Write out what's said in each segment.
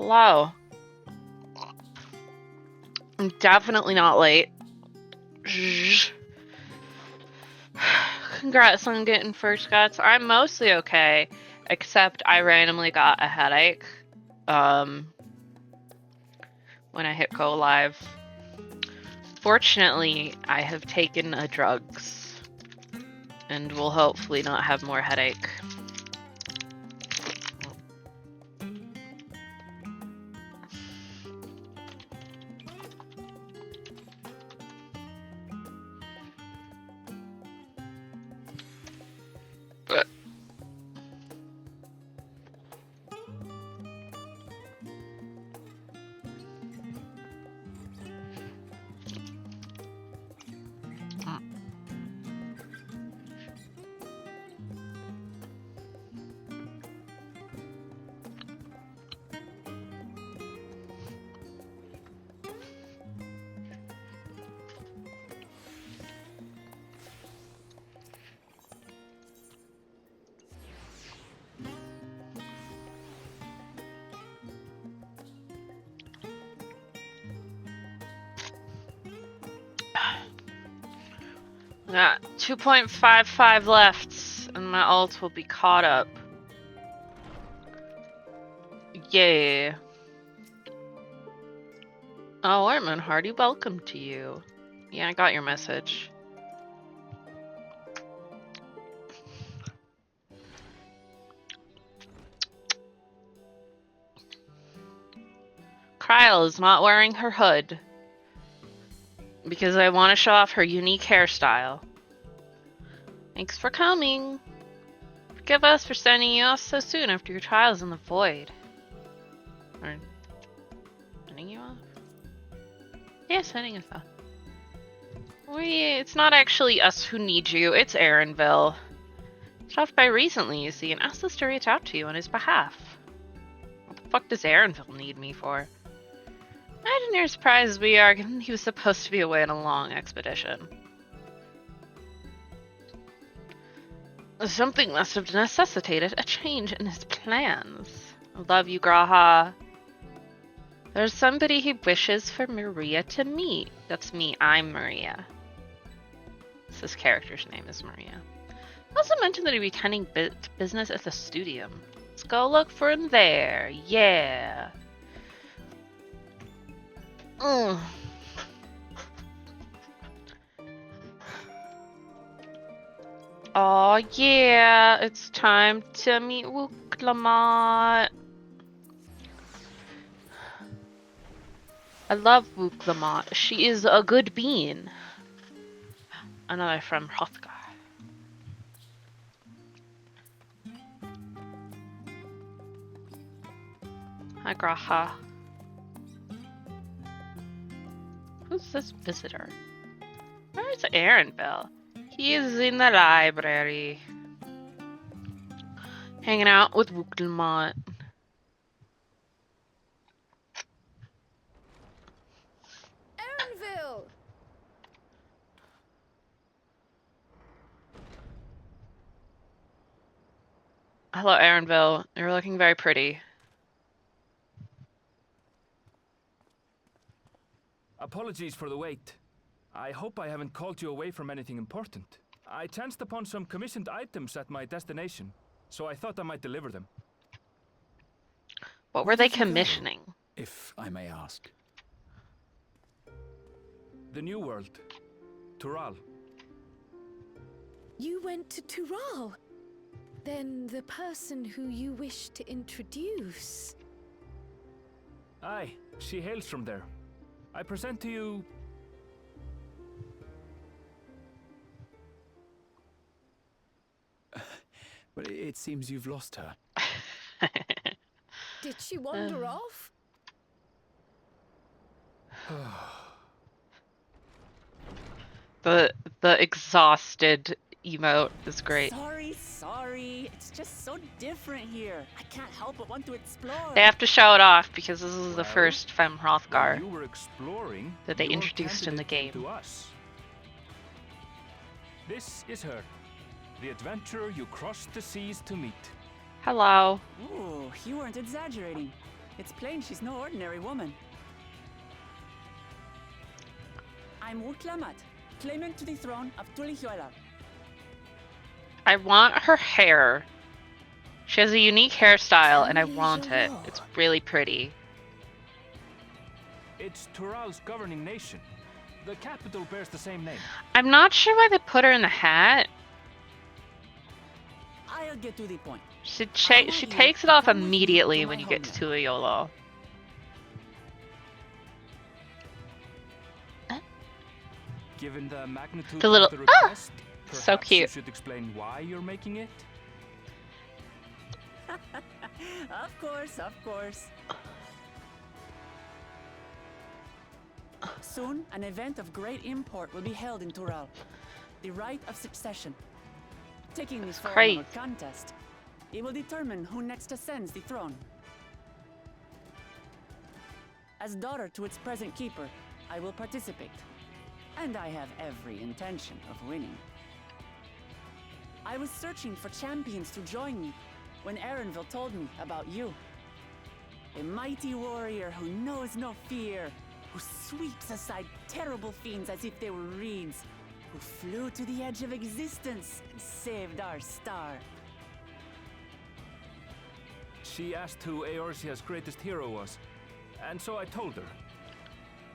Hello. I'm definitely not late. Congrats on getting first guts. I'm mostly okay, except I randomly got a headache when I hit go live. Fortunately, I have taken drugs and will hopefully not have more headache. Got 2.55 left, and my ult will be caught up. Yeah. Oh, Ormond Hardy, welcome to you. Yeah, I got your message. Kryle is not wearing her hood because I want to show off her unique hairstyle. Thanks for coming. Forgive us for sending you off so soon after your trials in the void. Or sending you off? Yeah, sending us off. It's not actually us who need you, it's Aaronville. Stopped by recently, you see, and asked us to reach out to you on his behalf. What the fuck does Aaronville need me for? Imagine you're surprised as we are, given he was supposed to be away on a long expedition. Something must have necessitated a change in his plans. I love you, Graha. There's somebody he wishes for Maria to meet. That's me, I'm Maria. This character's name is Maria. I also mentioned that he'd be tending business at the studium. Let's go look for him there. Yeah. Oh yeah, it's time to meet Wooklamot. I love Wooklamot. She is a good bean. Another from Hrothgar. Hi, Graha. Who's this visitor? Where's Aaronville? He is in the library. Hanging out with Wooklamot. Aaronville! Hello, Aaronville. You're looking very pretty. Apologies for the wait. I hope I haven't called you away from anything important. I chanced upon some commissioned items at my destination, so I thought I might deliver them. What were they commissioning? If I may ask. The New World. Tural. You went to Tural? Then the person who you wish to introduce... Aye, she hails from there. I present to you... But it seems you've lost her. Did she wander off? The exhausted emote is great. Sorry. It's just so different here. I can't help but want to explore. They have to show it off because this is the first Femme Hrothgar You were exploring that they your introduced in the candidate game. to us. This is her. The adventurer you crossed the seas to meet. Hello. Ooh, you weren't exaggerating. It's plain she's no ordinary woman. I'm Wuklamat, claimant to the throne of Tulihuela. I want her hair. She has a unique hairstyle, and I want it. Tulihuela. It's really pretty. It's Tural's governing nation. The capital bears the same name. I'm not sure why they put her in the hat. I'll get to the point. She takes it off immediately when you get to Tuliyola. Given the magnitude The little- of the request, So perhaps cute. you should explain why you're making it. Of course, of course. Soon, an event of great import will be held in Tural. The right of succession. Taking the form great. of a contest, it will determine who next ascends the throne. As daughter to its present keeper, I will participate. And I have every intention of winning. I was searching for champions to join me when Erenville told me about you. A mighty warrior who knows no fear, who sweeps aside terrible fiends as if they were reeds, who flew to the edge of existence and saved our star. She asked who Eorzea's greatest hero was, and so I told her.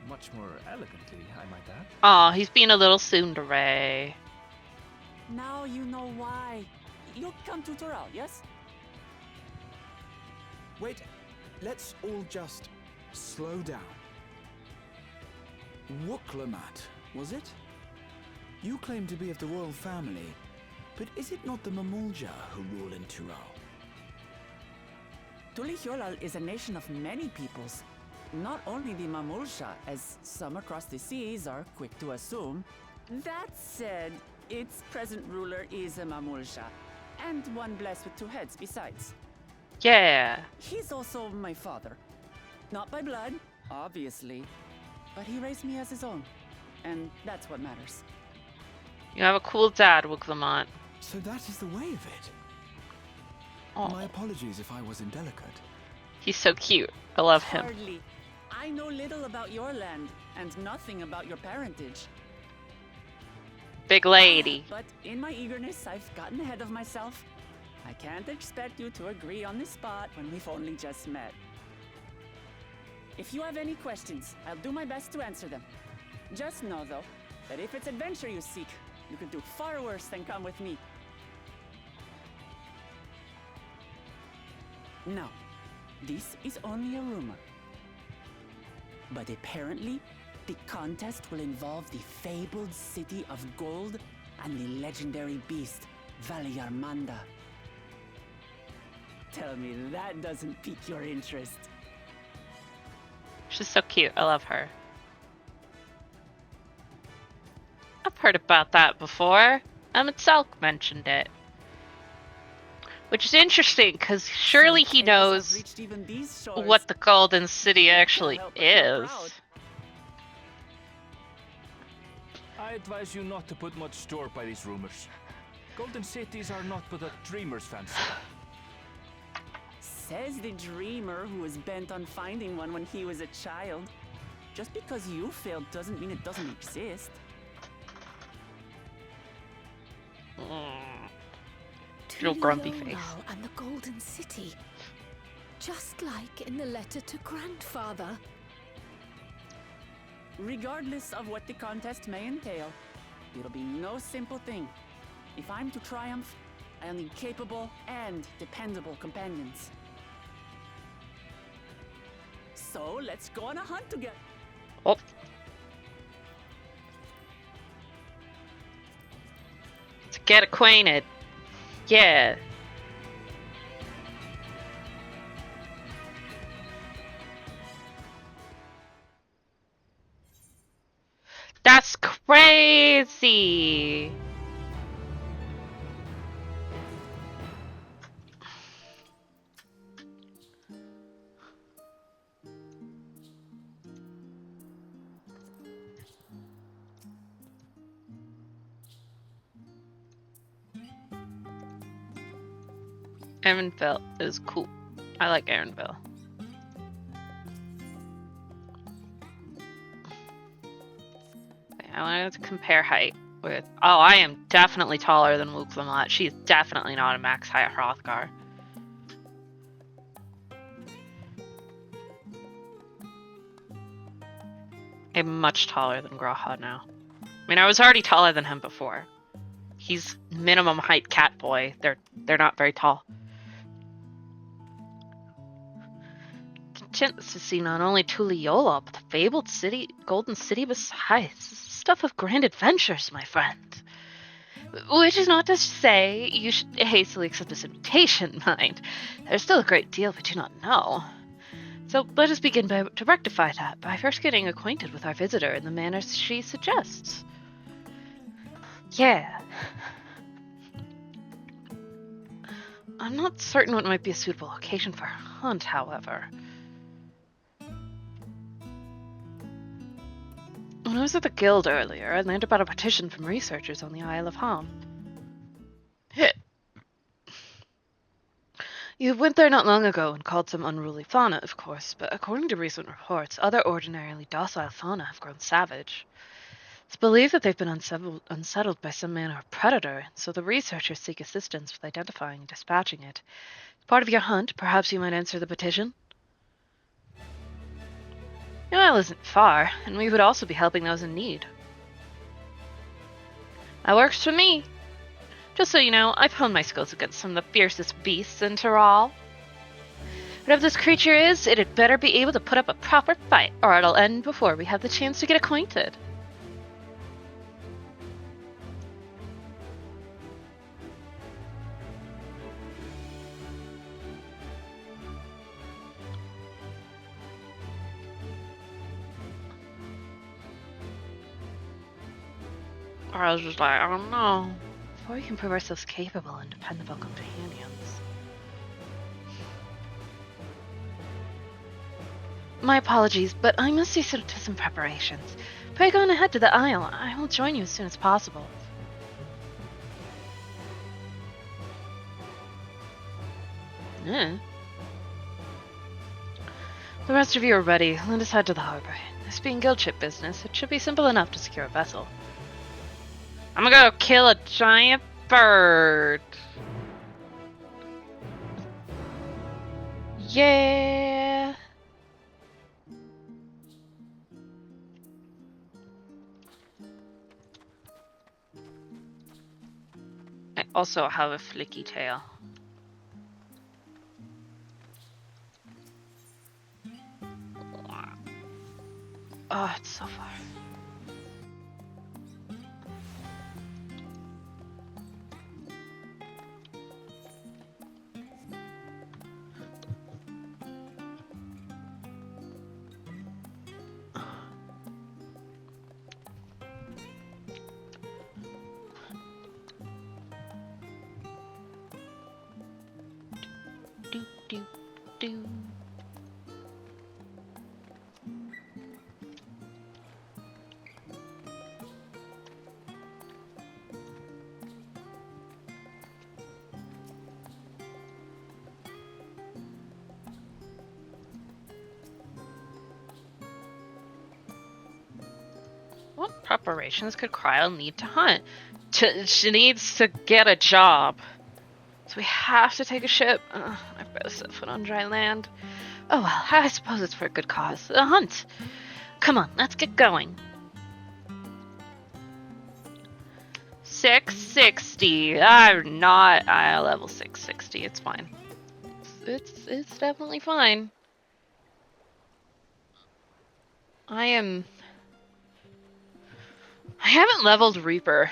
Much more elegantly, I might add. Aw, he's being a little tsundere. Now you know why. You'll come to Tural, yes? Wait, let's all just slow down. Wuklamat, was it? You claim to be of the royal family, but is it not the Mamulja who rule in Tural? Tulihuela is a nation of many peoples. Not only the Mamulsha, as some across the seas are quick to assume. That said, its present ruler is a Mamulsha, and one blessed with two heads besides. Yeah. He's also my father. Not by blood, obviously, but he raised me as his own, and that's what matters. You have a cool dad, Wuklamont. So that is the way of it. Oh, My apologies if I was indelicate. he's so cute. I love him. Hardly. I know little about your land, and nothing about your parentage. Big lady. But in my eagerness, I've gotten ahead of myself. I can't expect you to agree on the spot when we've only just met. If you have any questions, I'll do my best to answer them. Just know, though, that if it's adventure you seek, you could do far worse than come with me. Now, this is only a rumor. But apparently, the contest will involve the fabled city of gold and the legendary beast, Valyarmanda. Tell me that doesn't pique your interest. She's so cute. I love her. I've heard about that before. Salk mentioned it. Which is interesting, because surely Some he tales have knows reached even these shores. what the Golden City actually help but feel is. proud. I advise you not to put much store by these rumors. Golden cities are not but a dreamer's fancy. Says the dreamer who was bent on finding one when he was a child. Just because you failed doesn't mean it doesn't exist. Real grumpy Tuliyola face. and the Golden City. Just like in the letter to Grandfather. Regardless of what the contest may entail, it'll be no simple thing. If I'm to triumph, I'll need capable and dependable companions. So let's go on a hunt together. Oh. To get acquainted. Yeah. That's crazy. Erenville is cool. I like Erenville. I wanted to compare height with. Oh, I am definitely taller than Luke Lamont. She's definitely not a max height Hrothgar. I'm much taller than Grawha now. I mean, I was already taller than him before. He's minimum height cat boy. They're not very tall. The chance to see not only Tuliyola, but the fabled city, Golden City besides. This is stuff of grand adventures, my friend. Which is not to say you should hastily accept this invitation, mind. There's still a great deal we do not know. So let us begin to rectify that by first getting acquainted with our visitor in the manner she suggests. Yeah. I'm not certain what might be a suitable location for a hunt, however. When I was at the guild earlier, I learned about a petition from researchers on the Isle of Ham. You went there not long ago and called some unruly fauna, of course, but according to recent reports, other ordinarily docile fauna have grown savage. It's believed that they've been unsettled by some man or predator, so the researchers seek assistance with identifying and dispatching it. As part of your hunt, perhaps you might answer the petition? Your isle isn't far, and we would also be helping those in need. That works for me. Just so you know, I've honed my skills against some of the fiercest beasts in Tyrol. Whatever this creature is, it had better be able to put up a proper fight, or it'll end before we have the chance to get acquainted. Or I was just like, I don't know. Before we can prove ourselves capable and dependable companions. My apologies, but I must see to some preparations. Pray go on ahead to the Isle. I will join you as soon as possible. The rest of you are ready. Let us head to the harbor. This being guild ship business, it should be simple enough to secure a vessel. I'm gonna go kill a giant bird. Yeah. I also have a flicky tail. Oh, it's so far. Do. What preparations could Cryle need to hunt? She needs to get a job. So we have to take a ship. I've better set foot on dry land. Oh well, I suppose it's for a good cause. A hunt. Come on, let's get going. 660. I'm not level 660. It's fine. It's definitely fine. I haven't leveled Reaper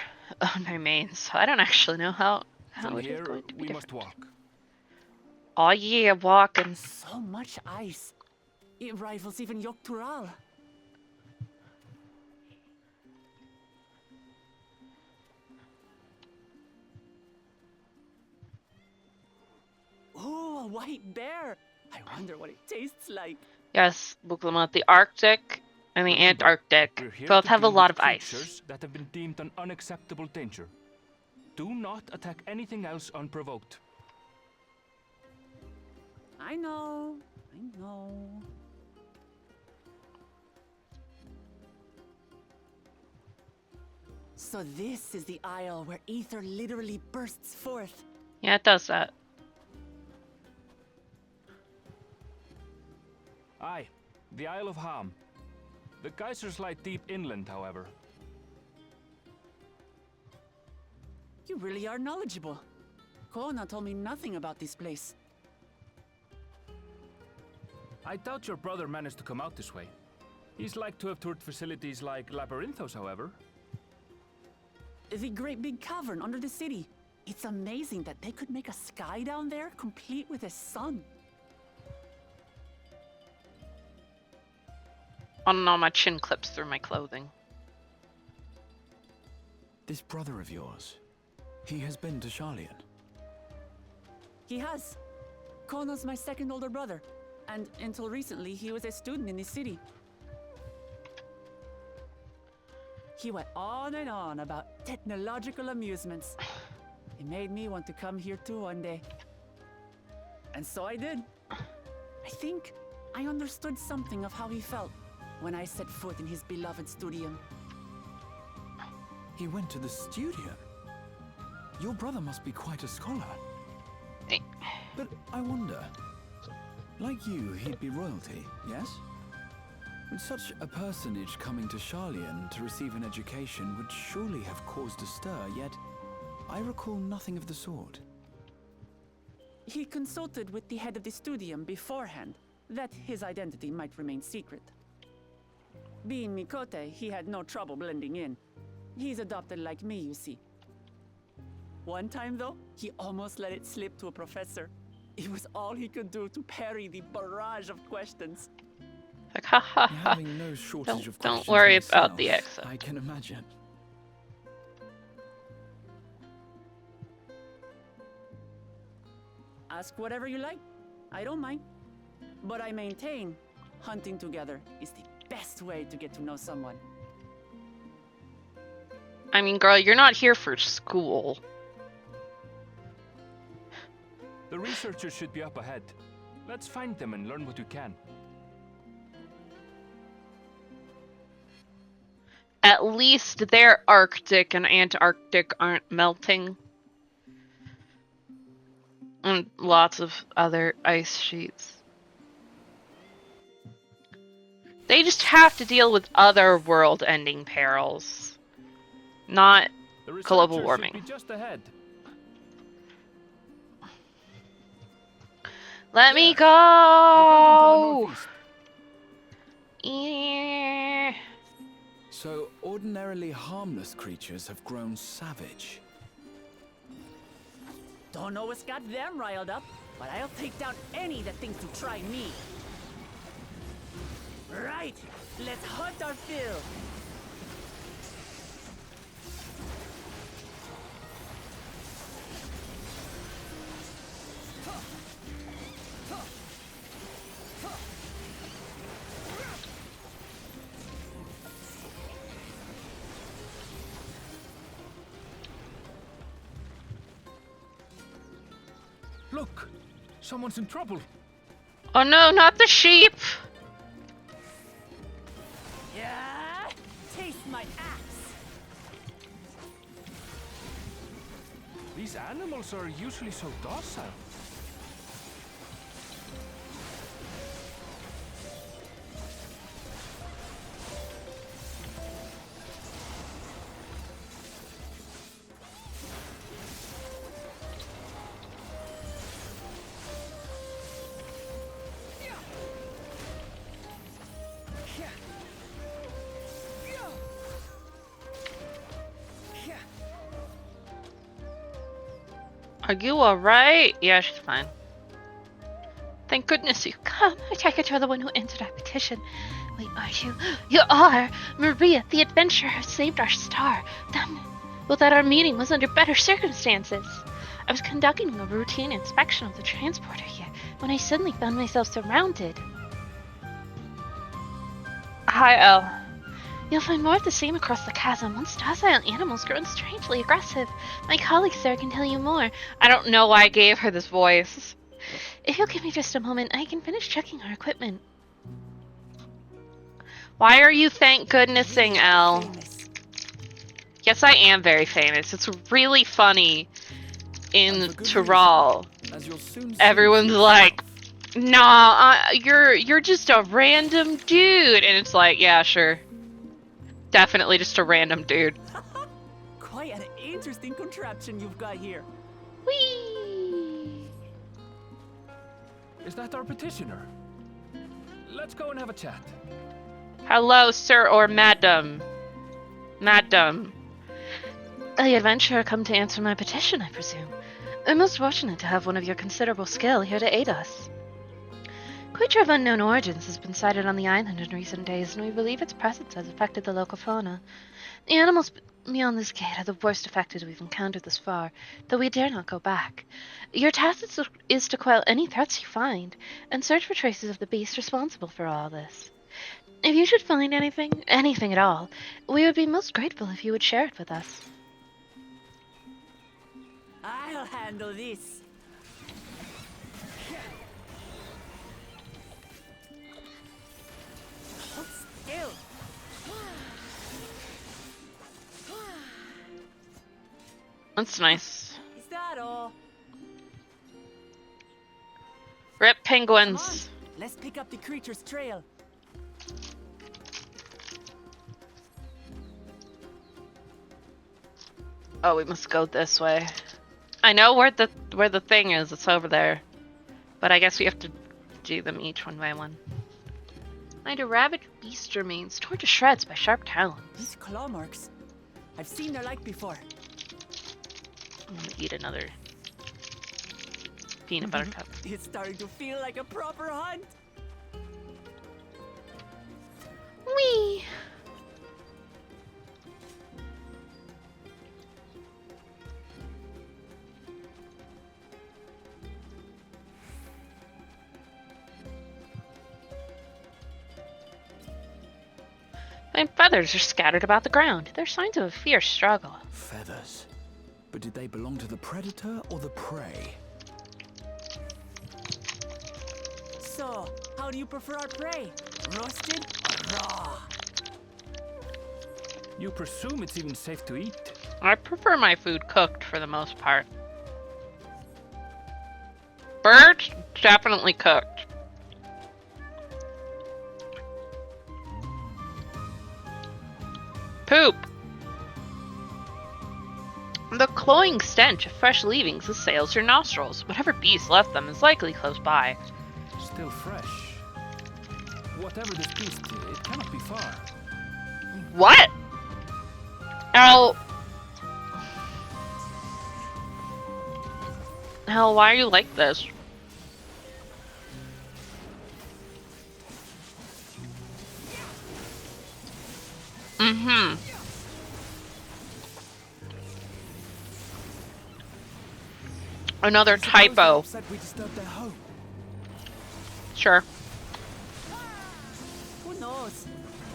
on my main, so I don't actually know how it is going to be different. Must walk. Oh yeah, walking. So much ice. It rivals even Yogg-Tural. Oh, a white bear. I wonder what it tastes like. Yes, Buklamont, the Arctic and the Antarctic both have a lot of ice. That have been deemed an unacceptable danger. Do not attack anything else unprovoked. I know. So this is the isle where ether literally bursts forth. Yeah, it does that. Aye, the Isle of Ham. The geysers lie deep inland, however. You really are knowledgeable. Kona told me nothing about this place. I doubt your brother managed to come out this way. He's like to have toured facilities like Labyrinthos, however. The great big cavern under the city. It's amazing that they could make a sky down there complete with a sun. I don't know, my chin clips through my clothing. This brother of yours, he has been to Sharlayan. He has. Kono's my second older brother, and until recently, he was a student in this city. He went on and on about technological amusements. It made me want to come here too one day. And so I did. I think I understood something of how he felt when I set foot in his beloved studium. He went to the studio. Your brother must be quite a scholar. But I wonder, like you, he'd be royalty, yes? With such a personage coming to Sharlayan to receive an education would surely have caused a stir, yet I recall nothing of the sort. He consulted with the head of the studium beforehand, that his identity might remain secret. Being Mikote, he had no trouble blending in. He's adopted like me, you see. One time, though, he almost let it slip to a professor. It was all he could do to parry the barrage of questions. Like, ha ha ha. Having no shortage of Don't questions worry myself, about the exit. I can imagine. Ask whatever you like. I don't mind. But I maintain, hunting together is the best way to get to know someone. I mean, girl, you're not here for school. The researchers should be up ahead. Let's find them and learn what we can. At least their Arctic and Antarctic aren't melting. And lots of other ice sheets. They just have to deal with other world-ending perils. Not The researchers global should warming. be just ahead. Let me The building to the go! northeast. Yeah. So, ordinarily harmless creatures have grown savage. Don't know what's got them riled up, but I'll take down any that thinks to try me. Right, let's hunt our fill. Look! Someone's in trouble! Oh no, not the sheep! Yeah, taste my axe. These animals are usually so docile. Are you alright? Yeah, she's fine. Thank goodness you come. I take it you're the one who entered our petition. Wait, are you? You are! Maria, the adventurer who saved our star. Well, that our meeting was under better circumstances. I was conducting a routine inspection of the transporter here when I suddenly found myself surrounded. Hi, Elle. You'll find more of the same across the chasm. Once docile animals grown strangely aggressive. My colleagues there can tell you more. I don't know why I gave her this voice. If you'll give me just a moment, I can finish checking our equipment. Why are you thank goodnessing, Elle? Famous. guess I am very famous. It's really funny in And for good Tyrol. reason, as you'll soon see Everyone's for like, yourself. nah, you're just a random dude. And it's like, yeah, sure. Definitely just a random dude. Quite an interesting contraption you've got here. Whee! Is that our petitioner? Let's go and have a chat. Hello, sir or madam. Madam. The adventurer come to answer my petition, I presume. I'm most fortunate to have one of your considerable skill here to aid us. A creature of unknown origins has been sighted on the island in recent days, and we believe its presence has affected the local fauna. The animals beyond this gate are the worst affected we've encountered thus far, though we dare not go back. Your task is to quell any threats you find, and search for traces of the beast responsible for all this. If you should find anything at all, we would be most grateful if you would share it with us. I'll handle this. Hold still. That's nice. Is that all? Rip Come on, penguins. let's pick up the creature's trail. Oh, we must go this way. I know where the thing is. It's over there. But I guess we have to do them each one by one. Find a ravaged beast remains, torn to shreds by sharp talons. These claw marks. I've seen their like before. I'm gonna eat another peanut butter cup. It's starting to feel like a proper hunt. Whee! My feathers are scattered about the ground. They're signs of a fierce struggle. Feathers. But did they belong to the predator or the prey? So, how do you prefer our prey? Roasted or raw? You presume it's even safe to eat? I prefer my food cooked for the most part. Bird, definitely cooked. Poop. The cloying stench of fresh leavings assails your nostrils. Whatever beast left them is likely close by. Still fresh. Whatever this beast, it cannot be far. What? Al, why are you like this? Mm-hmm. Another typo. Said we disturbed their home. Sure. Who knows?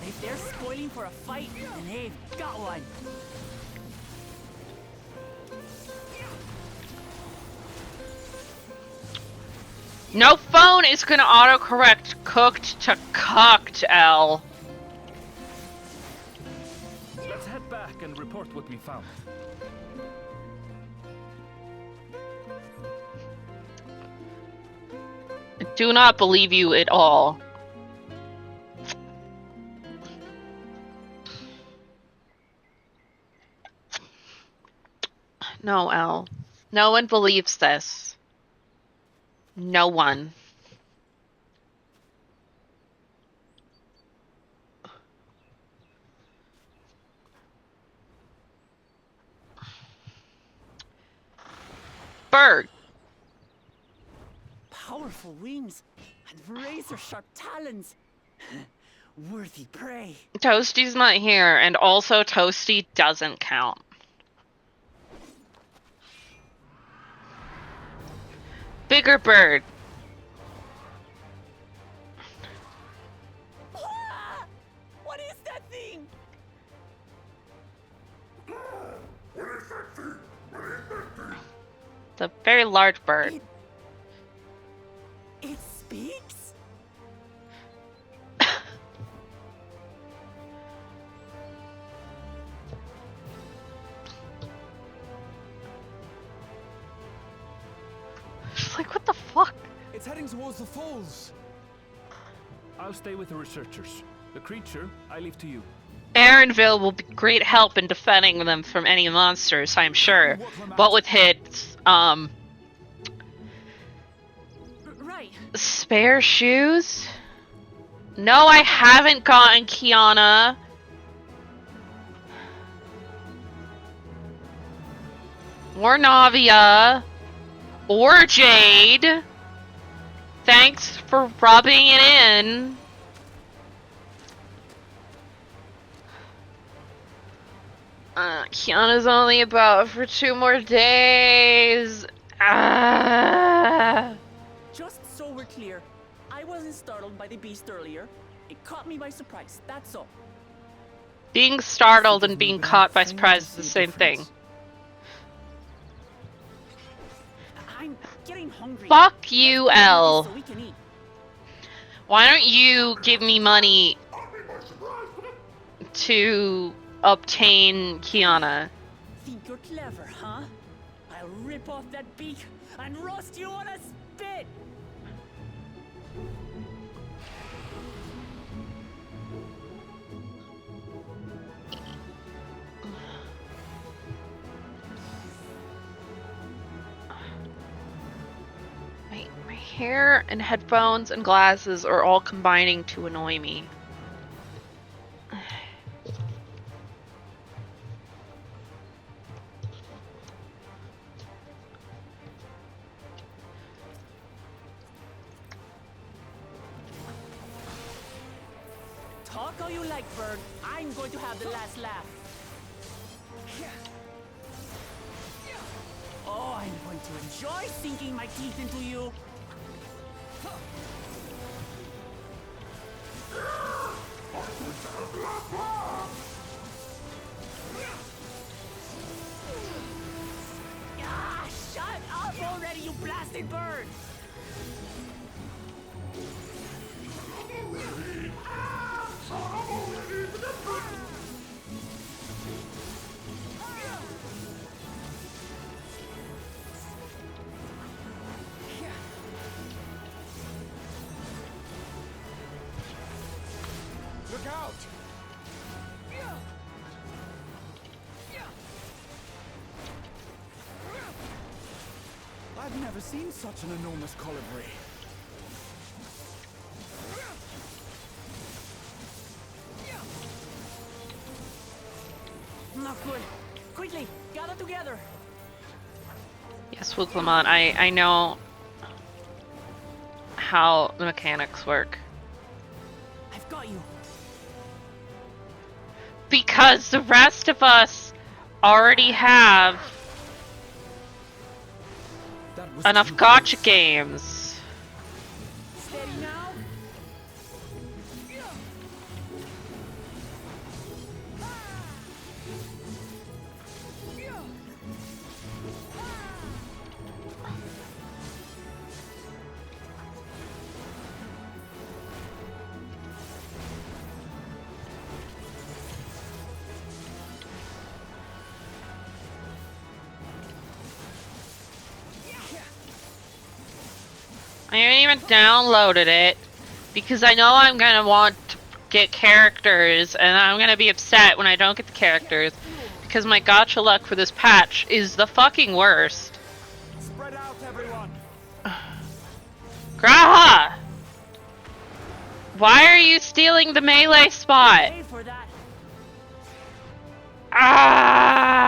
If they're spoiling for a fight, then they've got one. No phone is gonna autocorrect cooked to cocked, L. Let's head back and report what we found. I do not believe you at all. No, L. No one believes this. No one. Bird. Powerful wings and razor-sharp talons. Worthy prey. Toasty's not here, and also Toasty doesn't count. Bigger bird. Ah! What is that thing? It's a very large bird. It speaks? heading towards the falls. I'll stay with the researchers. The creature, I leave to you. Aaronville will be great help in defending them from any monsters, I'm sure. But with his, Right. spare shoes? No, I haven't gotten Kiana. Or Navia. Or Jade. Thanks for rubbing it in. Kiana's only about for 2 more days. Just so we're clear, I wasn't startled by the beast earlier. It caught me by surprise, that's all. Being startled and being caught by surprise is the same thing. I'm getting hungry. Fuck you, Elle. So we can eat. Why don't you give me money to obtain Kiana? Think you're clever, huh? I'll rip off that beak and roast you on a spit! My hair and headphones and glasses are all combining to annoy me. Talk all you like, Bird. I'm going to have the last laugh. Oh, I'm going to enjoy sinking my teeth into you. Ah, shut up already, you blasted bird! Look out! I've never seen such an enormous colibri. Not good. Quickly, gather together. Yes, Wuklamon, I know how the mechanics work. I've got you. Because the rest of us already have That was enough too gotcha close. games. Steady now. I haven't even downloaded it because I know I'm gonna want to get characters and I'm gonna be upset when I don't get the characters because my gotcha luck for this patch is the fucking worst. Spread out, everyone. Graha! Why are you stealing the melee spot? Pay for that. Ah!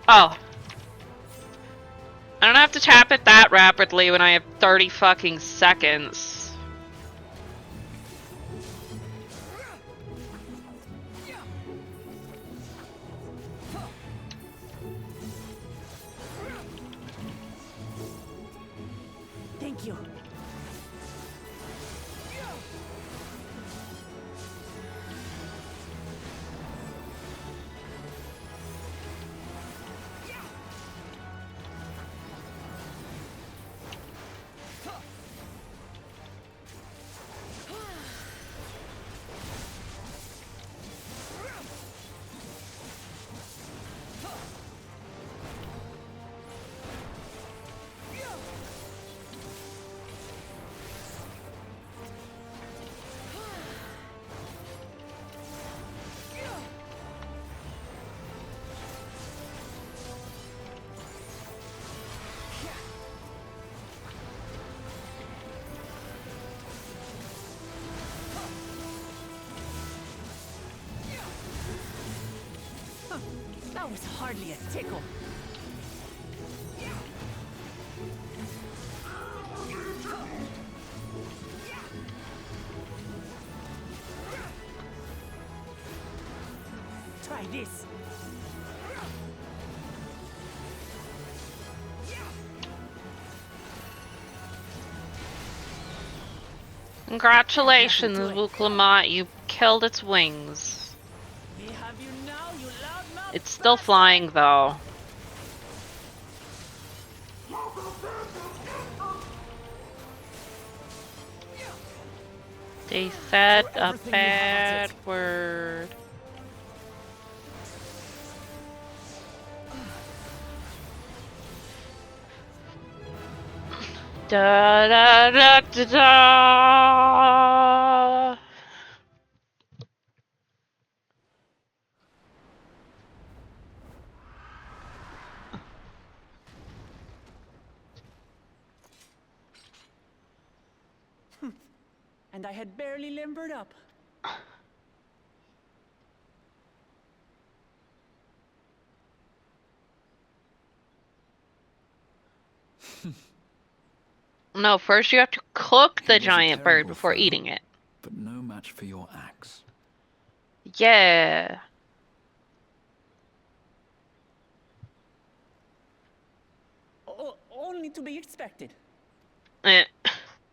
Oh. I don't have to tap it that rapidly when I have 30 fucking seconds. Thank you. That was hardly a tickle. Try this. Congratulations, Nothing to it. Wuklamot. You killed its wings. We have you now, you loudmouth It's still bastard! flying, though. They said For a everything you have bad uttered. word. Da da da da da. And I had barely limbered up. No, first you have to cook He the was a giant bird terrible before foe, eating it. but no match for your axe. Yeah. Only to be expected. Eh.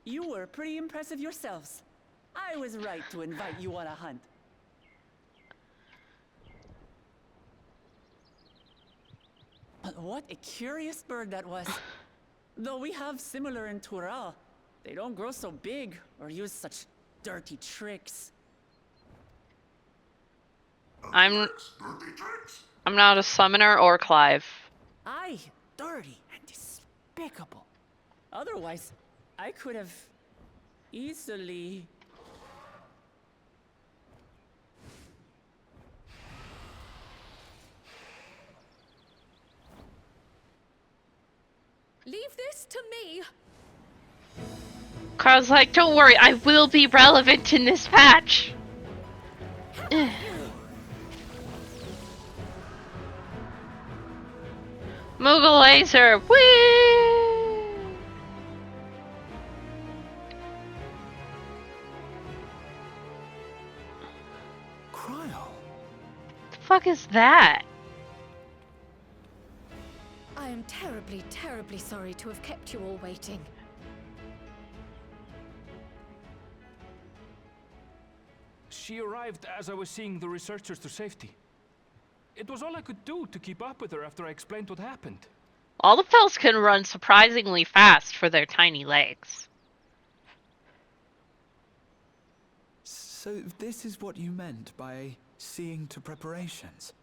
You were pretty impressive yourselves. I was right to invite you on a hunt. But what a curious bird that was. Though we have similar in Tural, they don't grow so big or use such dirty tricks. I'm not a summoner or Clive. Aye, dirty and despicable. Otherwise, I could have easily... Leave this to me. Carl's like, don't worry, I will be relevant in this patch. Eh. Moogle laser, whee! Cryo? The fuck is that? I am terribly, terribly sorry to have kept you all waiting. She arrived as I was seeing the researchers to safety. It was all I could do to keep up with her after I explained what happened. All the Fells can run surprisingly fast for their tiny legs. So this is what you meant by seeing to preparations?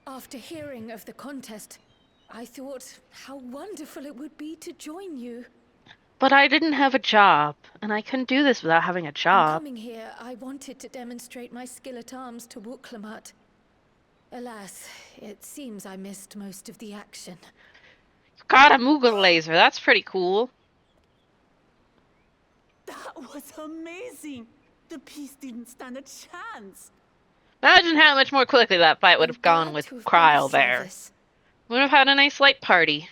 After hearing of the contest, I thought how wonderful it would be to join you. But I didn't have a job, and I couldn't do this without having a In job. coming here, I wanted to demonstrate my skill at arms to Wuklamut. Alas, it seems I missed most of the action. You got a Moogle laser, that's pretty cool. That was amazing! The piece didn't stand a chance! Imagine how much more quickly that fight would have I'm gone glad with to have been Cryo of there. service. Would have had a nice light party.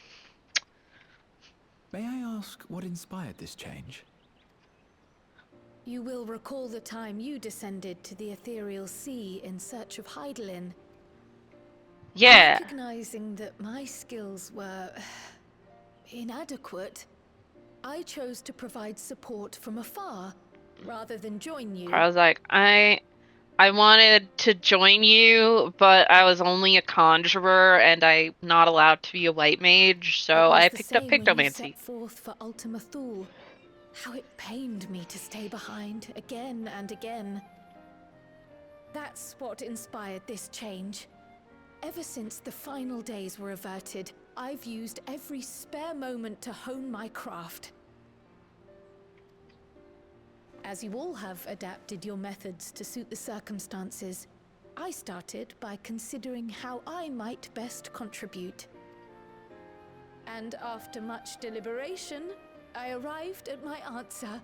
May I ask what inspired this change? You will recall the time you descended to the ethereal sea in search of Heidelin. Yeah. Recognizing that my skills were inadequate, I chose to provide support from afar rather than join you. I was like, I wanted to join you, but I was only a conjurer and I'm not allowed to be a white mage, so I picked up When you Pictomancy. set forth for Ultima Thule, how it pained me to stay behind again and again. That's what inspired this change. Ever since the final days were averted, I've used every spare moment to hone my craft. As you all have adapted your methods to suit the circumstances, I started by considering how I might best contribute. And after much deliberation, I arrived at my answer.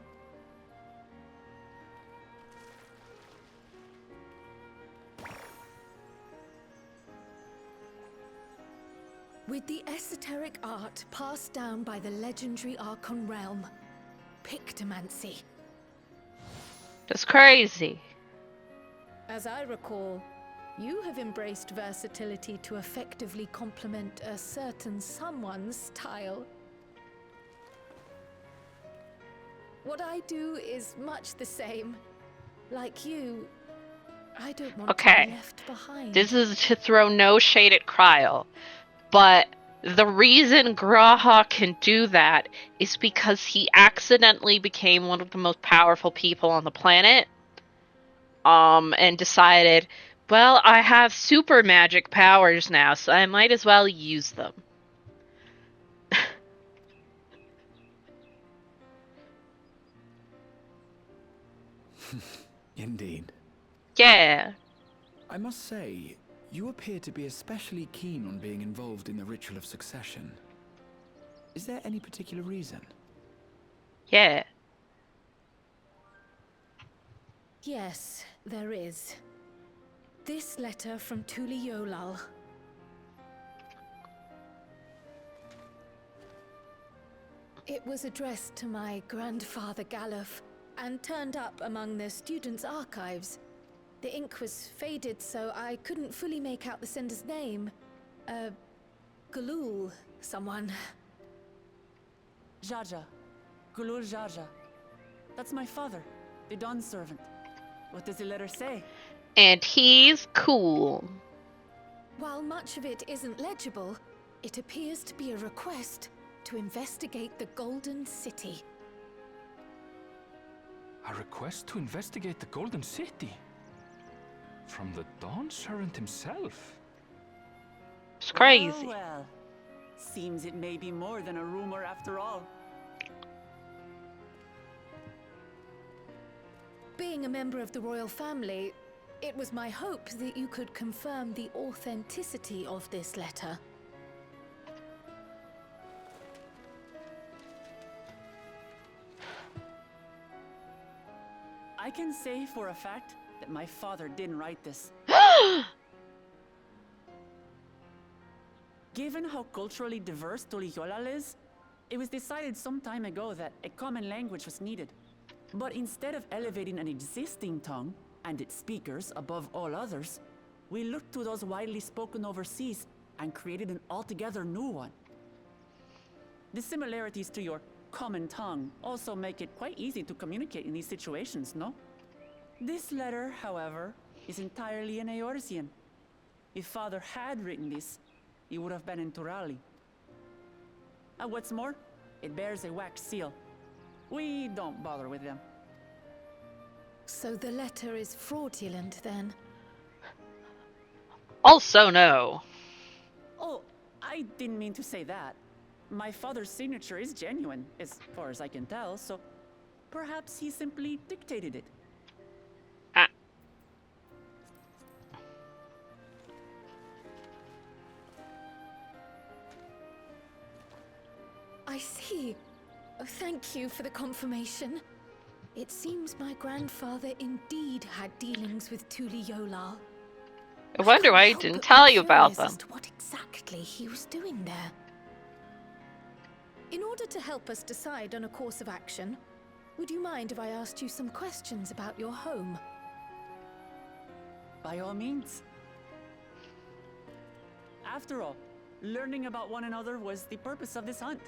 With the esoteric art passed down by the legendary Archon realm, Pictomancy. That's crazy. As I recall, you have embraced versatility to effectively complement a certain someone's style. What I do is much the same. Like you, I don't want to be left behind. This is to throw no shade at Kryl, but the reason Graha can do that is because he accidentally became one of the most powerful people on the planet, and decided, well, I have super magic powers now, so I might as well use them. Indeed. Yeah. I must say, you appear to be especially keen on being involved in the ritual of succession. Is there any particular reason? Yeah. Yes, there is. This letter from Tuli Yolal. It was addressed to my grandfather Galuf and turned up among the students' archives. The ink was faded, so I couldn't fully make out the sender's name. Galul, someone. Jaja. Gulul Jaja. That's my father, the Dawn servant. What does the letter say? And he's cool. While much of it isn't legible, it appears to be a request to investigate the Golden City. A request to investigate the Golden City? From the Dawn servant himself? It's crazy. Well, well. Seems it may be more than a rumor after all. Being a member of the royal family, it was my hope that you could confirm the authenticity of this letter. I can say for a fact that my father didn't write this. Given how culturally diverse Tuliyollal is, it was decided some time ago that a common language was needed. But instead of elevating an existing tongue and its speakers above all others, we looked to those widely spoken overseas and created an altogether new one. The similarities to your common tongue also make it quite easy to communicate in these situations, no? This letter, however, is entirely in Eorzean. If Father had written this, it would have been in Turali. And what's more, it bears a wax seal. We don't bother with them. So the letter is fraudulent, then? Also no. Oh, I didn't mean to say that. My father's signature is genuine, as far as I can tell, so perhaps he simply dictated it. Ah. I see. Oh, thank you for the confirmation. It seems my grandfather indeed had dealings with Tuli Yolal. I wonder why he didn't tell you about them. As to what exactly he was doing there. In order to help us decide on a course of action, would you mind if I asked you some questions about your home? By all means. After all, learning about one another was the purpose of this hunt.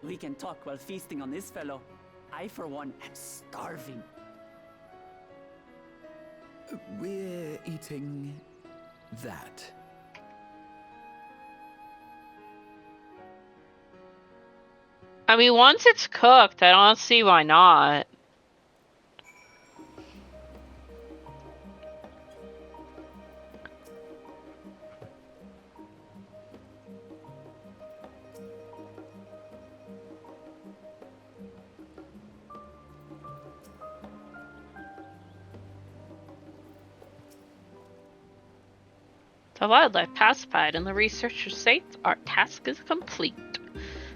We can talk while feasting on this fellow. I, for one, am starving. We're eating that. I mean, once it's cooked, I don't see why not. The wildlife pacified and the researcher safe, our task is complete.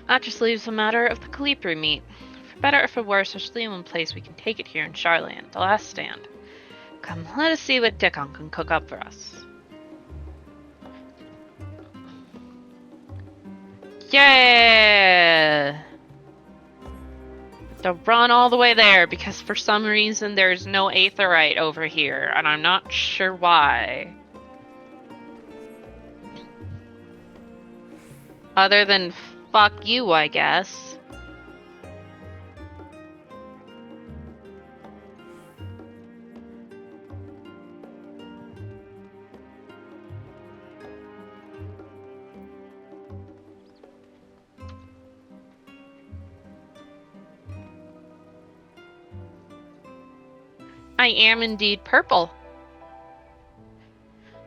That just leaves the matter of the Calipari meat. For better or for worse, there's only one place we can take it here in Charland, the last stand. Come, let us see what Dickon can cook up for us. Yeah! To run all the way there because for some reason there's no aetheryte over here, and I'm not sure why. Other than fuck you, I guess. I am indeed purple.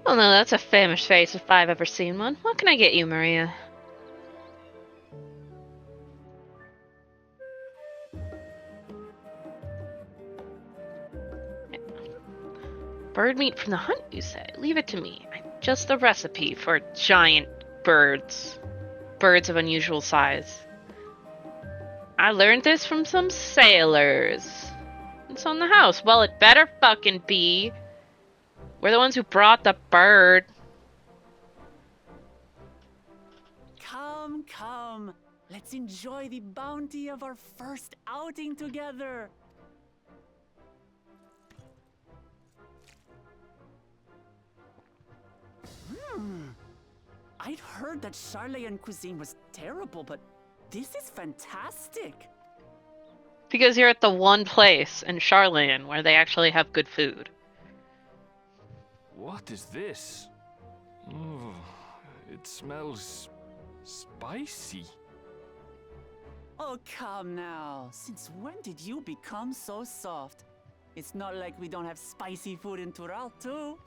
Oh no, that's a famous face if I've ever seen one. What can I get you, Maria? Bird meat from the hunt, you say? Leave it to me. I'm just the recipe for giant birds. Birds of unusual size. I learned this from some sailors. It's on the house. Well, it better fucking be. We're the ones who brought the bird. Come, come. Let's enjoy the bounty of our first outing together. I'd heard that Charlayan cuisine was terrible, but this is fantastic. Because you're at the one place in Charlayan where they actually have good food. What is this? Oh, it smells spicy. Oh, come now. Since when did you become so soft? It's not like we don't have spicy food in Tural, too.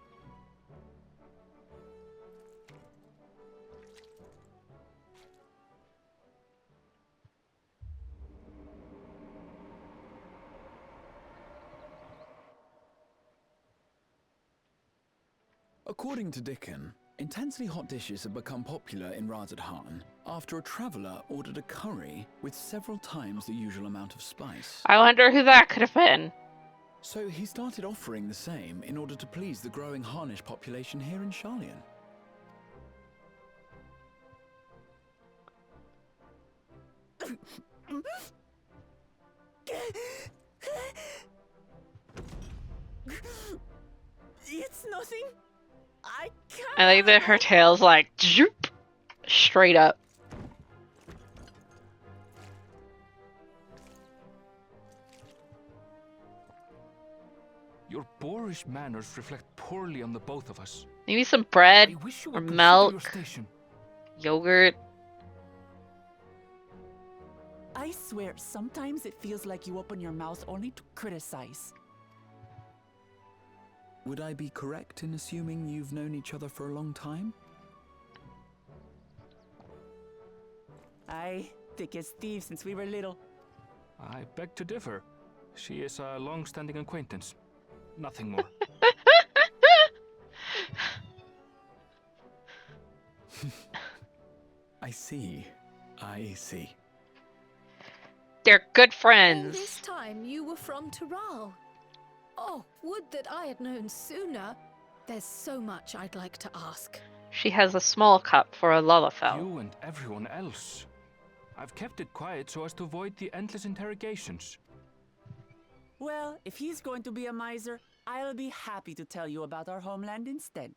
According to Dickon, intensely hot dishes have become popular in Razadhan after a traveller ordered a curry with several times the usual amount of spice. I wonder who that could have been. So he started offering the same in order to please the growing Harnish population here in Charlian. It's nothing. I can't. I like that her tail's like zoop, straight up. Your boorish manners reflect poorly on the both of us. Maybe some bread I wish you or would consider milk, your station. yogurt. I swear, sometimes it feels like you open your mouth only to criticize. Would I be correct in assuming you've known each other for a long time? Aye, thick as thieves since we were little. I beg to differ. She is a long-standing acquaintance. Nothing more. I see. I see. They're good All friends. this time you were from Tural. Oh, would that I had known sooner. There's so much I'd like to ask. She has a small cup for a Lullafell. You and everyone else. I've kept it quiet so as to avoid the endless interrogations. Well, if he's going to be a miser, I'll be happy to tell you about our homeland instead.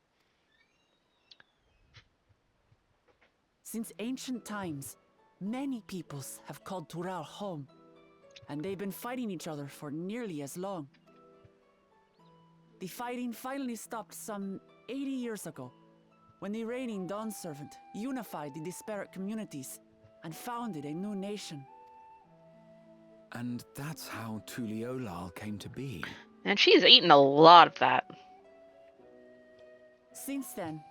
Since ancient times, many peoples have called Tural home, and they've been fighting each other for nearly as long. The fighting finally stopped some 80 years ago, when the reigning Dawn Servant unified the disparate communities and founded a new nation. And that's how Tuliolal came to be. And she's eaten a lot of that. Since then,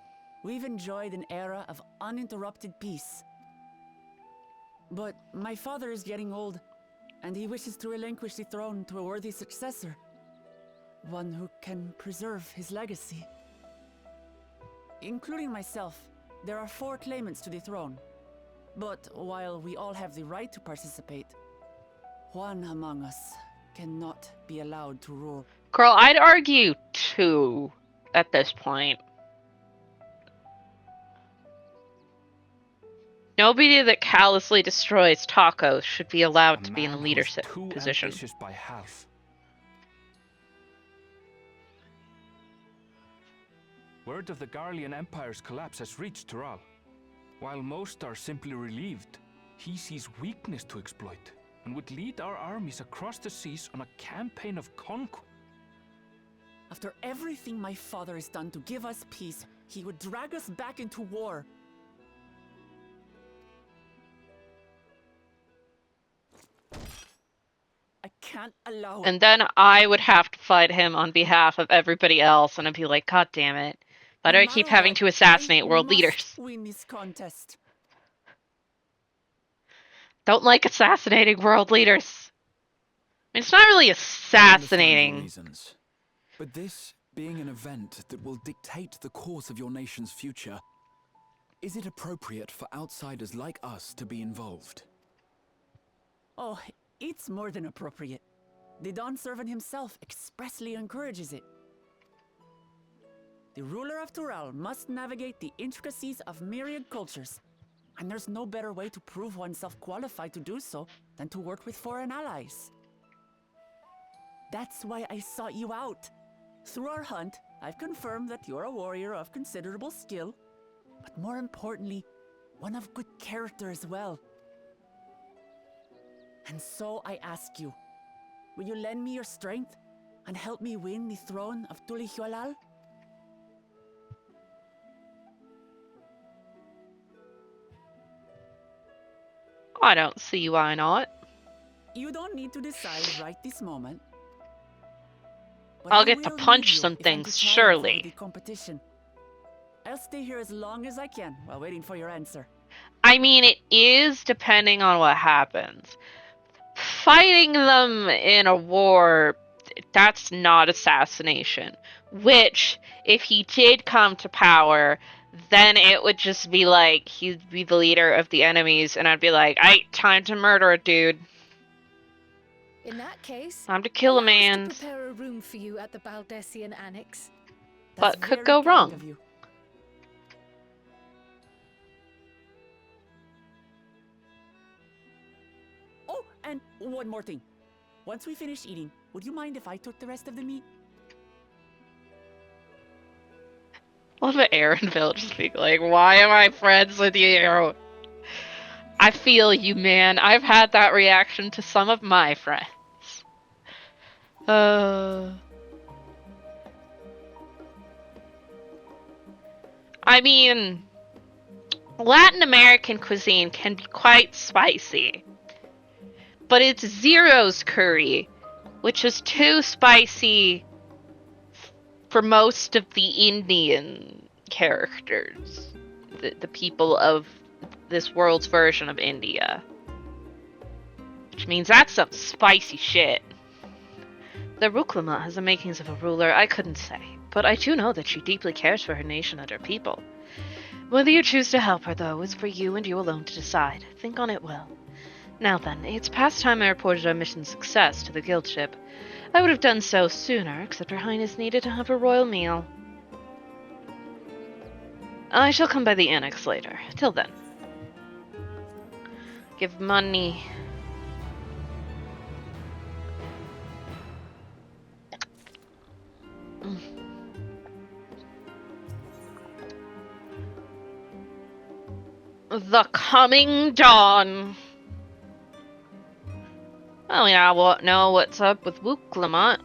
we've enjoyed an era of uninterrupted peace. But my father is getting old, and he wishes to relinquish the throne to a worthy successor. One who can preserve his legacy. Including myself, there are 4 claimants to the throne. But while we all have the right to participate, one among us cannot be allowed to rule. Girl, I'd argue 2 at this point. Nobody that callously destroys tacos should be allowed to be in a man who's leadership too position. ambitious by half. Word of the Garlean Empire's collapse has reached Tural. While most are simply relieved, he sees weakness to exploit and would lead our armies across the seas on a campaign of conquest. After everything my father has done to give us peace, he would drag us back into war. I can't allow it. And then I would have to fight him on behalf of everybody else, and I'd be like, God damn it. Why do I keep having to assassinate world leaders? Win this contest. Don't like assassinating world leaders. I mean, it's not really I understand your assassinating. reasons, but this being an event that will dictate the course of your nation's future, is it appropriate for outsiders like us to be involved? Oh, it's more than appropriate. The Dawn Servant himself expressly encourages it. The ruler of Tural must navigate the intricacies of myriad cultures, and there's no better way to prove oneself qualified to do so than to work with foreign allies. That's why I sought you out. Through our hunt, I've confirmed that you're a warrior of considerable skill, but more importantly, one of good character as well. And so I ask you, will you lend me your strength and help me win the throne of Tulihualal? I don't see why not. You don't need to decide right this moment. But I'll I get to will punch leave you some if I'm things, to triumph surely. over the competition. I'll stay here as long as I can while waiting for your answer. I mean, it is depending on what happens. Fighting them in a war, that's not assassination. Which, if he did come to power, then it would just be like, he'd be the leader of the enemies, and I'd be like, time to murder a dude. In that case, Time to kill a allow us to man. prepare a room for you at the Baldessian Annex. But That's could very go kind wrong. of you. Oh, and one more thing. Once we finish eating, would you mind if I took the rest of the meat? Love it, Aaronville just being like, why am I friends with you? I feel you, man. I've had that reaction to some of my friends. I mean, Latin American cuisine can be quite spicy. But it's Zero's curry, which is too spicy for most of the Indian characters. The people of this world's version of India. Which means that's some spicy shit. The Ruklama has the makings of a ruler, I couldn't say, but I do know that she deeply cares for her nation and her people. Whether you choose to help her, though, is for you and you alone to decide. Think on it well. Now then, it's past time I reported our mission's success to the guild ship. I would have done so sooner, except Her Highness needed to have a royal meal. I shall come by the annex later. Till then. Give money. The coming dawn. Well, yeah, I won't know what's up with Wuklamont.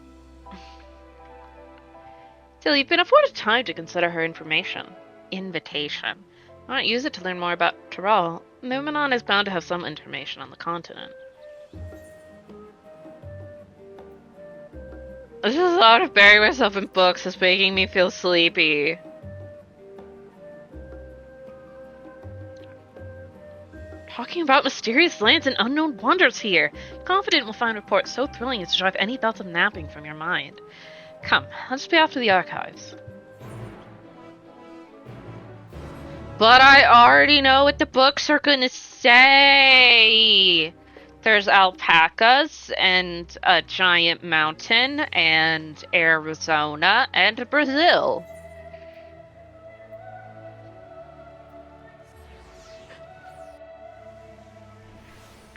Still, you've been afforded time to consider her invitation. Why not use it to learn more about Tural? Numenon is bound to have some information on the continent. This thought of burying myself in books is making me feel sleepy. Talking about mysterious lands and unknown wonders here. Confident we'll find reports so thrilling as to drive any thoughts of napping from your mind. Come, let's be off to the archives. But I already know what the books are gonna say! There's alpacas, and a giant mountain, and Arizona, and Brazil.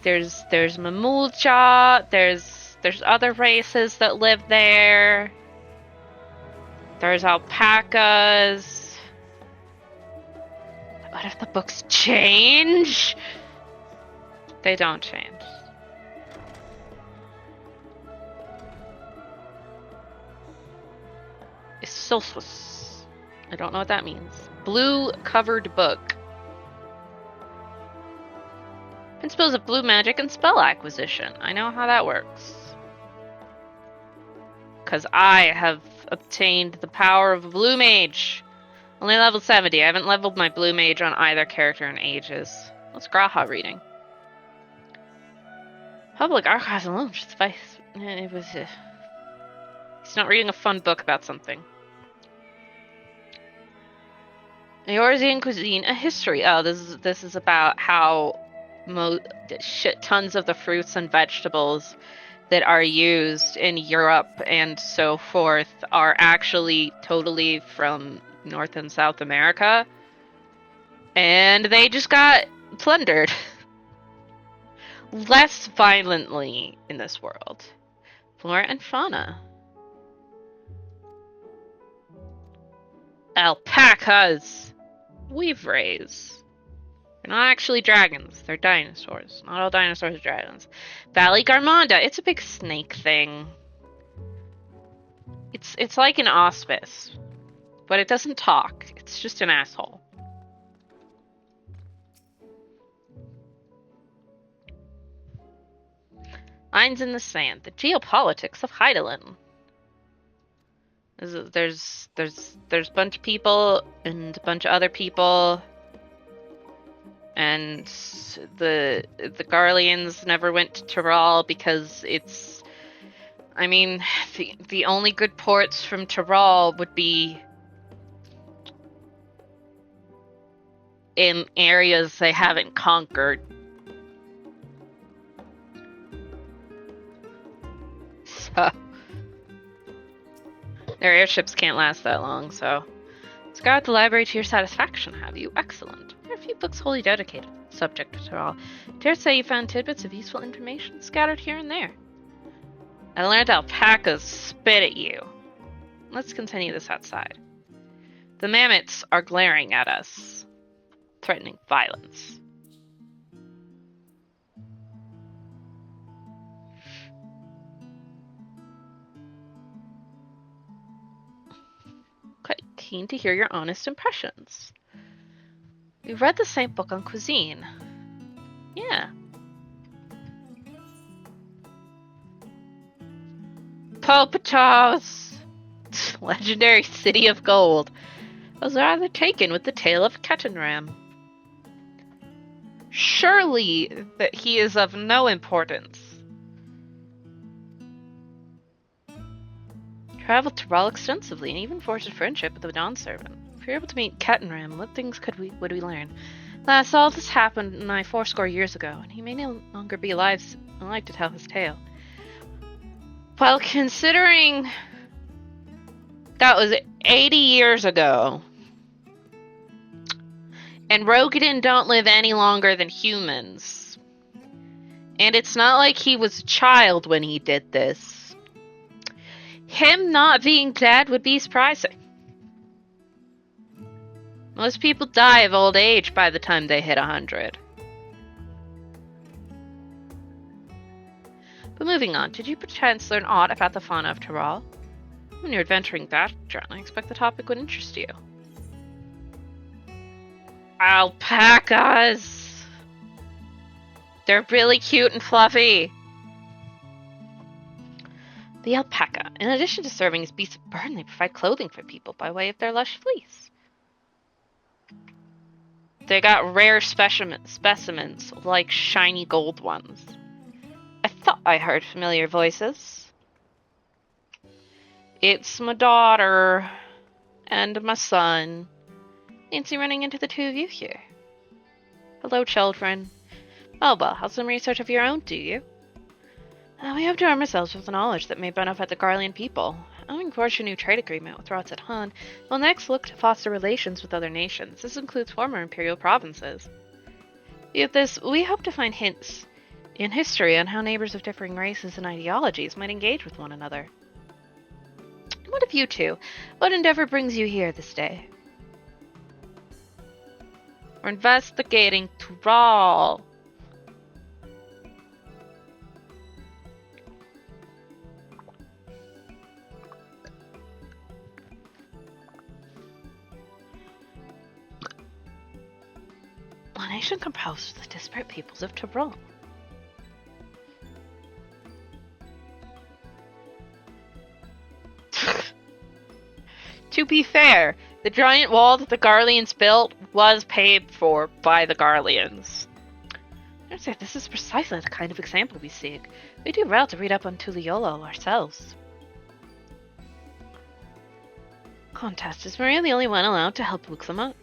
there's Mamulja, there's other races that live there. There's alpacas. What if the books change? They don't change. Isilfus. I don't know what that means. Blue covered book. Principles of blue magic and spell acquisition. I know how that works. Because I have obtained the power of a blue mage. Only level 70. I haven't leveled my blue mage on either character in ages. What's Graha reading? Public archives alone should suffice. It was. He's not reading a fun book about something. Eorzean cuisine, a history. Oh, this is about how shit tons of the fruits and vegetables that are used in Europe and so forth are actually totally from North and South America, and they just got plundered. Less violently in this world. Flora and fauna. Alpacas. We've raised. They're not actually dragons. They're dinosaurs. Not all dinosaurs are dragons. Valley Garmonda. It's a big snake thing. It's like an auspice. But it doesn't talk. It's just an asshole. Lines in the sand. The geopolitics of Heidelin. There's a bunch of people and a bunch of other people, and the Garleans never went to Tyrol because it's. I mean, the only good ports from Tyrol would be in areas they haven't conquered. So their airships can't last that long, so scout the library to your satisfaction, have you? Excellent. There are a few books wholly dedicated to the subject of Tyrol. Dare say you found tidbits of useful information scattered here and there. I learned alpacas spit at you. Let's continue this outside. The mammoths are glaring at us, threatening violence. Quite keen to hear your honest impressions. We've read the same book on cuisine. Yeah. Popatos! Legendary City of Gold. I was rather taken with the tale of Kettenram. Surely that he is of no importance. Traveled to Tyrol extensively and even forged a friendship with the Dawn Servant. If we were able to meet Kettenram, what things would we learn? Alas, all this happened nigh 80 years ago, and he may no longer be alive to tell his tale. Well, considering that was 80 years ago, and Rogadin don't live any longer than humans, and it's not like he was a child when he did this, him not being dead would be surprising. Most people die of old age by the time they hit 100. But moving on, did you perchance learn aught about the fauna of Tyrol? When you're adventuring that genre, I expect the topic would interest you. Alpacas! They're really cute and fluffy. The alpaca, in addition to serving as beasts of burden, they provide clothing for people by way of their lush fleece. They got rare specimens, like shiny gold ones. I thought I heard familiar voices. It's my daughter and my son. Fancy running into the two of you here. Hello, children. Oh, well, have some research of your own, do you? We hope to arm ourselves with the knowledge that may benefit the Garlean people. Owing forged a new trade agreement with Rots at Han, we'll next look to foster relations with other nations. This includes former imperial provinces. With this, we hope to find hints in history on how neighbors of differing races and ideologies might engage with one another. What of you two? What endeavor brings you here this day? We're investigating Thrall. A nation composed of the disparate peoples of Tyrol. To be fair, the giant wall that the Garleans built was paid for by the Garleans. This is precisely the kind of example we seek. We do well to read up on Tuliolo ourselves. Contest, is Maria the only one allowed to help Wuxlamut?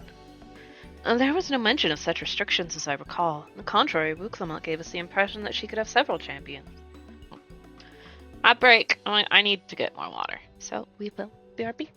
There was no mention of such restrictions as I recall. On the contrary, Wuxlamut gave us the impression that she could have several champions. I break. I need to get more water. So we will BRB.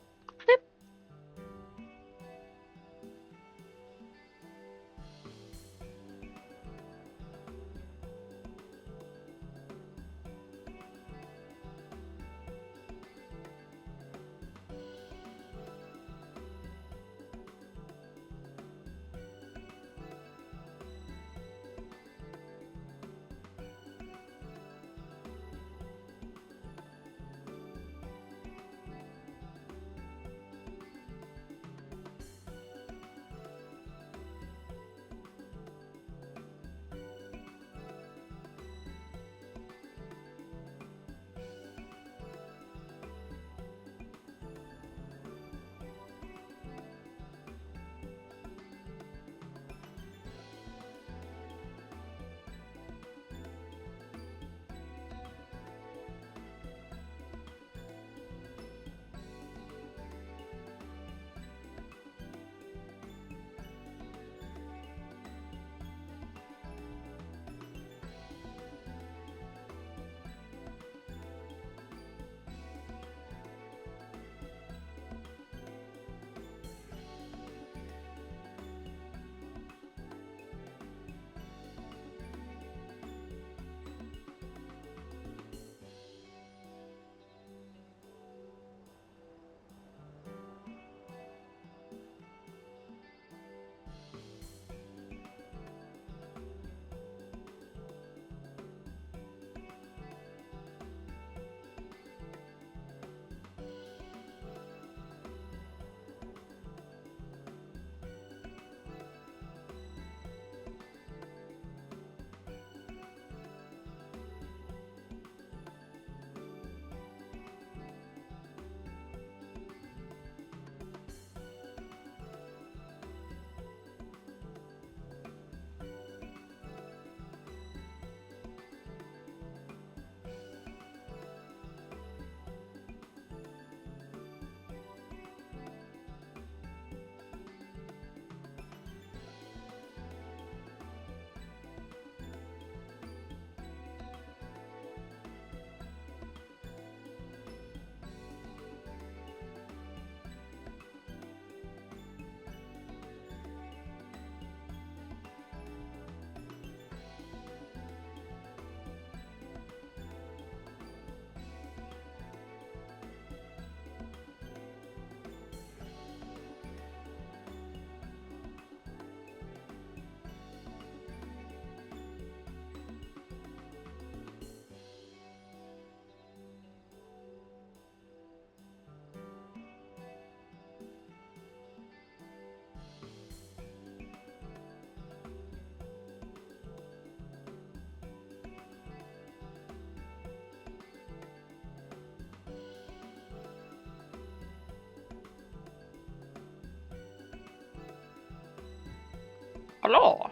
Hello.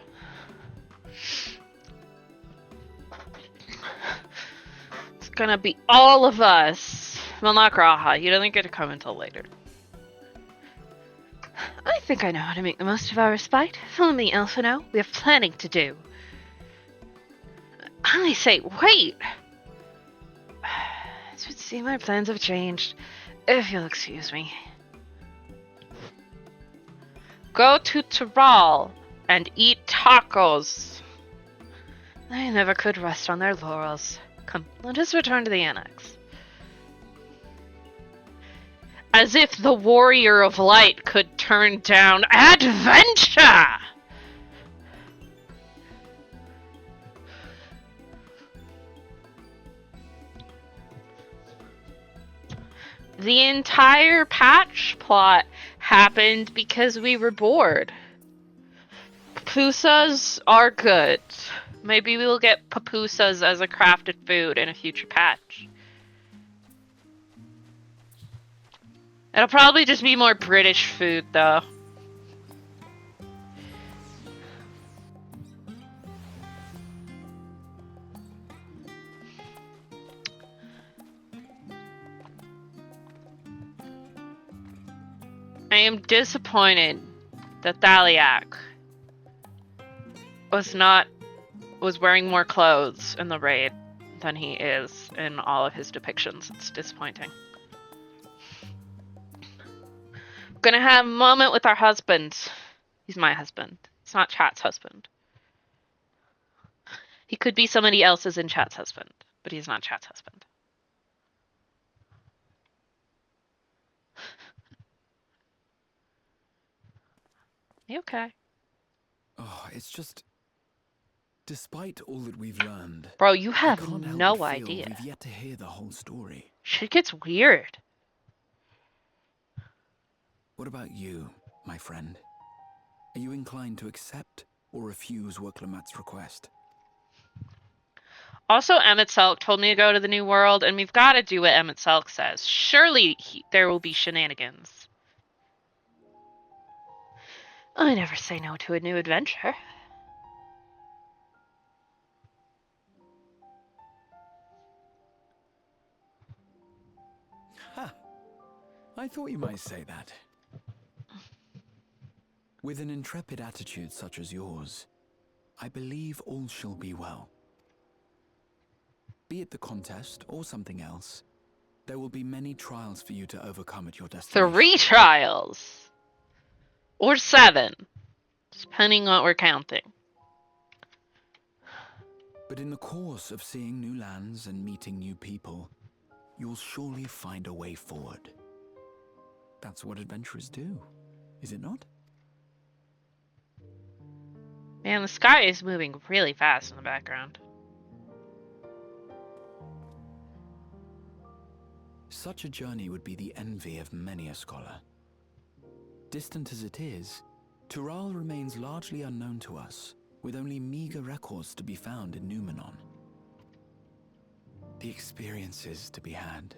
It's gonna be all of us. Well, not Graha. You don't get to come until later. I think I know how to make the most of our respite. Follow me, Elfino. We have planning to do. I say, wait! It would seem my plans have changed. If you'll excuse me. Go to Tyrol and eat tacos. They never could rest on their laurels. Come, let us return to the annex. As if the Warrior of Light could turn down adventure! The entire patch plot happened because we were bored. Pupusas are good. Maybe we'll get pupusas as a crafted food in a future patch. It'll probably just be more British food, though. I am disappointed that Thaliak was wearing more clothes in the raid than he is in all of his depictions. It's disappointing. Gonna have a moment with our husband. He's my husband. It's not Chat's husband. He could be somebody else's in Chat's husband, but he's not Chat's husband. You okay? Oh, it's just... Despite all that we've learned... Bro, you I have can't help no but feel idea. we've yet to hear the whole story. Shit gets weird. What about you, my friend? Are you inclined to accept or refuse Worklamat's request? Also, Emmett Selk told me to go to the New World, and we've got to do what Emmett Selk says. Surely there will be shenanigans. I never say no to a new adventure. Ha! I thought you might say that. With an intrepid attitude such as yours, I believe all shall be well. Be it the contest or something else, there will be many trials for you to overcome at your destination. 3 trials! Or 7. Depending on what we're counting. But in the course of seeing new lands and meeting new people, you'll surely find a way forward. That's what adventurers do, is it not? Man, the sky is moving really fast in the background. Such a journey would be the envy of many a scholar. Distant as it is, Tural remains largely unknown to us, with only meager records to be found in Numenon. The experiences to be had,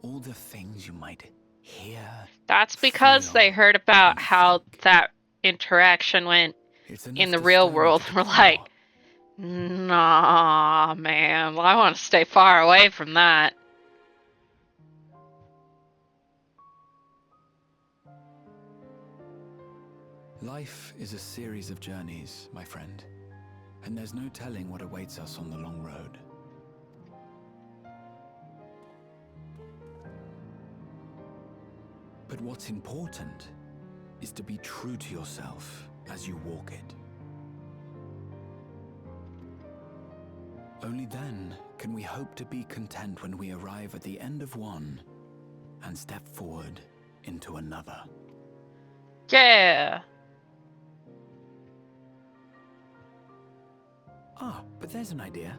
all the things you might hear. That's because they feel, heard about and how think. that interaction went It's in enough the to real stir me world. to the We're core. like, nah, man, I want to stay far away from that. Life is a series of journeys, my friend, and there's no telling what awaits us on the long road. But what's important is to be true to yourself as you walk it. Only then can we hope to be content when we arrive at the end of one and step forward into another. Yeah. Ah, but there's an idea.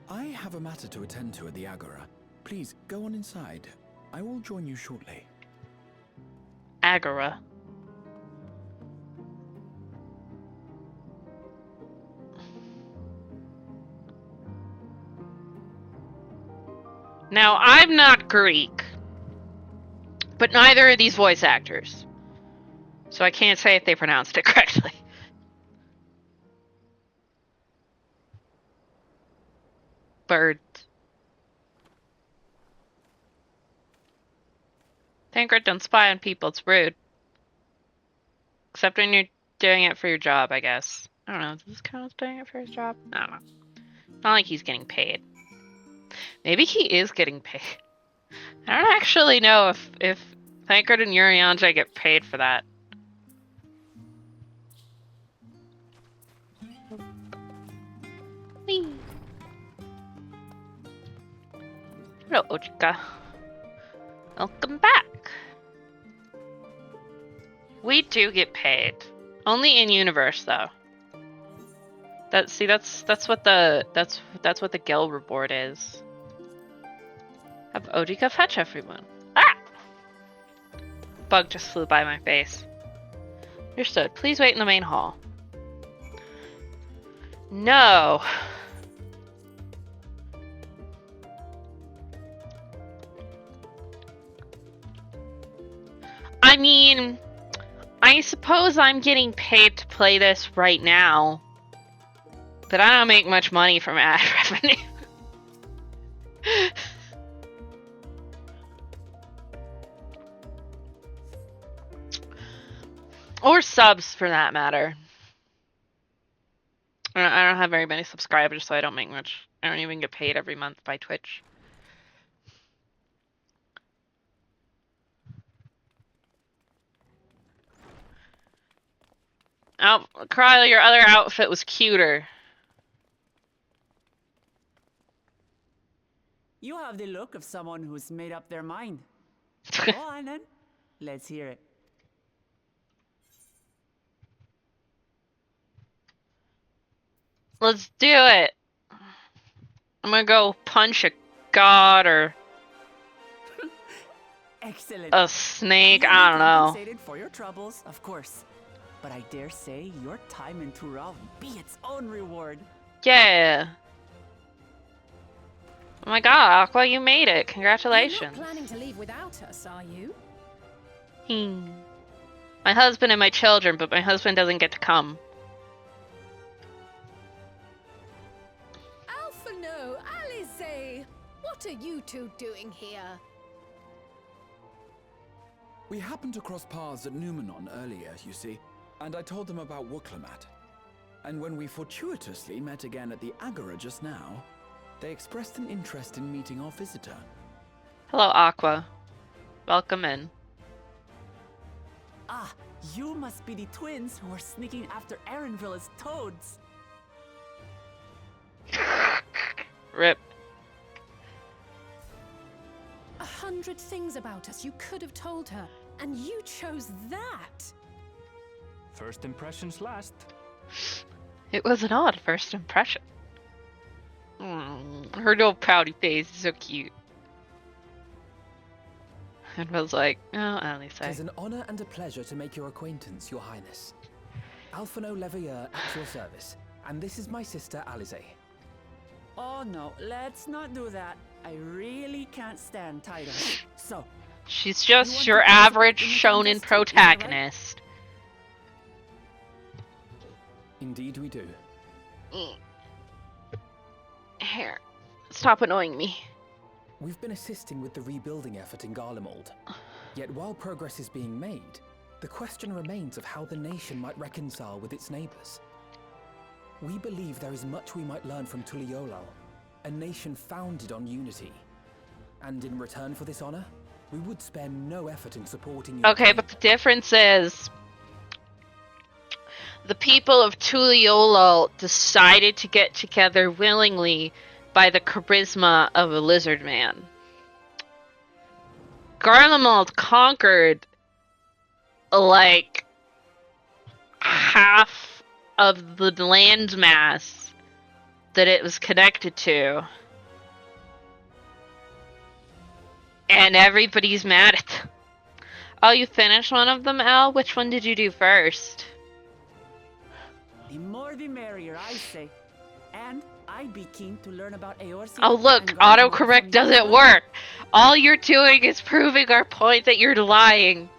I have a matter to attend to at the Agora. Please, go on inside. I will join you shortly. Agora. Now, I'm not Greek, but neither are these voice actors. So I can't say if they pronounced it correctly. Birds. Tancred, don't spy on people, it's rude. Except when you're doing it for your job, I guess. I don't know, does this count as doing it for his job? I don't know. Not like he's getting paid. Maybe he is getting paid. I don't actually know if Tancred and Urianger get paid for that. Hello, Ojika. Welcome back. We do get paid. Only in universe though. That's what the guild reward is. Have Ojika fetch everyone. Ah! Bug just flew by my face. Understood. Please wait in the main hall. No. I mean, I suppose I'm getting paid to play this right now, but I don't make much money from ad revenue. Or subs, for that matter. I don't have very many subscribers, so I don't make much. I don't even get paid every month by Twitch. Oh, Kryla, your other outfit was cuter. You have the look of someone who's made up their mind. Go on then. Let's hear it. Let's do it. I'm gonna go punch a god or Excellent. a snake. You'll I be don't know. compensated for your troubles, of course. But I dare say your time in Tural will be its own reward. Yeah. Oh my god, Aqua, you made it. Congratulations. You're not planning to leave without us, are you? My husband and my children, but my husband doesn't get to come. Alphino, Alice, what are you two doing here? We happened to cross paths at Numenon earlier, you see, and I told them about Wooklamat. And when we fortuitously met again at the Agora just now, they expressed an interest in meeting our visitor. Hello, Aqua. Welcome in. Ah, you must be the twins who are sneaking after Erenville as toads. Rip. 100 things about us you could have told her, and you chose that. First impressions last. It was an odd first impression. Her little pouty face is so cute. And was like, oh, at least It is an honor and a pleasure to make your acquaintance, Your Highness. Alphino Leveilleur at your service, and this is my sister Alize. Oh no, let's not do that. I really can't stand titles. So, She's You just want your to participate average in the shonen contest too, is that right? protagonist. Indeed we do. Here, stop annoying me. We've been assisting with the rebuilding effort in Garlemald. Yet while progress is being made, the question remains of how the nation might reconcile with its neighbors. We believe there is much we might learn from Tuliolal, a nation founded on unity. And in return for this honor, we would spare no effort in supporting you. Okay, but the difference is the people of Tuliolal decided to get together willingly by the charisma of a lizard man. Garlemald conquered like half of the landmass that it was connected to. And everybody's mad at them. Oh, you finished one of them, Elle? Which one did you do first? the more the merrier, I say. And I'd be keen to learn about Eorzeal. Oh look, and Garlemald autocorrect from you. doesn't work. All you're doing is proving our point that you're lying.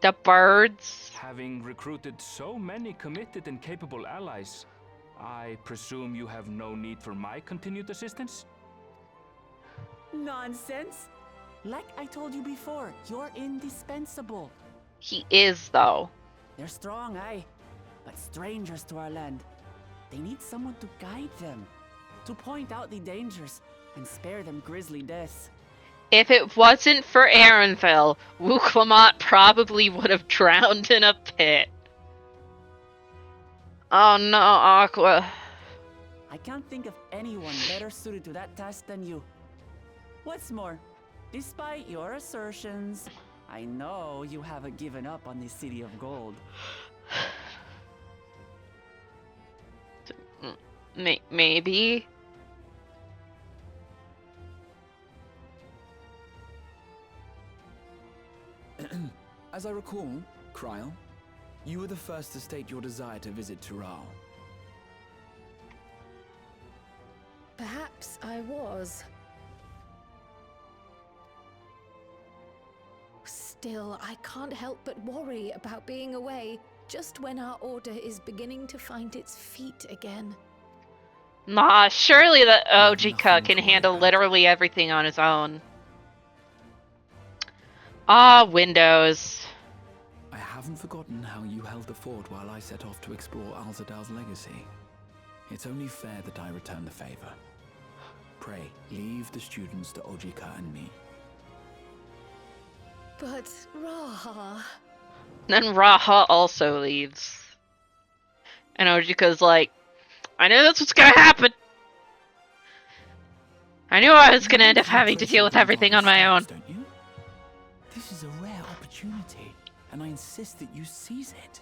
The birds. Having recruited so many committed and capable allies, I presume you have no need for my continued assistance? Nonsense. Like I told you before, you're indispensable. He is, though. They're strong, aye, but strangers to our land. They need someone to guide them, to point out the dangers and spare them grisly deaths. If it wasn't for Erenville, Wuklamot probably would have drowned in a pit. Oh no, Aqua. I can't think of anyone better suited to that task than you. What's more, despite your assertions, I know you haven't given up on this city of gold. Maybe. As I recall, Kryl, you were the first to state your desire to visit Tural. Perhaps I was. Still, I can't help but worry about being away just when our order is beginning to find its feet again. Nah, surely the Ojika nothing can to worry handle about. literally everything on his own. Ah, Windows. I haven't forgotten how you held the fort while I set off to explore Alzadal's legacy. It's only fair that I return the favor. Pray, leave the students to Ojika and me. But Raha... Then Raha also leaves. And Ojika's like, I knew this was gonna happen. I knew I was gonna end up having to deal with everything on my own. Don't you? This is a rare opportunity, and I insist that you seize it.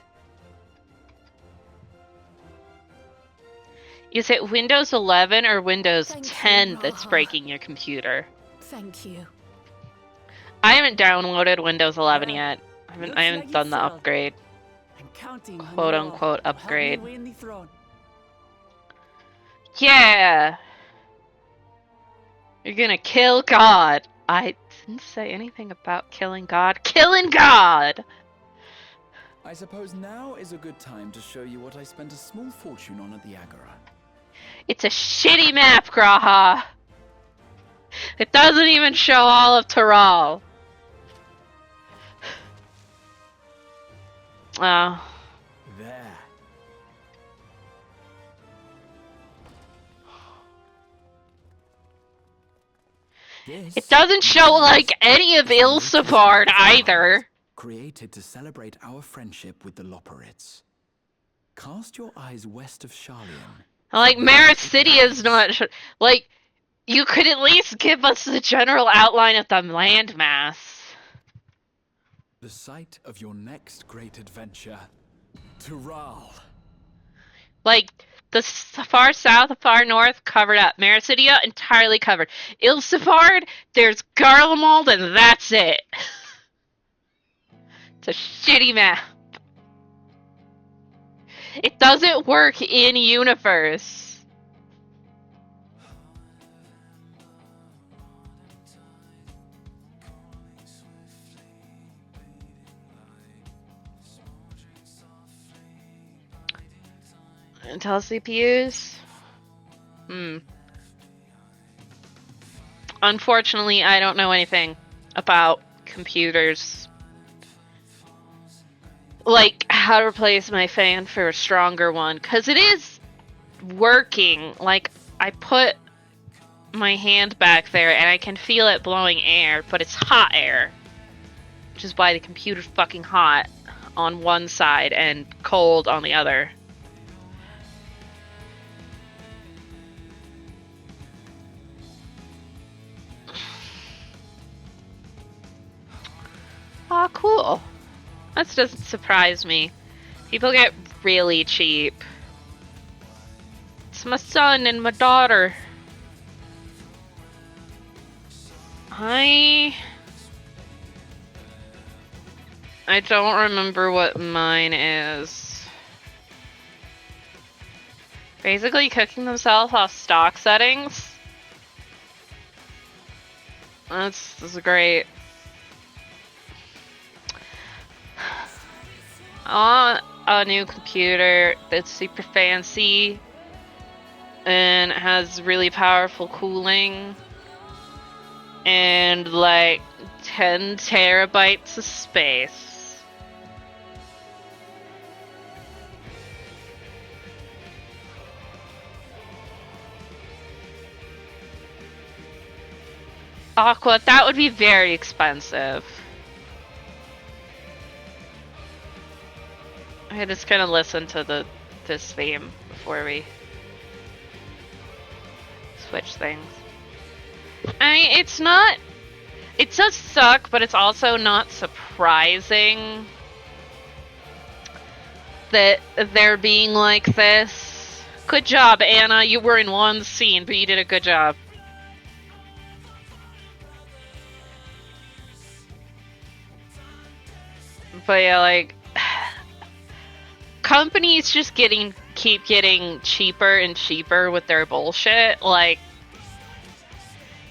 Is it Windows 11 or Windows Thank you, 10 that's Raha. breaking your computer? Thank you. I haven't downloaded Windows 11 Yeah, yet. I looks haven't like done you the failed. upgrade. I'm counting on Quote you all unquote to help me upgrade. win the throne. Yeah! You're gonna kill God. I didn't say anything about killing God. Killing God! I suppose now is a good time to show you what I spent a small fortune on at the Agora. It's a shitty map, Graha! It doesn't even show all of Taral. Oh. There. This It doesn't show, like, any of Ilsefard either. created to celebrate our friendship with the Loperids. Cast your eyes west of Sharlayan. Like, Merit City is not... Like, you could at least give us the general outline of the landmass. The site of your next great adventure, Tural. Like, the far south, far north, covered up. Mericidia, entirely covered. Ilsefard, there's Garlemald, and that's it. It's a shitty map. It doesn't work in universe. Intel CPUs? Unfortunately, I don't know anything about computers. Like, how to replace my fan for a stronger one. Because it is working. Like, I put my hand back there and I can feel it blowing air, but it's hot air. Which is why the computer's fucking hot on one side and cold on the other. Aw, cool. That doesn't surprise me. People get really cheap. It's my son and my daughter. I don't remember what mine is. Basically cooking themselves off stock settings. This is great. I want a new computer that's super fancy and has really powerful cooling and like 10 terabytes of space. Aqua, that would be very expensive. I just kind of listen to this theme before we switch things. I mean, it's not... It does suck, but it's also not surprising that they're being like this. Good job, Anna. You were in one scene, but you did a good job. But yeah, like... companies just keep getting cheaper and cheaper with their bullshit. Like,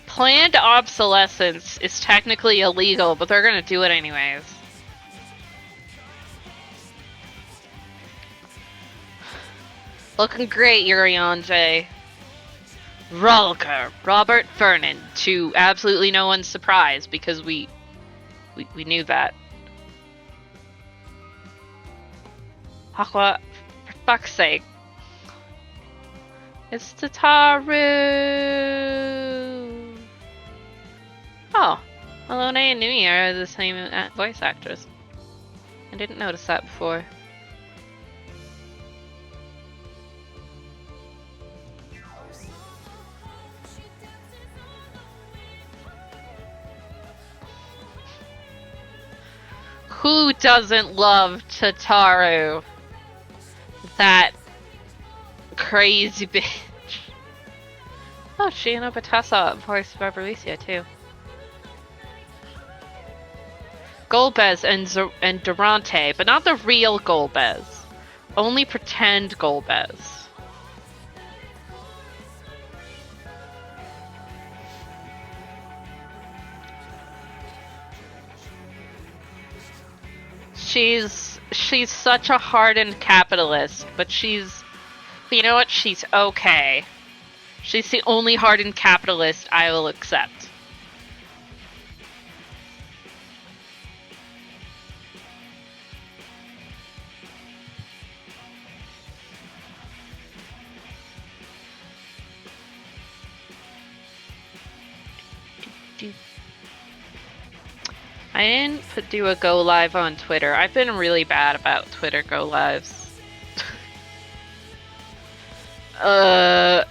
planned obsolescence is technically illegal, but they're gonna do it anyways. Looking great, Urianger. Rulker, Robert Vernon, to absolutely no one's surprise, because we knew that. Aqua, for fuck's sake. It's Tataru! Oh, Alone and New Year are the same voice actress. I didn't notice that before. Who doesn't love Tataru? That crazy bitch. Oh, Shiona Batassa voiced Barbaricia too. Golbez and Durante, but not the real Golbez. Only pretend Golbez. She's such a hardened capitalist, but you know what? She's okay. She's the only hardened capitalist I will accept. I didn't do a go live on Twitter. I've been really bad about Twitter go lives. I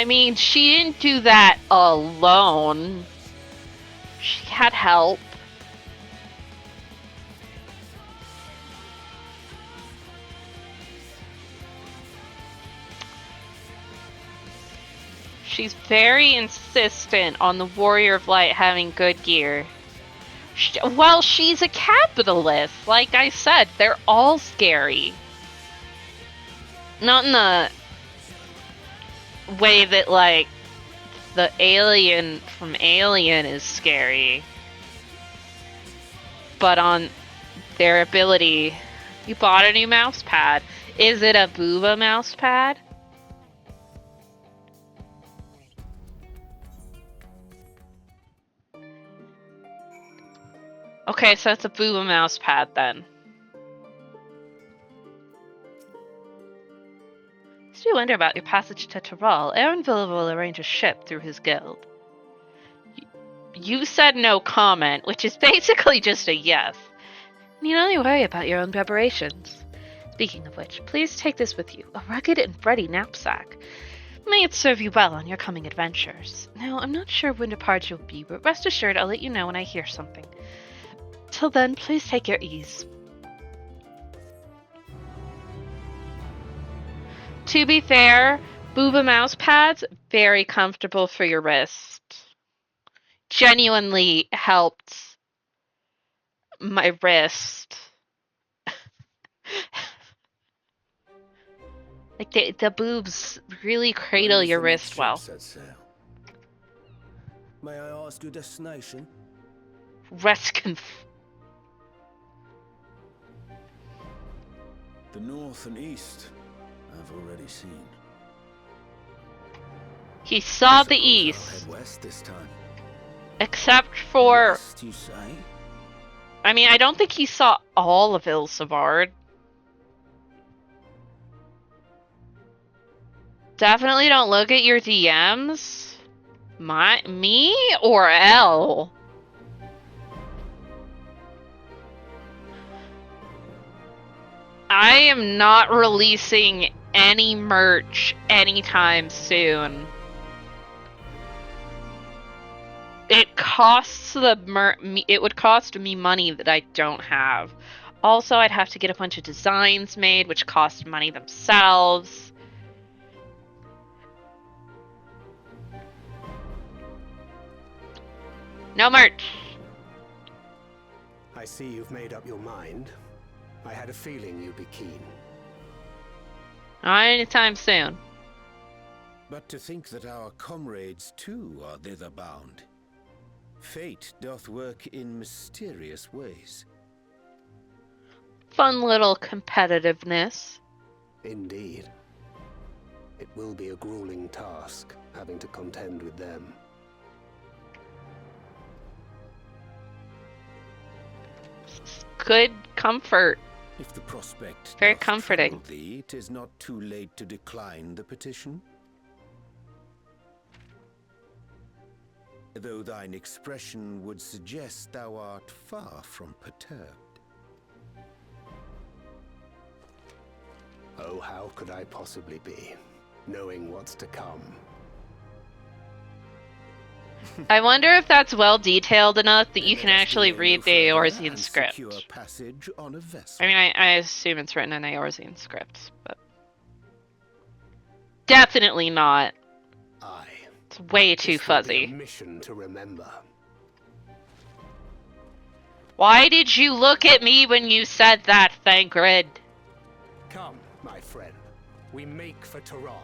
mean, she didn't do that alone. She had help. She's very insistent on the Warrior of Light having good gear. Well, she's a capitalist. Like I said, they're all scary. Not in the way that, like, the alien from Alien is scary, but on their ability. You bought a new mouse pad. Is it a booba mouse pad? Okay, so it's a booba mouse pad then. You wonder about your passage to Tyrol. Aaronville will arrange a ship through his guild. You said no comment, which is basically just a yes. You need only worry about your own preparations. Speaking of which, please take this with you, a rugged and ready knapsack. May it serve you well on your coming adventures. Now, I'm not sure when departure will be, but rest assured I'll let you know when I hear something. Till then, please take your ease. To be fair, booba mouse pads, very comfortable for your wrist. Genuinely helped my wrist. Like, the boobs really cradle your wrist well. May I ask your destination? Resconf. The north and east, I've already seen. He saw the east. Head west this time. Except for... West, you say? I mean, I don't think he saw all of Ilsevard. Definitely don't look at your DMs. Me or L? I am not releasing any merch anytime soon. It costs it would cost me money that I don't have. Also, I'd have to get a bunch of designs made, which cost money themselves. No merch. I see you've made up your mind. I had a feeling you'd be keen. Not anytime soon. But to think that our comrades too are thither bound. Fate doth work in mysterious ways. Fun little competitiveness. Indeed. It will be a grueling task, having to contend with them. Good comfort. If the prospect Very doth comforting. trouble thee, 'tis not too late to decline the petition. Though thine expression would suggest thou art far from perturbed. Oh, how could I possibly be, knowing what's to come? I wonder if that's well detailed enough that you Then can let us actually delay read no the further Eorzean and script. secure passage on a vessel. I mean, I assume it's written in Eorzean script, but definitely not. Aye. It's way too This will be a fuzzy. mission to remember. Why did you look at me when you said that, Thancred? Come, my friend. We make for Taral.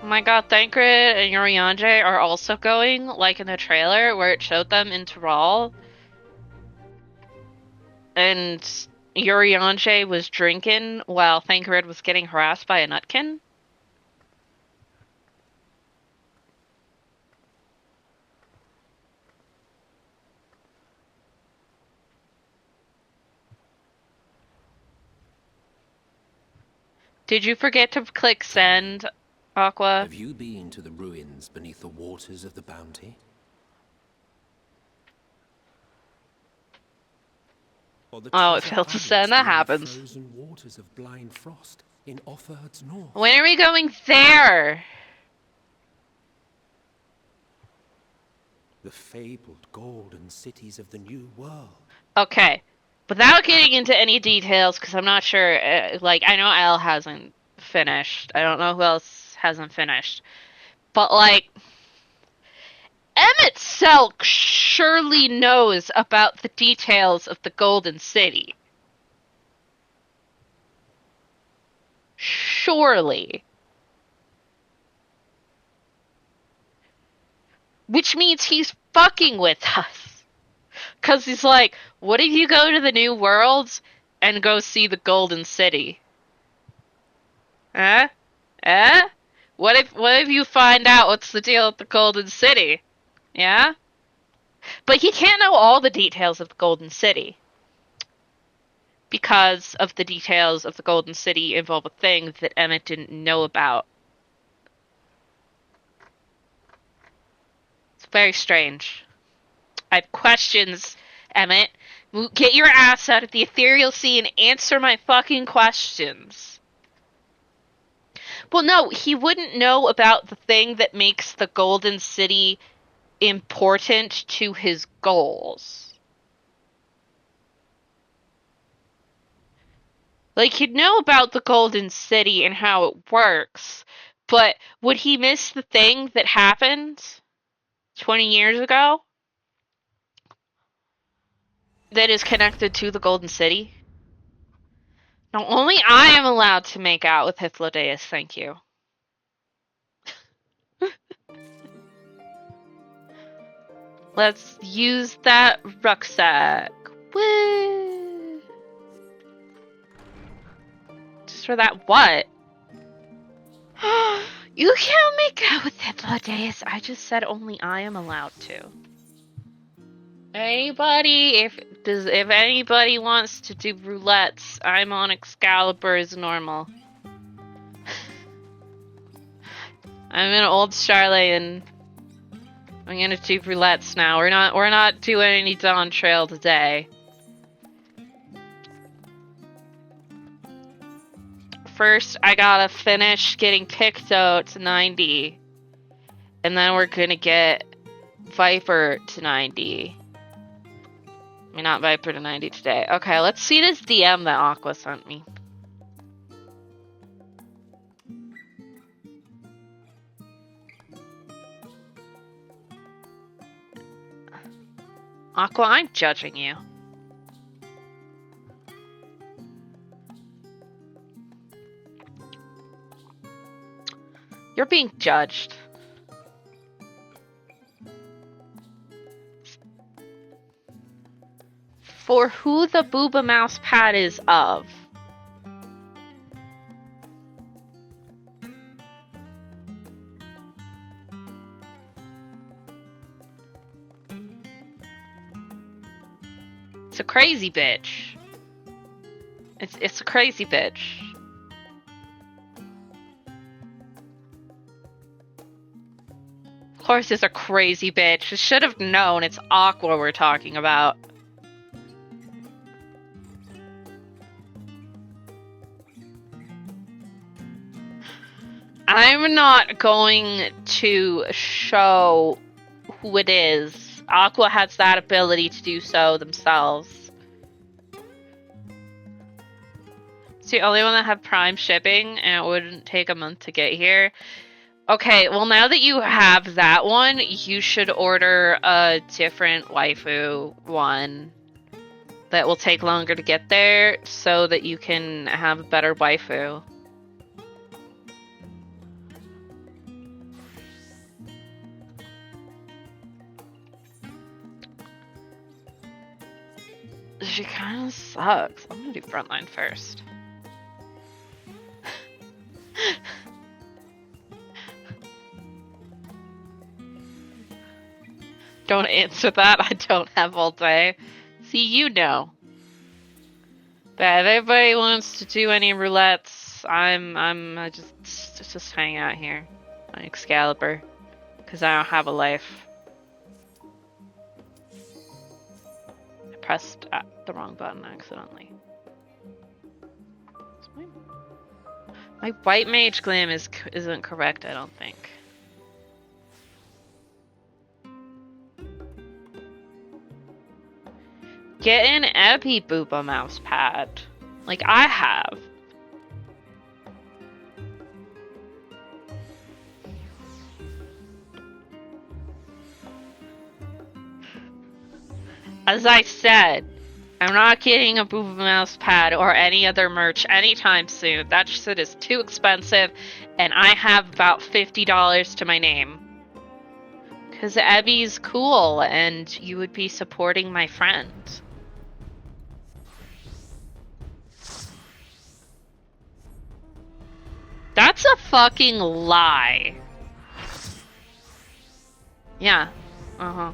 Oh my god, Thancred and Urianger are also going, like in the trailer where it showed them in Taral. And Urianger was drinking while Thancred was getting harassed by a nutkin. Did you forget to click send, Aqua? Have you been to the ruins beneath the waters of the Bounty? Or the Oh, it treasure failed to islands send. That beyond the happens. frozen waters of Blind Frost in Offerd's north? When are we going there? The fabled golden cities of the New World. Okay. Without getting into any details, because I'm not sure, like, I know Al hasn't finished. I don't know who else hasn't finished. But, like, Emmett Selk surely knows about the details of the Golden City. Surely. Which means he's fucking with us. Because he's like, what if you go to the New Worlds and go see the Golden City? Huh? What if you find out what's the deal with the Golden City? Yeah? But he can't know all the details of the Golden City. Because of the details of the Golden City involve a thing that Emmett didn't know about. It's very strange. I have questions, Emmett. Get your ass out of the ethereal sea and answer my fucking questions. Well, no, he wouldn't know about the thing that makes the Golden City important to his goals. Like, he'd know about the Golden City and how it works, but would he miss the thing that happened 20 years ago? That is connected to the Golden City? No, only I am allowed to make out with Hythlodaeus, thank you. Let's use that rucksack. Woo! Just for that what? You can't make out with Hythlodaeus. I just said only I am allowed to. Anybody, if if anybody wants to do roulettes, I'm on Excalibur as normal. I'm in Old Charlotte and I'm gonna do roulettes now. We're not doing any Dawn Trail today. First, I gotta finish getting Picto to 90. And then we're gonna get Viper to 90. I mean, not Viper to 90 today. Okay, let's see this DM that Aqua sent me. Aqua, I'm judging you. You're being judged. For who the Booba mouse pad is of. It's a crazy bitch. It's a crazy bitch. Of course it's a crazy bitch. I should have known it's Aqua we're talking about. I'm not going to show who it is. Aqua has that ability to do so themselves. It's the only one that have Prime shipping, and it wouldn't take a month to get here. Okay, well now that you have that one, you should order a different waifu one that will take longer to get there so that you can have a better waifu. She kind of sucks. I'm gonna do frontline first. Don't answer that. I don't have all day. See, you know. But if everybody wants to do any roulettes, I just hang out here on Excalibur, because I don't have a life. I pressed the wrong button accidentally. My white mage glam isn't correct, I don't think. Get an Epi Booba mouse pad, like I have. As I said, I'm not getting a Booba mouse pad or any other merch anytime soon. That shit is too expensive, and I have about $50 to my name. Because Ebby's cool, and you would be supporting my friend. That's a fucking lie. Yeah. Uh-huh.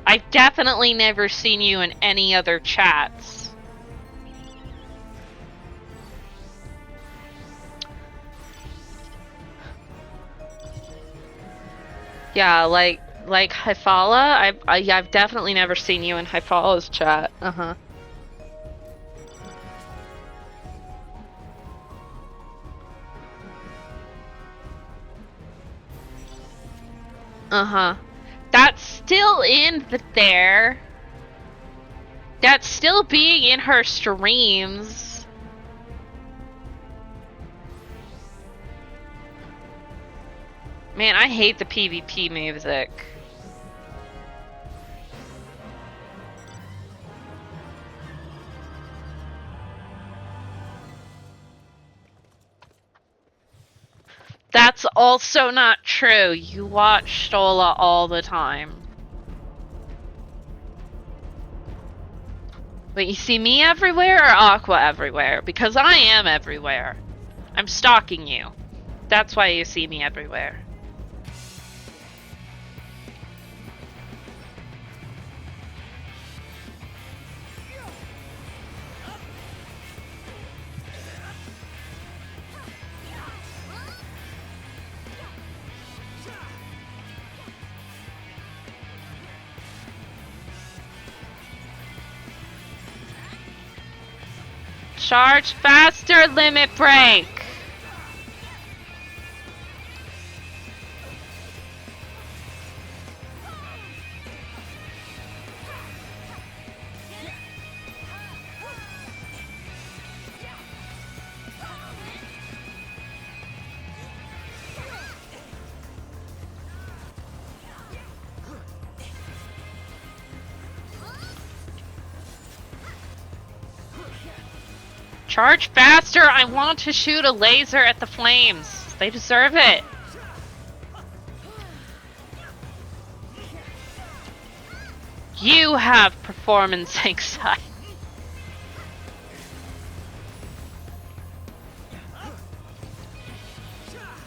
I've definitely never seen you in any other chats. Yeah, like Hyphala, I've definitely never seen you in Hyphala's chat. Uh-huh. Uh-huh. That's still in there. That's still being in her streams. Man, I hate the PvP music. That's also not true. You watch Stola all the time. But you see me everywhere or Aqua everywhere? Because I am everywhere. I'm stalking you. That's why you see me everywhere. Charge faster, limit break! Charge faster! I want to shoot a laser at the flames. They deserve it. You have performance anxiety.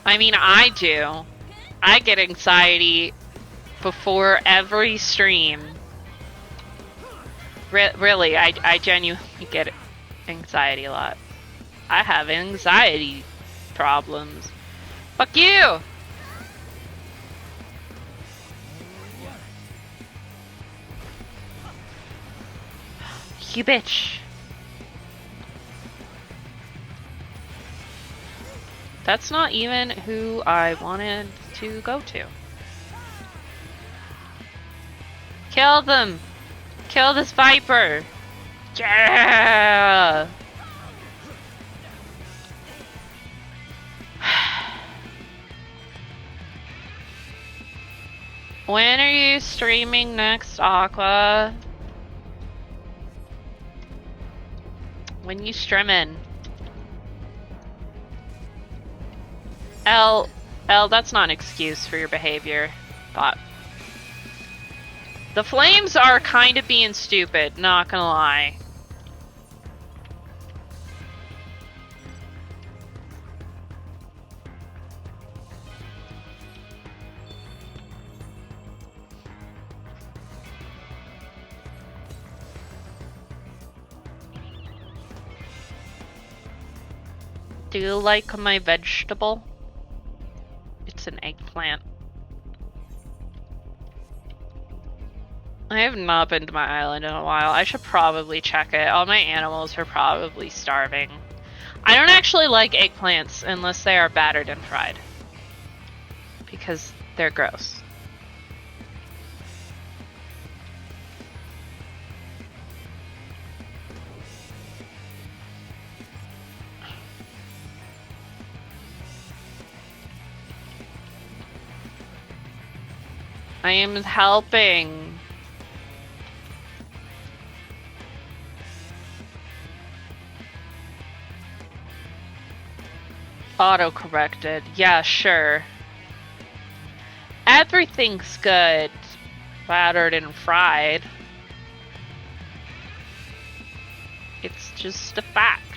I mean, I do. I get anxiety before every stream. Really, I genuinely get anxiety a lot. I have anxiety problems. Fuck you! You bitch. That's not even who I wanted to go to. Kill them! Kill this Viper! Yeah! When are you streaming next, Aqua? When you streamin'? L, that's not an excuse for your behavior, but the flames are kind of being stupid, not gonna lie. Do you like my vegetable? It's an eggplant. I have not been to my island in a while. I should probably check it. All my animals are probably starving. I don't actually like eggplants unless they are battered and fried, because they're gross. I am helping. Auto-corrected. Yeah, sure. Everything's good. Battered and fried. It's just a fact.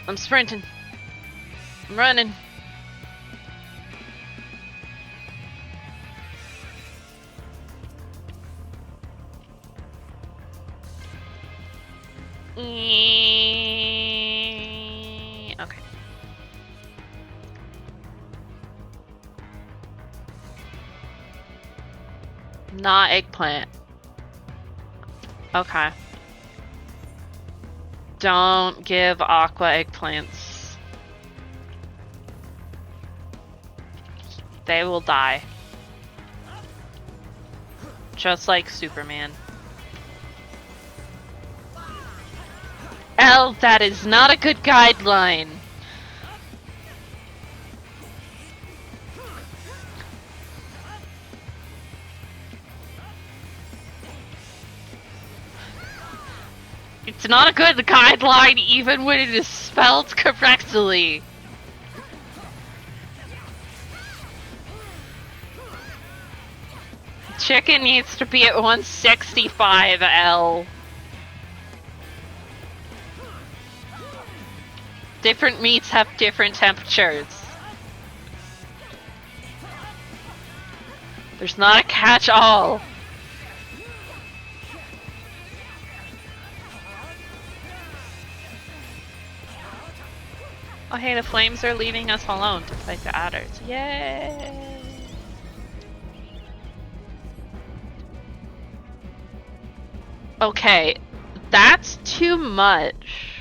I'm sprinting. I'm running. Okay. Not eggplant. Okay. Don't give Aqua eggplants. They will die. Just like Superman. L, that is not a good guideline. It's not a good guideline even when it is spelled correctly. Chicken needs to be at 165 L. Different meats have different temperatures. There's not a catch-all. Oh hey, the flames are leaving us alone to fight the adders. Yay! Okay, that's too much.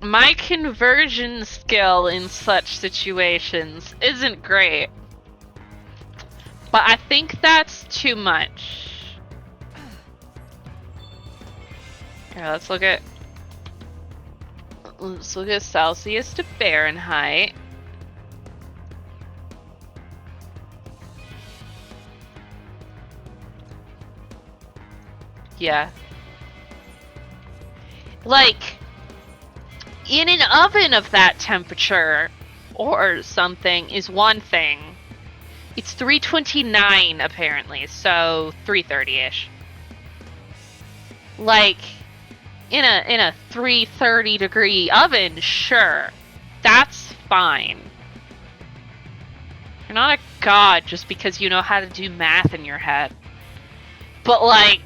My conversion skill in such situations isn't great. But I think that's too much. Here, let's look at Celsius to Fahrenheit. Yeah. Like, in an oven of that temperature or something is one thing. It's 329 apparently, so 330-ish. Like, in a 330 degree oven, sure. That's fine. You're not a god just because you know how to do math in your head. But like,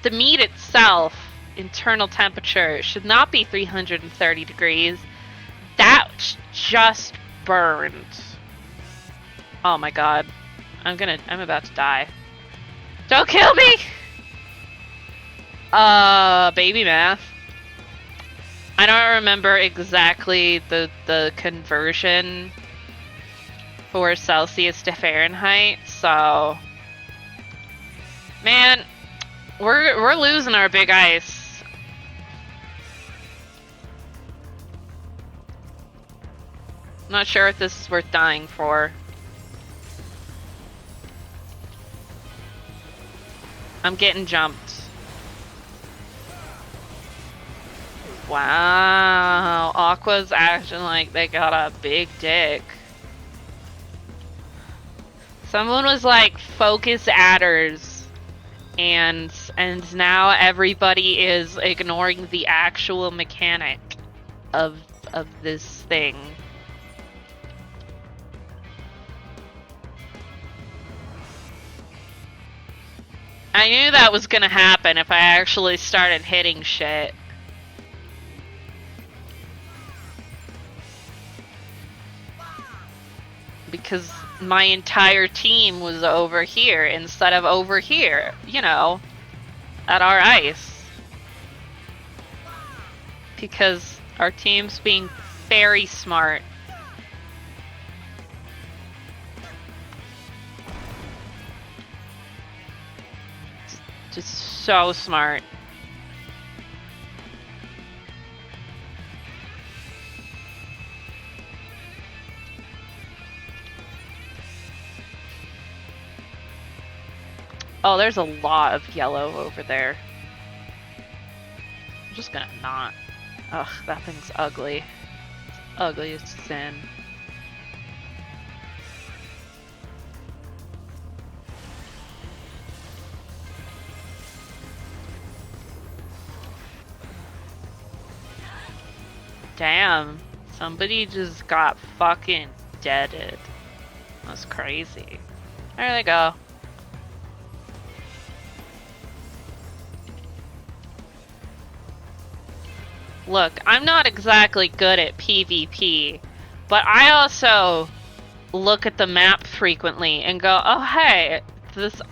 the meat itself, internal temperature, should not be 330 degrees. That just burned. Oh my god. I'm about to die. Don't kill me! Baby math. I don't remember exactly the conversion for Celsius to Fahrenheit, so... Man, we're losing our big ice. I'm not sure if this is worth dying for. I'm getting jumped. Wow, Aqua's acting like they got a big dick. Someone was like, focus adders, and now everybody is ignoring the actual mechanic of this thing. I knew that was gonna happen if I actually started hitting shit. Because my entire team was over here instead of over here, you know, at our ice. Because our team's being very smart. Just so smart. Oh, there's a lot of yellow over there. I'm just gonna not. Ugh, that thing's ugly. It's ugly as sin. Damn, somebody just got fucking deaded. That's crazy. There they go. Look, I'm not exactly good at PvP, but I also look at the map frequently and go, oh hey,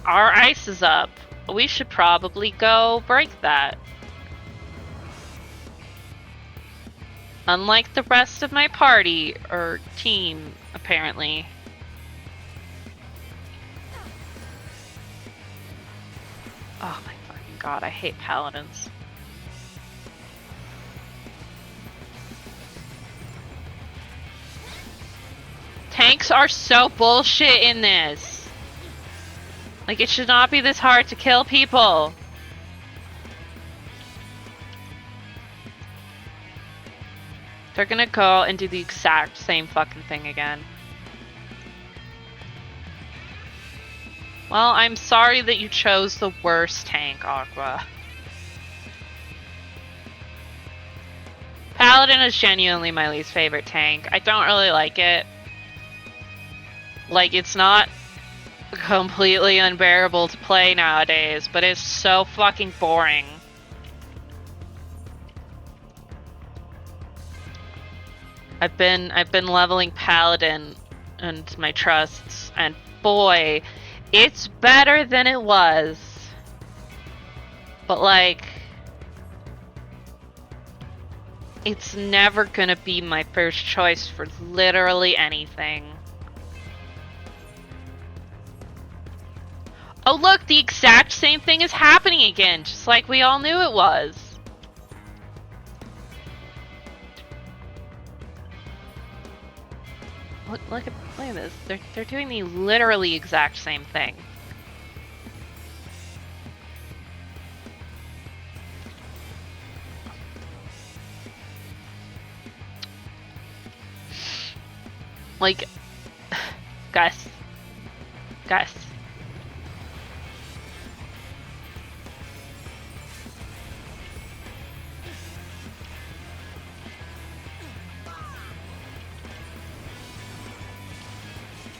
our ice is up. We should probably go break that. Unlike the rest of my party, or team, apparently. Oh my fucking god, I hate paladins. Tanks are so bullshit in this. Like, it should not be this hard to kill people. They're gonna go and do the exact same fucking thing again. Well, I'm sorry that you chose the worst tank, Aqua. Paladin is genuinely my least favorite tank. I don't really like it. Like, it's not completely unbearable to play nowadays, but it's so fucking boring. I've been leveling Paladin and my trusts and boy, it's better than it was. But like, it's never gonna be my first choice for literally anything. Oh look, the exact same thing is happening again, just like we all knew it was. Look at this. They're doing the literally exact same thing. Like, guys.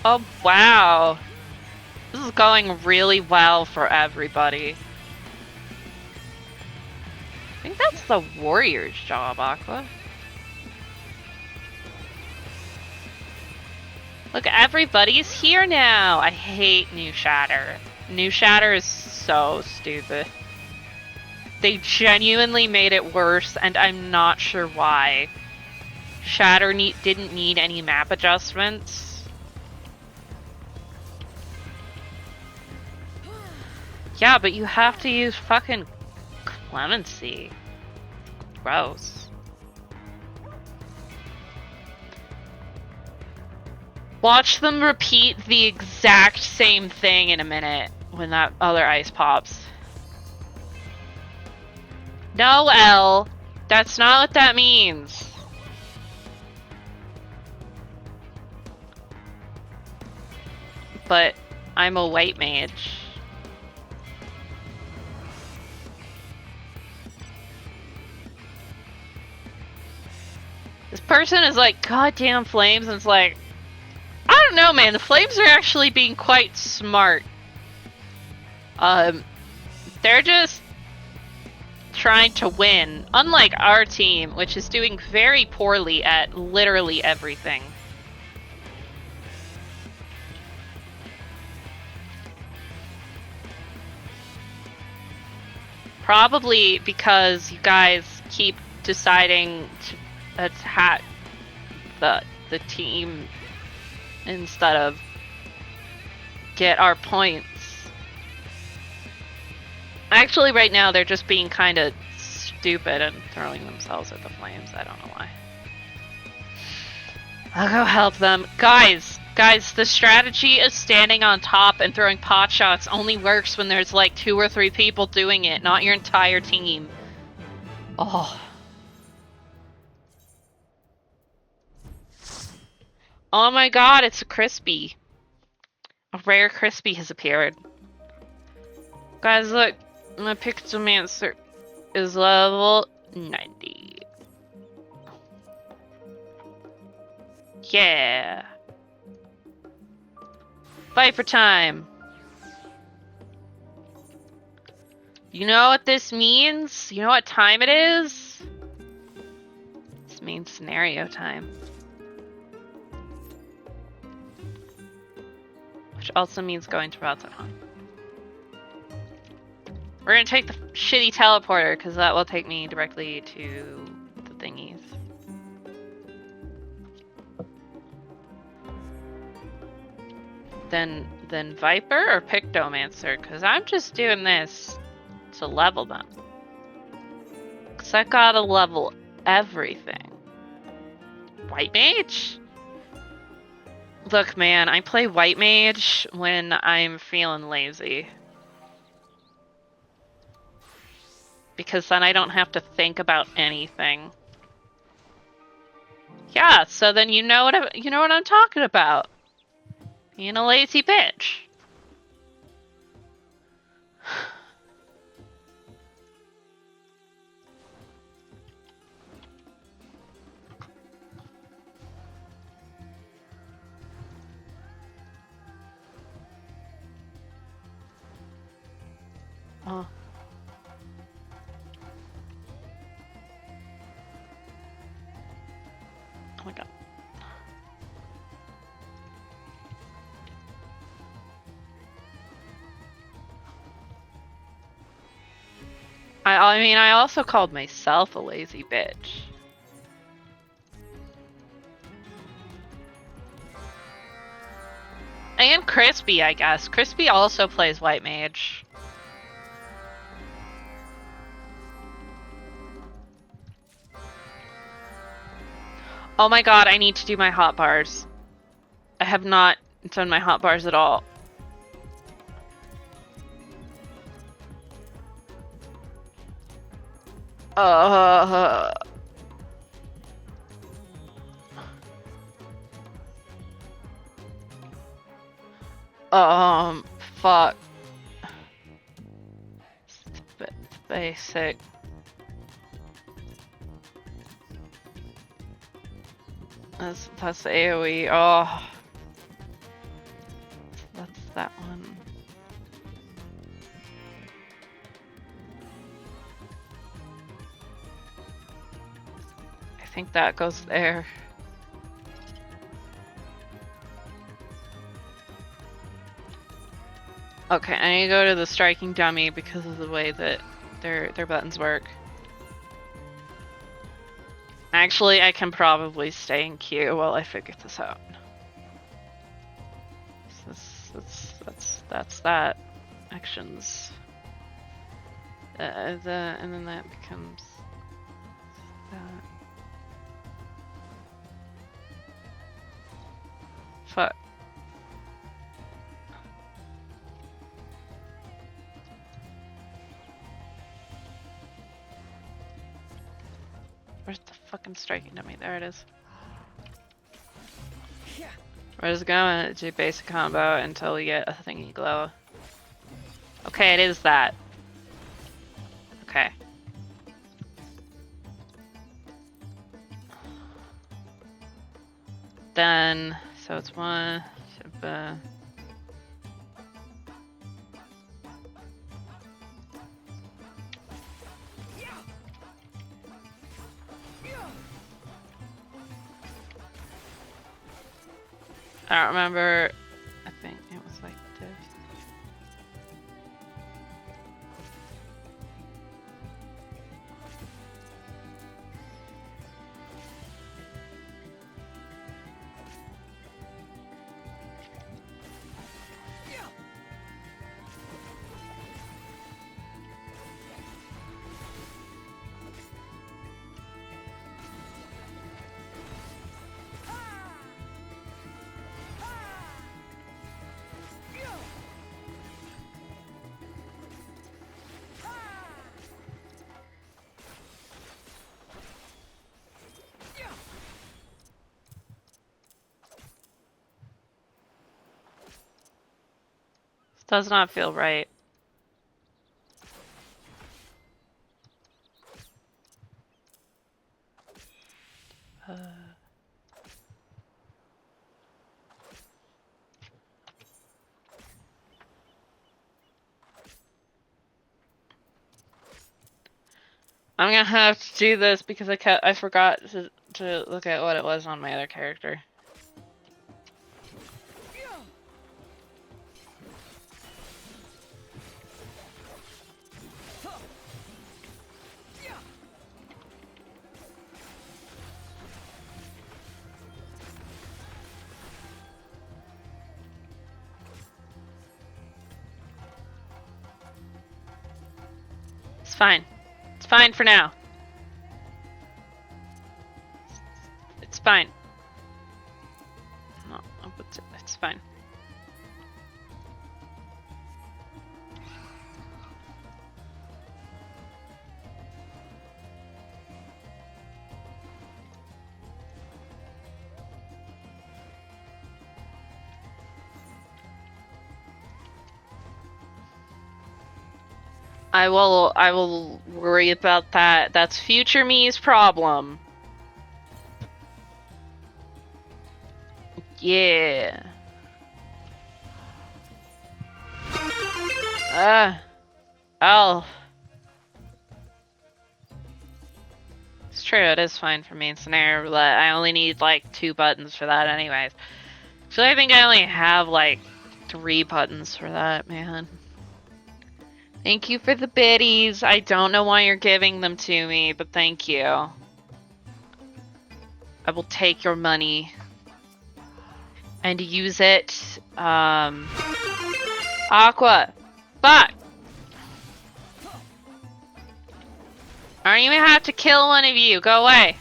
Oh, wow. This is going really well for everybody. I think that's the warrior's job, Aqua. Look, everybody's here now. I hate New Shatter. New Shatter is so stupid. They genuinely made it worse, and I'm not sure why. Shatter didn't need any map adjustments. Yeah, but you have to use fucking clemency. Gross. Watch them repeat the exact same thing in a minute when that other ice pops. No, L. That's not what that means. But I'm a white mage. This person is like, goddamn flames, and it's like, I don't know, man. The flames are actually being quite smart. They're just trying to win, unlike our team, which is doing very poorly at literally everything. Probably because you guys keep deciding to attack the team instead of get our points. Actually, right now they're just being kind of stupid and throwing themselves at the flames. I don't know why. I'll go help them. Guys, the strategy of standing on top and throwing pot shots only works when there's like 2 or 3 people doing it, not your entire team. Oh. Oh my god, it's a crispy. A rare crispy has appeared. Guys, look. My Pixelmancer is level 90. Yeah. Viper time. You know what this means? You know what time it is? This means scenario time. Which also means going to routes at home. We're gonna take the shitty teleporter, because that will take me directly to the thingies. Then Viper or Pictomancer, because I'm just doing this to level them. Because I gotta level everything. White Mage? Look, man, I play White Mage when I'm feeling lazy. Because then I don't have to think about anything. Yeah, so then you know what I'm talking about. Being a lazy bitch. Oh. Oh my god. I mean, I also called myself a lazy bitch. And Crispy, I guess. Crispy also plays White Mage. Oh my god, I need to do my hot bars. I have not done my hot bars at all. Fuck. It's basic. That's the AoE. Oh. That's that one. I think that goes there. Okay, I need to go to the striking dummy because of the way that their buttons work. Actually, I can probably stay in queue while I figure this out. So that's that. Actions. And then that becomes that. Fuck. Where's the fucking striking dummy? There it is. We're just gonna do basic combo until we get a thingy glow. Okay, it is that. Okay. Then, so it's one. I don't remember. I think it was like this. Does not feel right. I'm gonna have to do this because I forgot to look at what it was on my other character. It's fine. It's fine for now. It's fine. No, it's fine. I will worry about that. That's future me's problem. Yeah. Oh. It's true, it is fine for main scenario roulette. I only need like 2 buttons for that anyways. So I think I only have like 3 buttons for that, man. Thank you for the biddies. I don't know why you're giving them to me, but thank you. I will take your money and use it. Aqua. Fuck. I don't even have to kill one of you. Go away.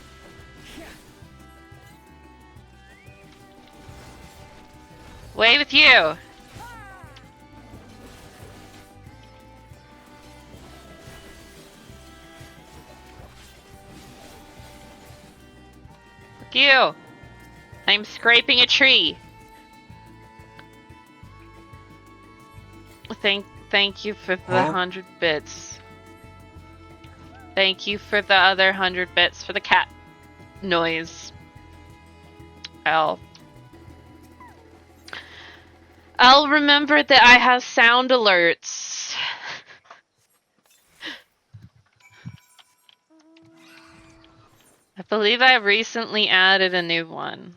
Away with you. Fuck you. I'm scraping a tree. Thank you for the 100 bits. Thank you for the other 100 bits for the cat noise. I'll remember that I have sound alerts. I believe I recently added a new one,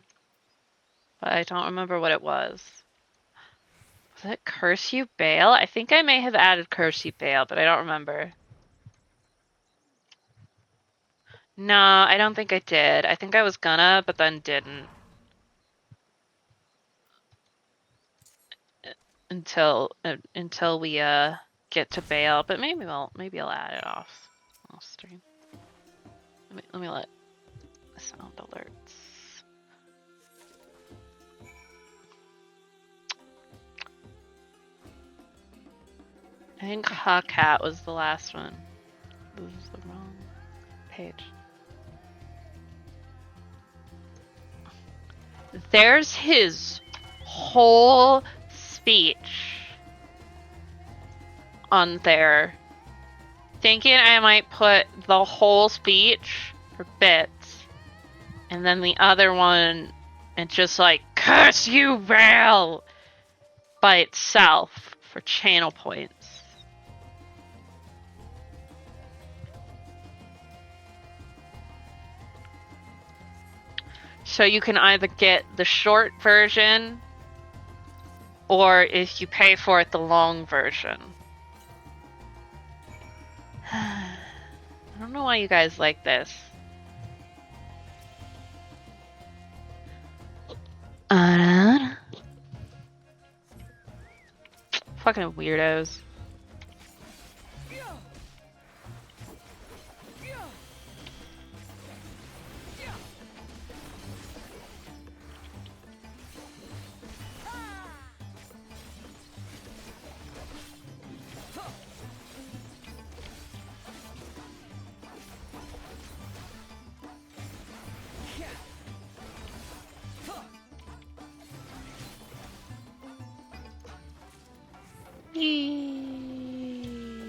but I don't remember what it was. Was it Curse You Bale? I think I may have added Curse You Bale, but I don't remember. No, I don't think I did. I think I was gonna, but then didn't. Until we get to Bale, but maybe I'll add it off stream. Let me let sound alerts. I think Hawkcat was the last one. This is the wrong page. There's his whole speech on there. Thinking I might put the whole speech for bits, and then the other one, and just like, curse you, rail, by itself for channel points. So you can either get the short version, or if you pay for it, the long version. I don't know why you guys like this. Fucking weirdos.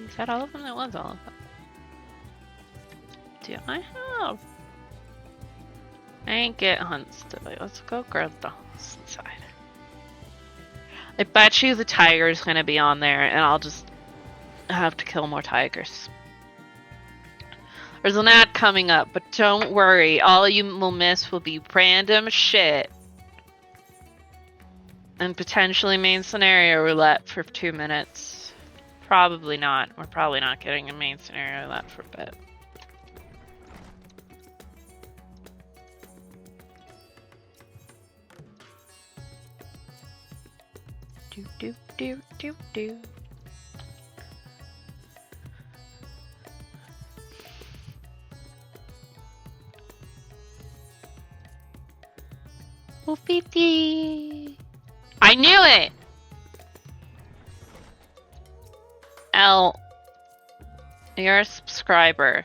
Is that all of them? That was all of them. Do I have? I ain't get hunts today. Let's go grab the hunts inside. I bet you the tiger's gonna be on there, and I'll just have to kill more tigers. There's an ad coming up, but don't worry. All you will miss will be random shit. And potentially main scenario roulette for 2 minutes. Probably not. We're probably not getting a main scenario roulette for a bit. Do do do do do. Oofity. I knew it! L, you're a subscriber.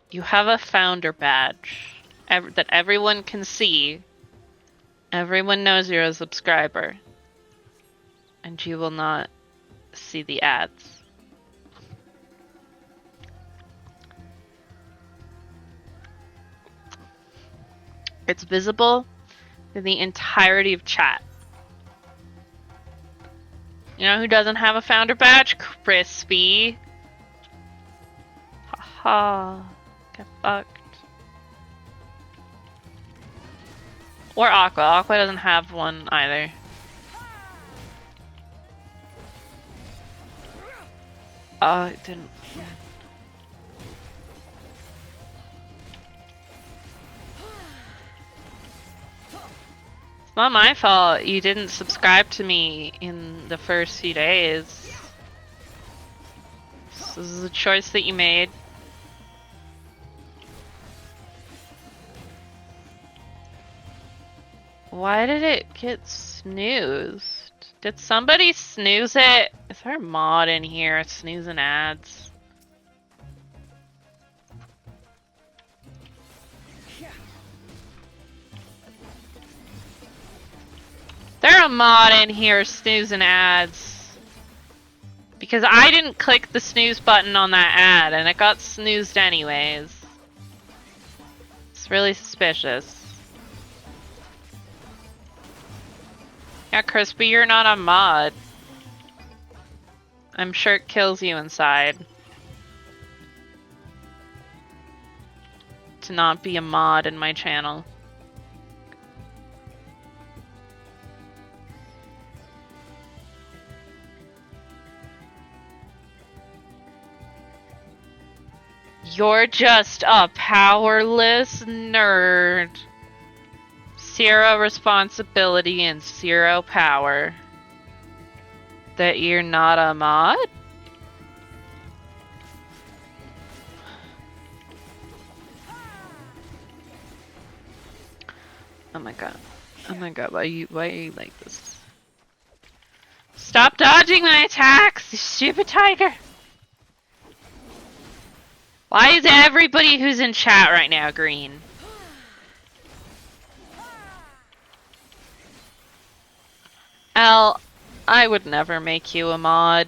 You have a founder badge that everyone can see. Everyone knows you're a subscriber. And you will not see the ads. It's visible to the entirety of chat. You know who doesn't have a founder badge? Crispy. Haha. Get fucked. Or Aqua. Aqua doesn't have one either. It didn't. It's not my fault you didn't subscribe to me in the first few days. This is a choice that you made. Why did it get snoozed? Did somebody snooze it? Is there a mod in here snoozing ads? There a mod in here snoozing ads? Because I didn't click the snooze button on that ad and it got snoozed anyways. It's really suspicious. Yeah, Crispy, you're not a mod. I'm sure it kills you inside to not be a mod in my channel. You're just a powerless nerd. Zero responsibility and zero power. That you're not a mod? Oh my god. Oh my god, why are you like this? Stop dodging my attacks, you stupid tiger! Why is everybody who's in chat right now green? Al, I would never make you a mod.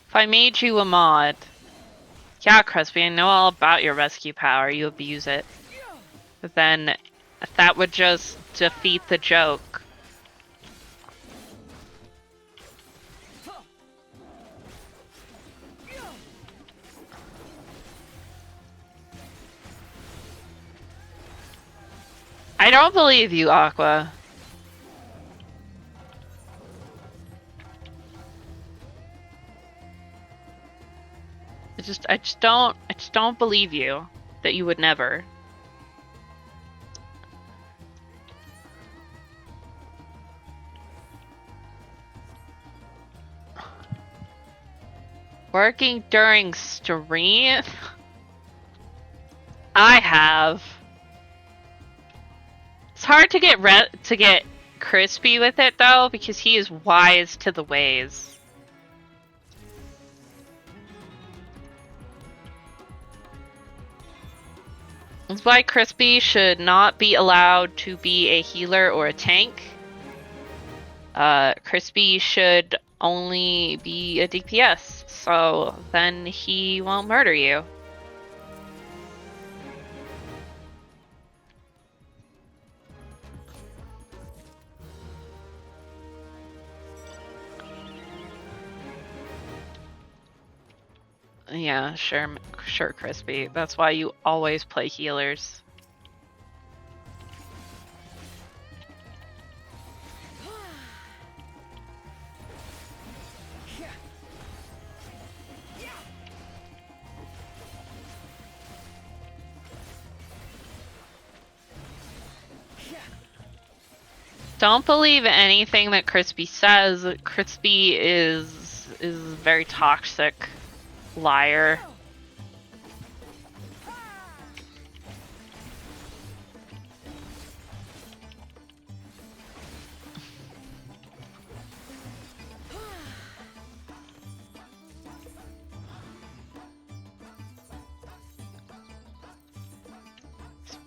If I made you a mod, yeah, Crispy, I know all about your rescue power, you abuse it. But then, that would just defeat the joke. I don't believe you, Aqua. I just don't believe you that you would never. Working during stream? I have. It's hard to get Crispy with it though, because he is wise to the ways. That's why Crispy should not be allowed to be a healer or a tank. Crispy should only be a DPS, so then he won't murder you. Yeah, sure, Crispy. That's why you always play healers. Don't believe anything that Crispy says. Crispy is a very toxic liar.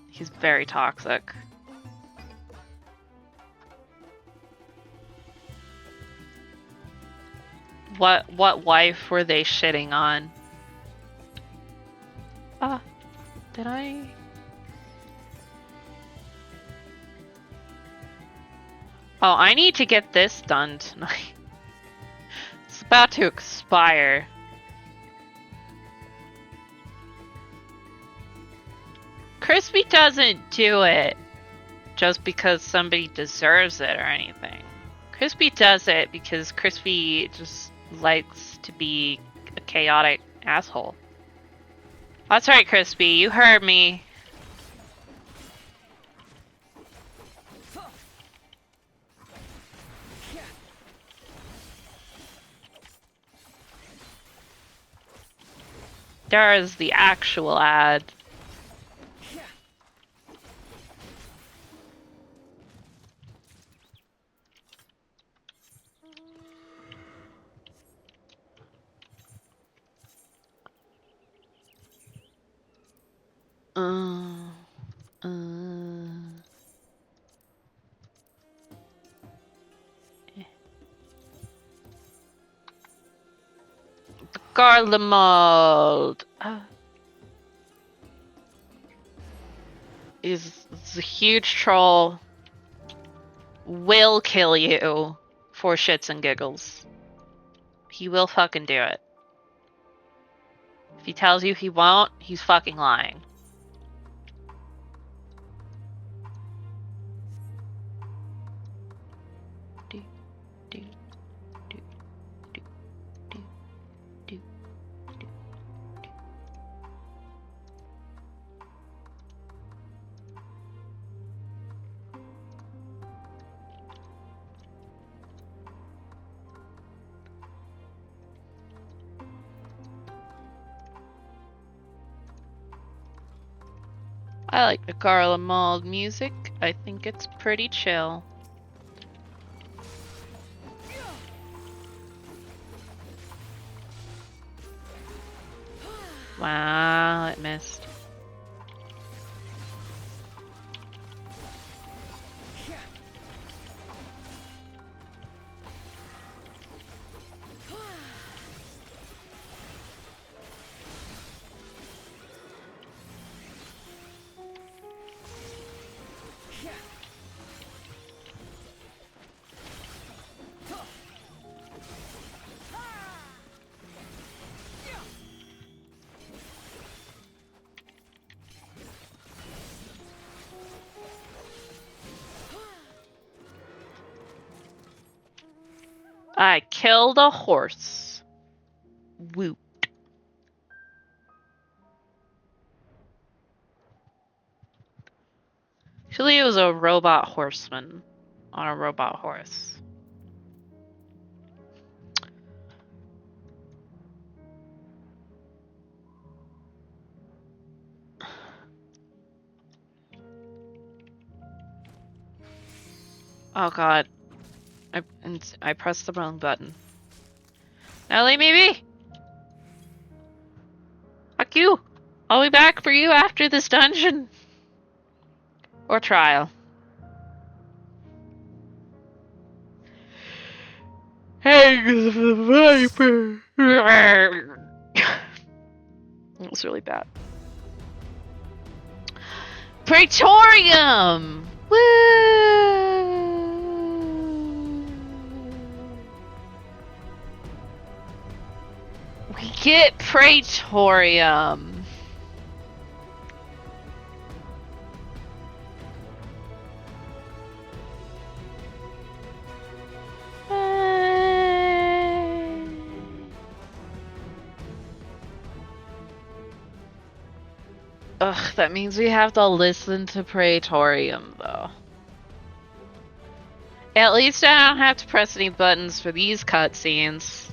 He's very toxic. What wife were they shitting on? Did I? Oh, I need to get this done tonight. It's about to expire. Crispy doesn't do it just because somebody deserves it or anything. Crispy does it because Crispy just likes to be a chaotic asshole. That's right, Crispy, you heard me. There's the actual ad. Garlemald. Is a huge troll. Will kill you for shits and giggles. He will fucking do it. If he tells you he won't, he's fucking lying. I like the Garlemald music. I think it's pretty chill. Wow, it missed. I killed a horse. Woot. Actually, it was a robot horseman on a robot horse. Oh god. I pressed the wrong button. Now leave me be! Fuck you! I'll be back for you after this dungeon. Or trial. Hey, the Viper! That was really bad. Praetorium! Woo! We get Praetorium. Ugh, that means we have to listen to Praetorium, though. At least I don't have to press any buttons for these cutscenes.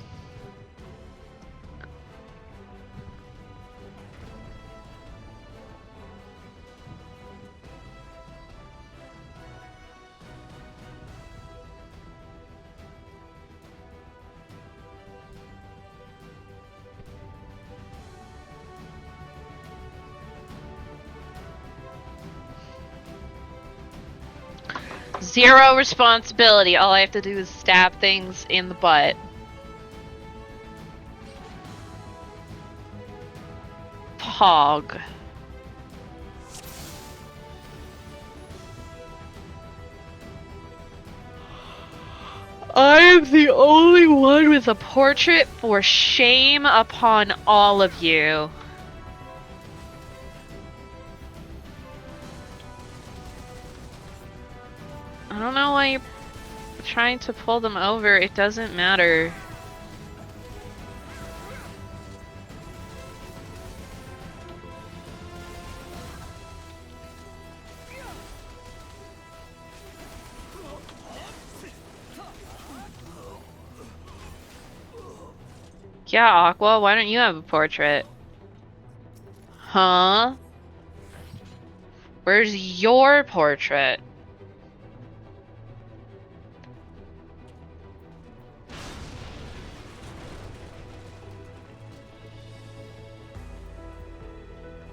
Zero responsibility. All I have to do is stab things in the butt. Pog. I am the only one with a portrait, for shame upon all of you. I don't know why you're trying to pull them over. It doesn't matter. Yeah, Aqua, why don't you have a portrait? Huh? Where's your portrait?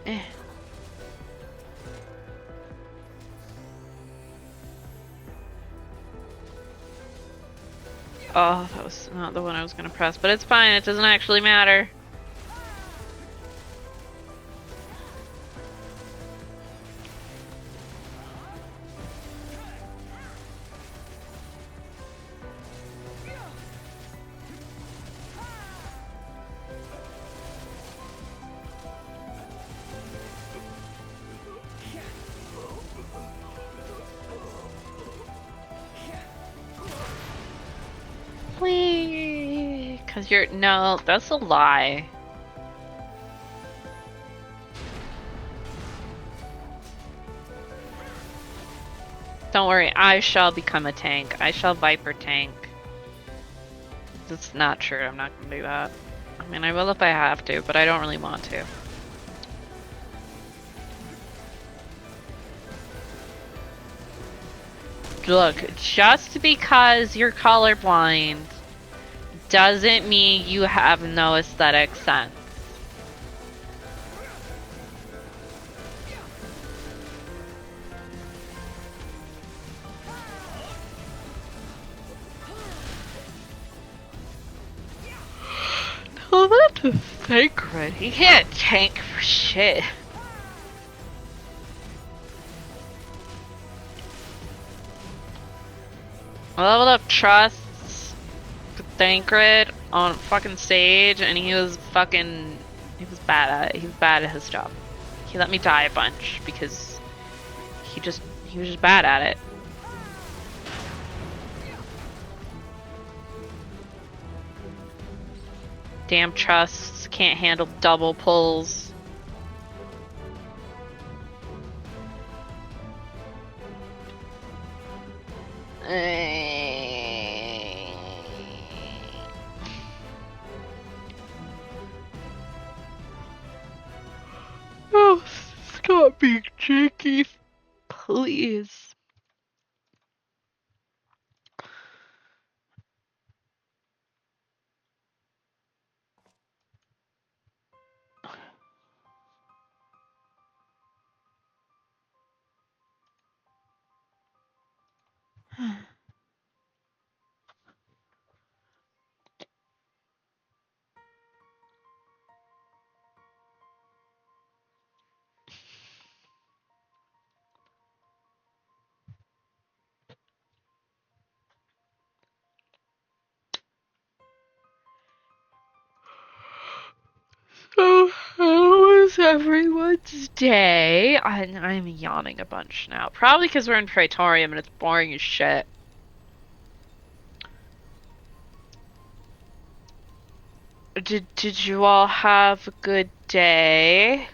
Eh. Oh, that was not the one I was gonna press, but it's fine, it doesn't actually matter. Please, cause you're, no, that's a lie. Don't worry, I shall become a tank. I shall Viper tank. That's not true, I'm not gonna do that. I mean, I will if I have to, but I don't really want to. Look, just because you're colorblind doesn't mean you have no aesthetic sense. Oh, that's a sacred. He can't tank for shit. I leveled up Trust's Thancred on fucking stage, and he was bad at it. He was bad at his job. He let me die a bunch because he was just bad at it. Damn Trusts can't handle double pulls. Oh, stop being cheeky, please. So, how was everyone's day? I'm yawning a bunch now. Probably because we're in Praetorium and it's boring as shit. Did you all have a good day?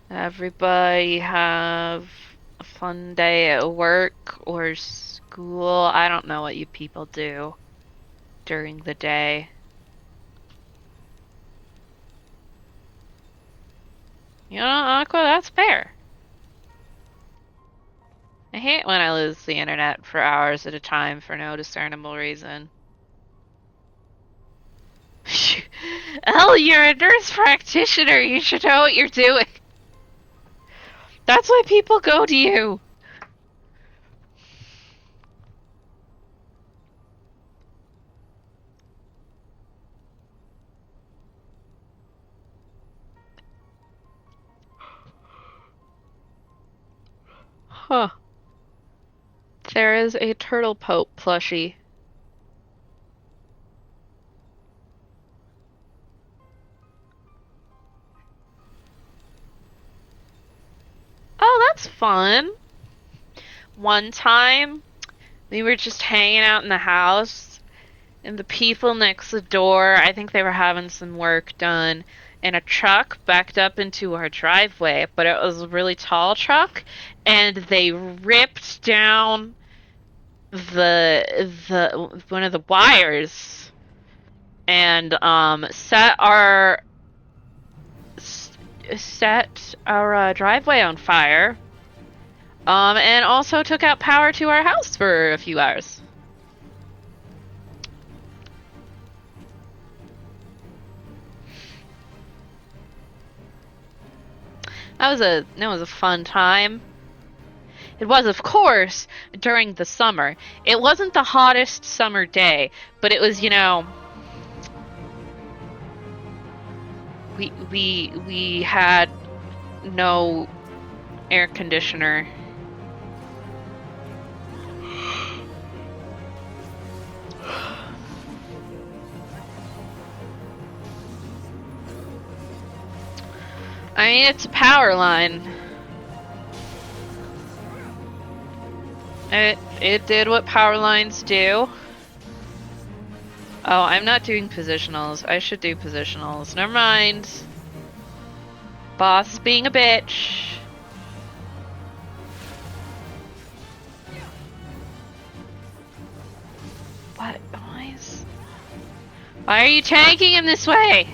Everybody have a fun day at work or school? I don't know what you people do during the day. You know, Aqua, that's fair. I hate when I lose the internet for hours at a time for no discernible reason. Elle, you're a nurse practitioner. You should know what you're doing. That's why people go to you. Huh. There is a Turtle Pope plushie. Oh, that's fun. one time we were just hanging out in the house, and the people next to the door, I think they were having some work done, and a truck backed up into our driveway, but it was a really tall truck, and they ripped down the one of the wires and set our driveway on fire. And also took out power to our house for a few hours. That was a fun time. It was, of course, during the summer. It wasn't the hottest summer day, but it was, you know, we had no air conditioner. I mean, it's a power line. It did what power lines do. Oh, I'm not doing positionals. I should do positionals. Never mind. Boss being a bitch. What noise? Why are you tanking in this way?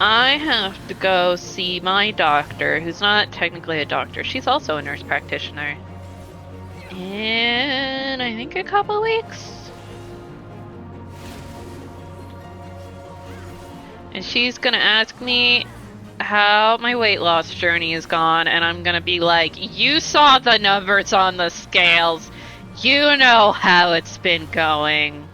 I have to go see my doctor, who's not technically a doctor. She's also a nurse practitioner. In, I think, a couple weeks. And she's gonna ask me how my weight loss journey has gone, and I'm gonna be like, you saw the numbers on the scales. You know how it's been going.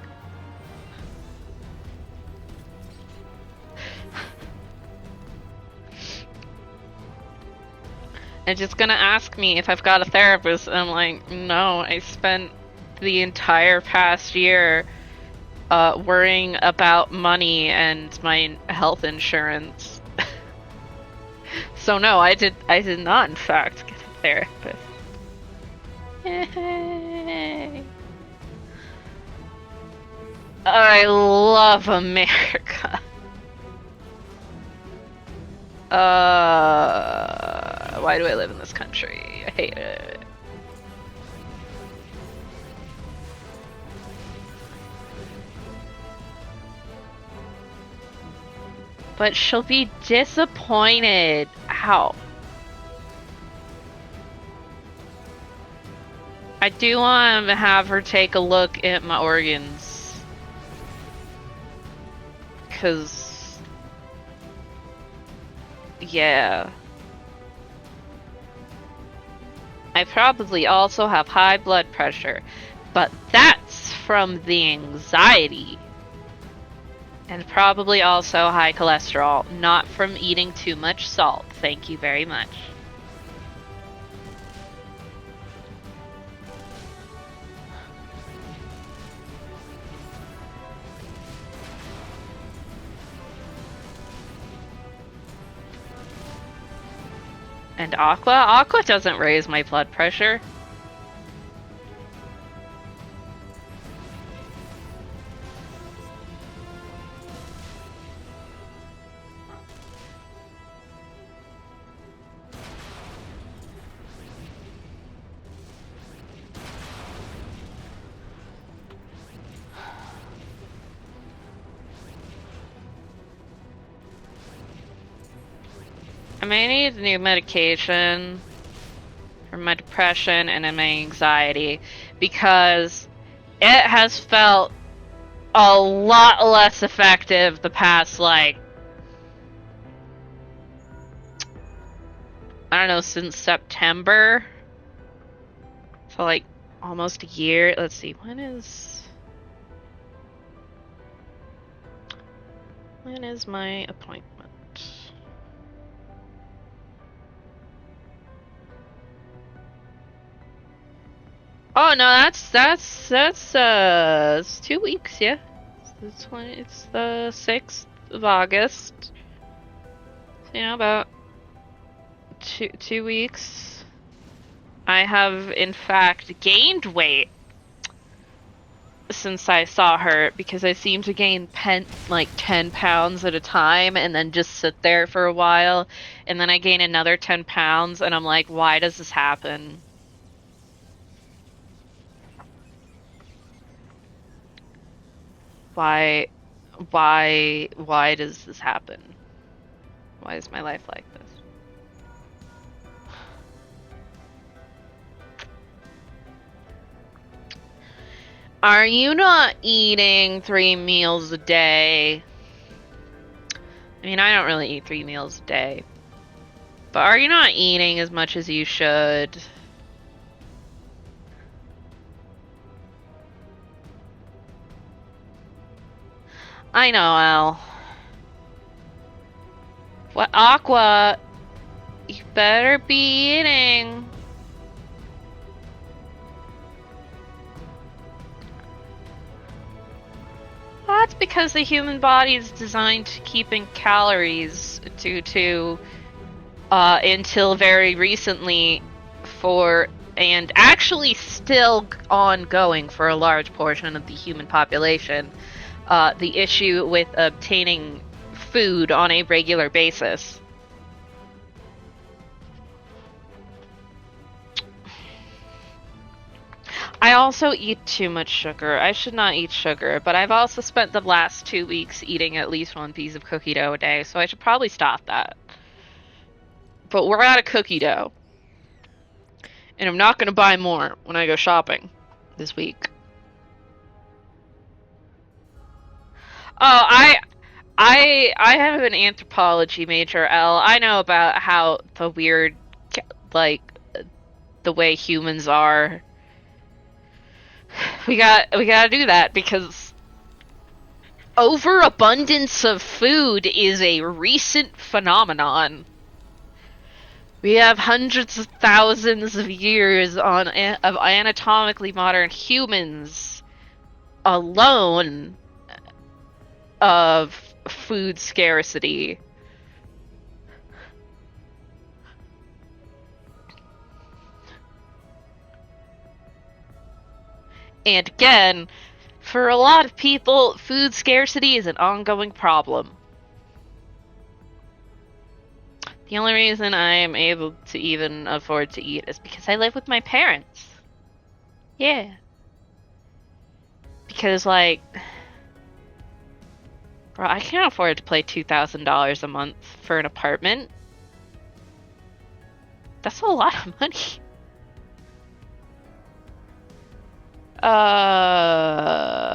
And just gonna ask me if I've got a therapist, and I'm like, no, I spent the entire past year worrying about money and my health insurance. So no, I did not in fact get a therapist. Yay. I love America. Why do I live in this country? I hate it. But she'll be disappointed. How? I do want to have her take a look at my organs. 'Cause... yeah. I probably also have high blood pressure, but that's from the anxiety. And probably also high cholesterol, not from eating too much salt. Thank you very much. And Aqua? Aqua doesn't raise my blood pressure. I may need new medication for my depression and my anxiety because it has felt a lot less effective the past, like, I don't know, since September. So like almost a year. Let's see, when is my appointment? Oh no, it's 2 weeks, yeah. It's the 6th of August. So, about two weeks. I have in fact gained weight since I saw her, because I seem to gain like 10 pounds at a time and then just sit there for a while, and then I gain another 10 pounds and I'm like, why does this happen? Why does this happen? Why is my life like this? Are you not eating 3 meals a day? I mean, I don't really eat 3 meals a day. But are you not eating as much as you should? I know, Al. What, Aqua? You better be eating. That's because the human body is designed to keeping calories until very recently and actually still ongoing for a large portion of the human population, the issue with obtaining food on a regular basis. I also eat too much sugar. I should not eat sugar, but I've also spent the last 2 weeks eating at least 1 piece of cookie dough a day, so I should probably stop that. But we're out of cookie dough. And I'm not gonna buy more when I go shopping this week. Oh, I have an anthropology major, L. I know about how the weird, like, the way humans are. We gotta do that because overabundance of food is a recent phenomenon. We have hundreds of thousands of years of anatomically modern humans alone of food scarcity. And again, for a lot of people, food scarcity is an ongoing problem. The only reason I am able to even afford to eat is because I live with my parents. Yeah. Because, like, bro, I can't afford to pay $2,000 a month for an apartment. That's a lot of money.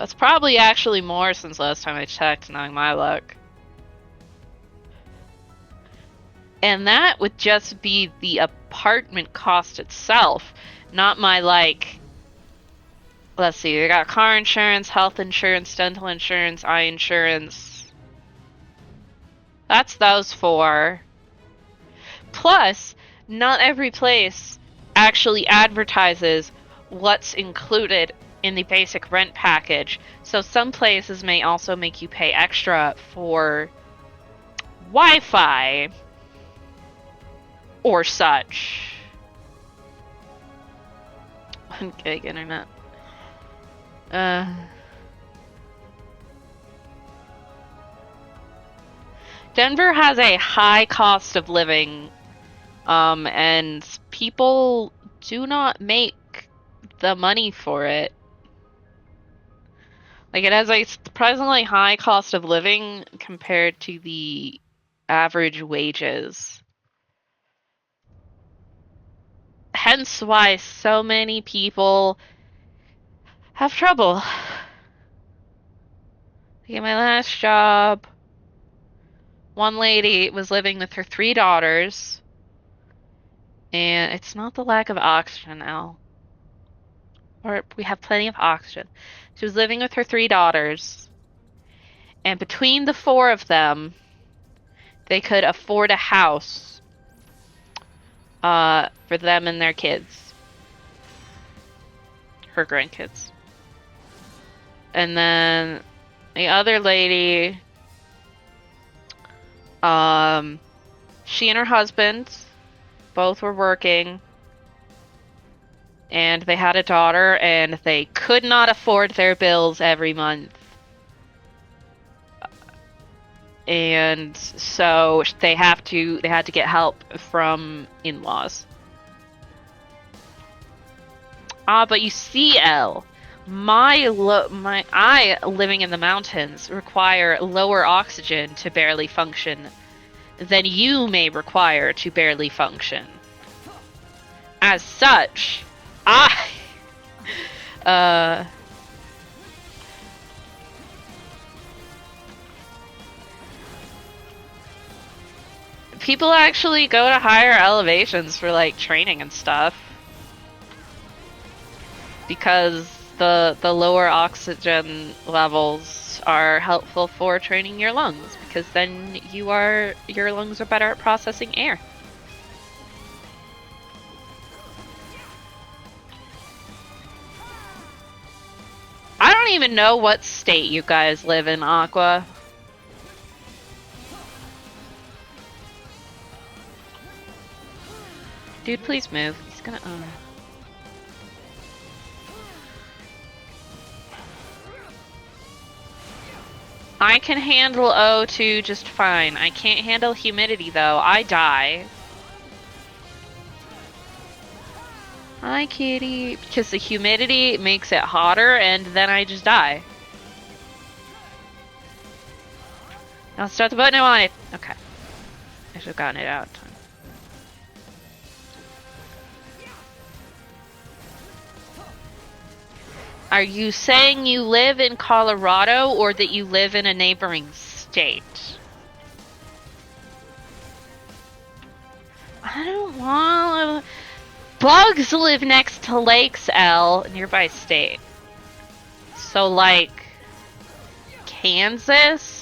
It's probably actually more since last time I checked, knowing my luck. And that would just be the apartment cost itself, not my, like, let's see, we got car insurance, health insurance, dental insurance, eye insurance. That's those 4. Plus, not every place actually advertises what's included in the basic rent package. So some places may also make you pay extra for Wi-Fi or such. 1 gig internet. Denver has a high cost of living, and people do not make the money for it. Like, it has a surprisingly high cost of living compared to the average wages. Hence why so many people have trouble. Like, at my last job, one lady was living with her 3 daughters, And it's not the lack of oxygen, Elle. Or we have plenty of oxygen. She was living with her 3 daughters. And between the 4 of them, they could afford a house for them and their kids. Her grandkids. And then the other lady, she and her husband both were working, and they had a daughter, and they could not afford their bills every month. And so they had to get help from in-laws. But you see, Elle, I living in the mountains require lower oxygen to barely function than you may require to barely function. As such, people actually go to higher elevations for like training and stuff. Because the lower oxygen levels are helpful for training your lungs, because then your lungs are better at processing air. I don't even know what state you guys live in, Aqua. Dude, please move. He's gonna I can handle O2 just fine. I can't handle humidity though. I die. Hi, kitty. Because the humidity makes it hotter and then I just die. Now start the button I wanted. Okay. I should have gotten it out in time. Are you saying you live in Colorado or that you live in a neighboring state? I don't want... Bugs live next to lakes, Elle, nearby state. So, like, Kansas?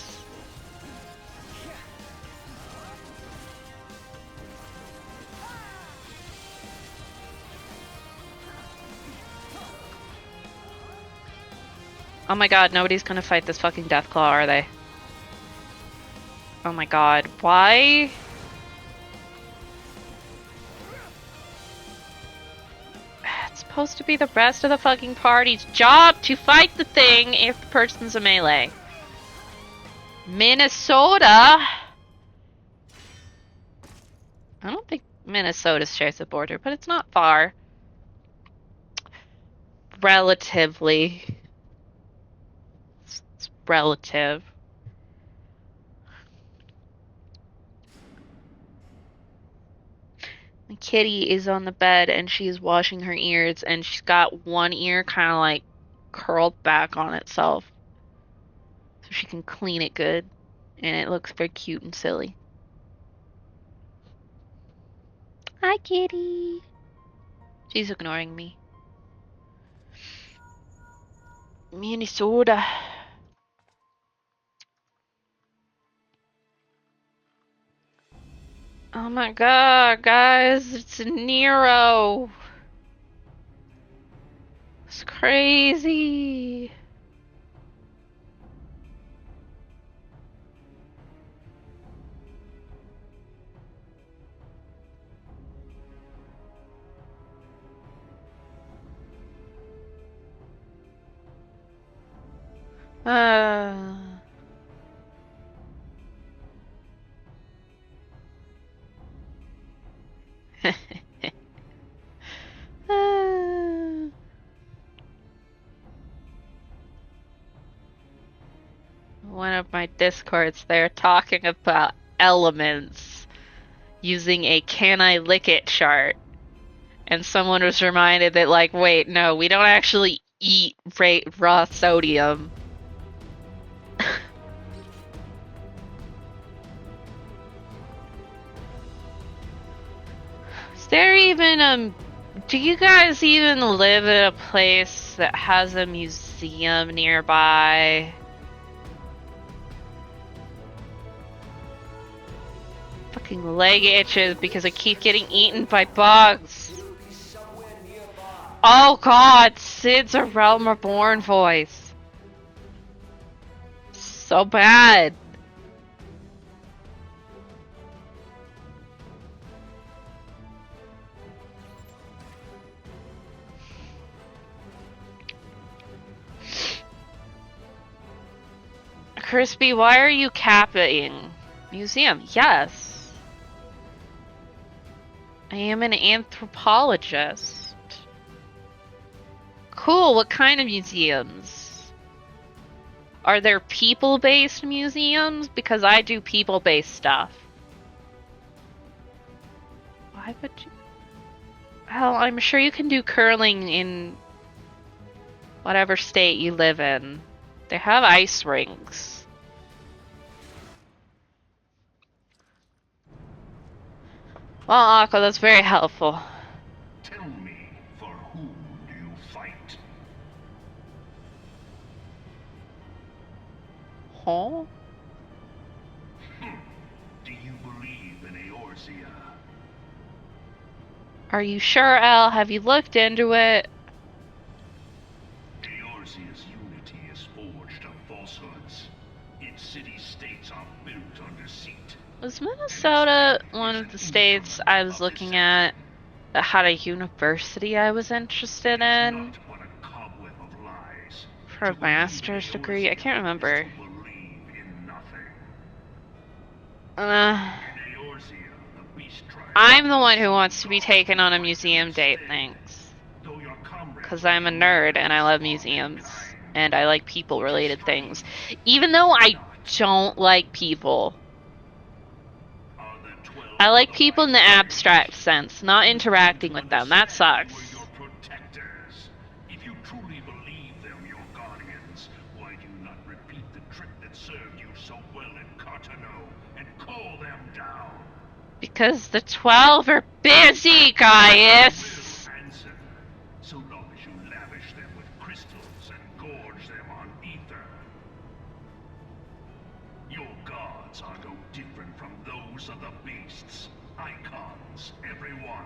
Oh my god, nobody's gonna fight this fucking Deathclaw, are they? Oh my god, why? It's supposed to be the rest of the fucking party's job to fight the thing if the person's a melee. Minnesota? I don't think Minnesota shares the border, but it's not far. Relatively. It's relative. The kitty is on the bed and she's washing her ears and she's got one ear kind of like curled back on itself so she can clean it good, and it looks very cute and silly. Hi, kitty. She's ignoring me. Minnesota. Oh my god, guys, it's Nero. It's crazy. One of my discords, they're talking about elements using a can I lick it chart. And someone was reminded that, like, wait, no, we don't actually eat raw sodium. there even do you guys even live in a place that has a museum nearby? Fucking leg itches because I keep getting eaten by bugs. Oh god, Sid's a Realm Reborn voice. So bad. Crispy, why are you capping? Museum, yes. I am an anthropologist. Cool, what kind of museums? Are there people-based museums? Because I do people-based stuff. Why would you? Well, I'm sure you can do curling in whatever state you live in. They have ice rinks. Well, Aqua, that's very helpful. Tell me, for whom do you fight? Huh? Do you believe in Eorzea? Are you sure, El? Have you looked into it? Eorzea's unity is forged of falsehoods. Its city-states are built on deceit. Was Minnesota one of the states I was looking at that had a university I was interested in for a master's degree? I can't remember. I'm the one who wants to be taken on a museum date, thanks. Because I'm a nerd and I love museums. And I like people-related things. Even though I don't like people. I like people in the abstract sense, not interacting with them. That sucks. If you truly believe them your guardians, why do you not repeat the trick that served you so well in Cartano and call them down? Because the 12 are busy, Gaius! Answer. So long as you lavish them with crystals and gorge them on ether. Your gods are no different from those of the beasts. Icons, everyone.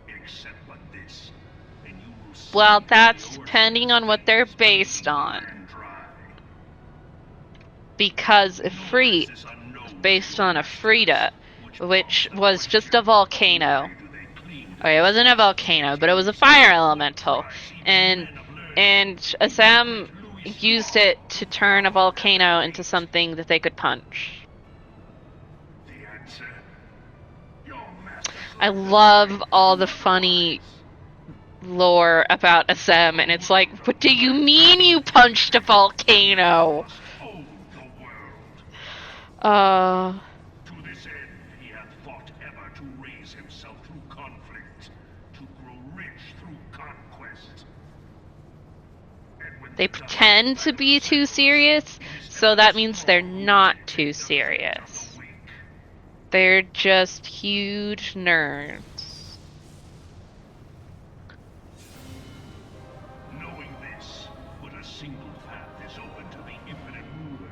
Except for this. And you will see. Well, that's depending on what they're based on. Because Ifrit is based on Afrita, which was just a volcano. Okay, it wasn't a volcano, but it was a fire elemental. And Assam used it to turn a volcano into something that they could punch. I love all the funny lore about Assam, and it's like, what do you mean you punched a volcano? To this end, he hath fought ever to raise himself through conflict, to grow rich through conquest. They pretend to be too serious, so that means they're not too serious. They're just huge nerds. Knowing this, but a single path is open to the infinite ruler,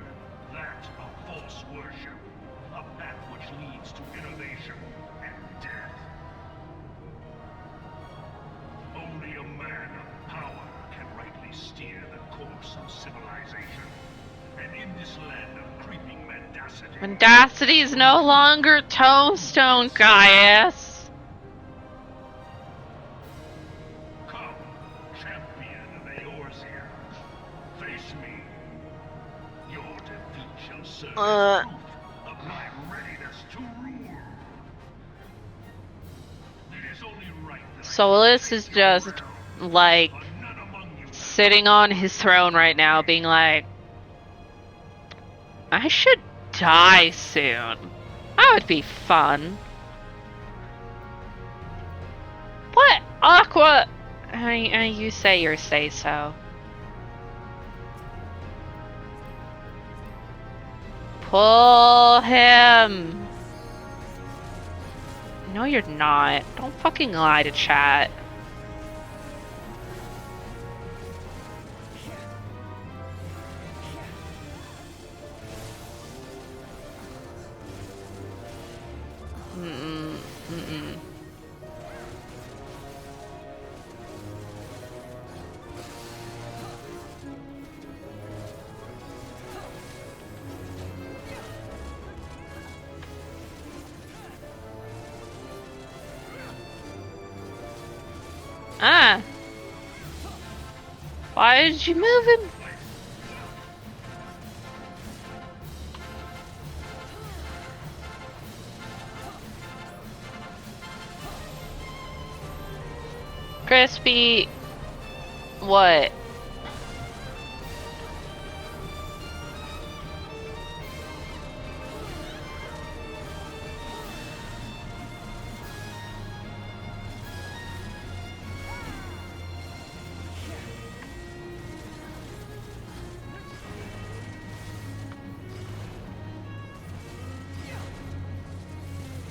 that of false worship, a path which leads to innovation and death. Only a man of power can rightly steer the course of civilization, and in this land of creeping mendacity. Mendacity is no longer Tombstone, Gaius. Come, champion of Eorzea. Face me. Your defeat shall serve as proof of my readiness to rule. It is only right that Solus is just, like, sitting on his throne right now, being like, I should die soon. That would be fun. What? Aqua? You say your say-so. Pull him. No, you're not. Don't fucking lie to chat. Mm-mm. Ah! Why did you move him? Crispy... What?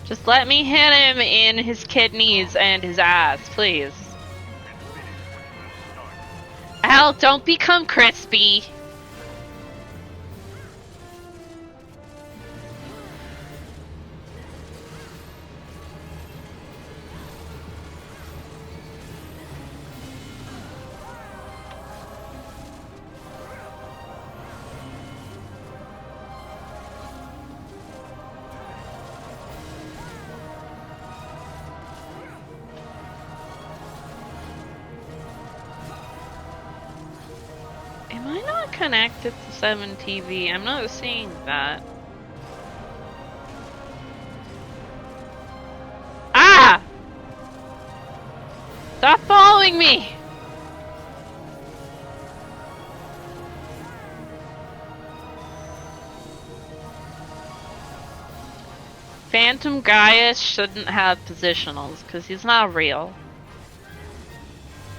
Just let me hit him in his kidneys and his ass, please. Al, don't become crispy. Am I not connected to 7 TV? I'm not seeing that. Ah! Stop following me! Phantom Gaius shouldn't have positionals, because he's not real.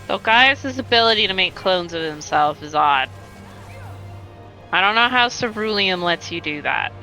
Though Gaius' ability to make clones of himself is odd. I don't know how Ceruleum lets you do that.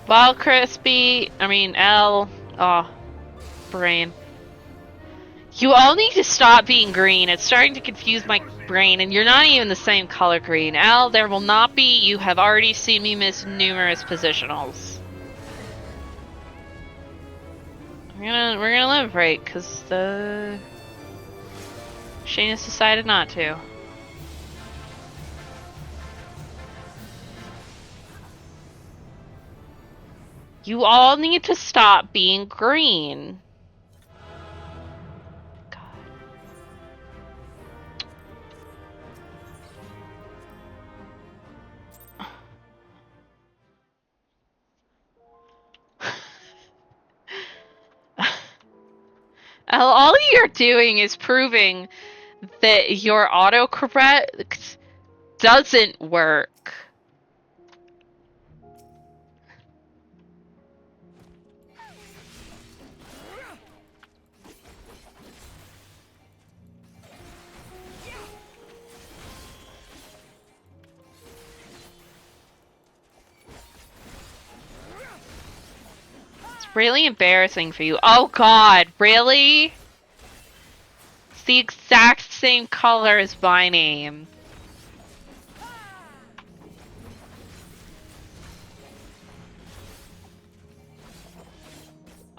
Well, Crispy, L, oh, brain. You all need to stop being green. It's starting to confuse my brain, and you're not even the same color green. Al, there will not be. You have already seen me miss numerous positionals. We're gonna live right, because the Shanus decided not to. You all need to stop being green. All you're doing is proving that your autocorrect doesn't work. It's really embarrassing for you. Oh god, really? It's the exact same color as my name.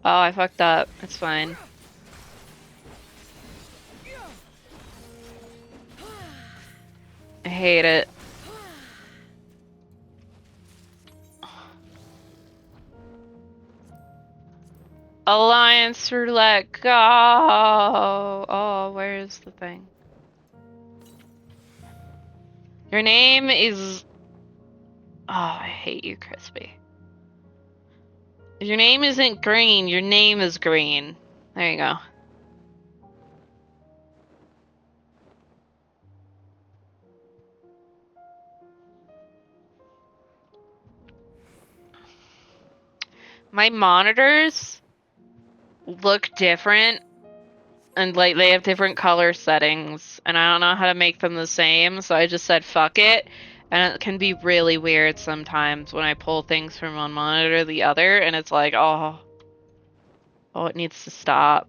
Oh, I fucked up. It's fine. I hate it. Alliance roulette, go! Oh, where's the thing? Your name is... Oh, I hate you, Crispy. Your name isn't green, your name is green. There you go. My monitors look different, and like they have different color settings, and I don't know how to make them the same, so I just said fuck it. And it can be really weird sometimes when I pull things from one monitor to the other, and it's like, oh, it needs to stop.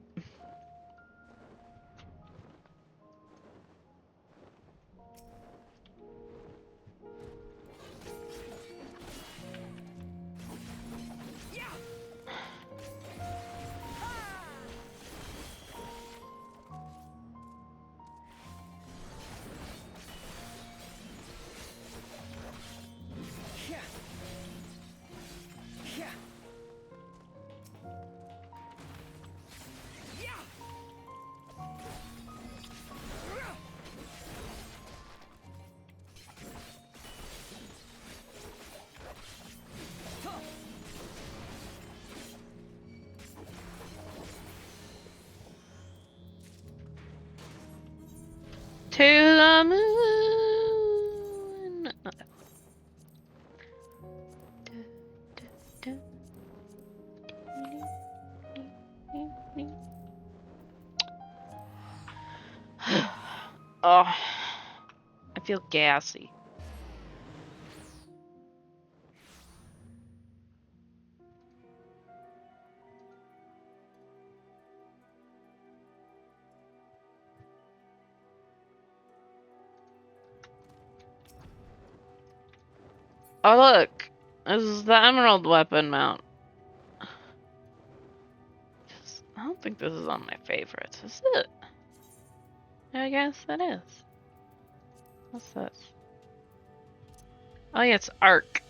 To the moon. Oh, I feel gassy. Oh look, this is the emerald weapon mount. I don't think this is on my favorites, is it? I guess it is. What's this? Oh yeah, it's arc.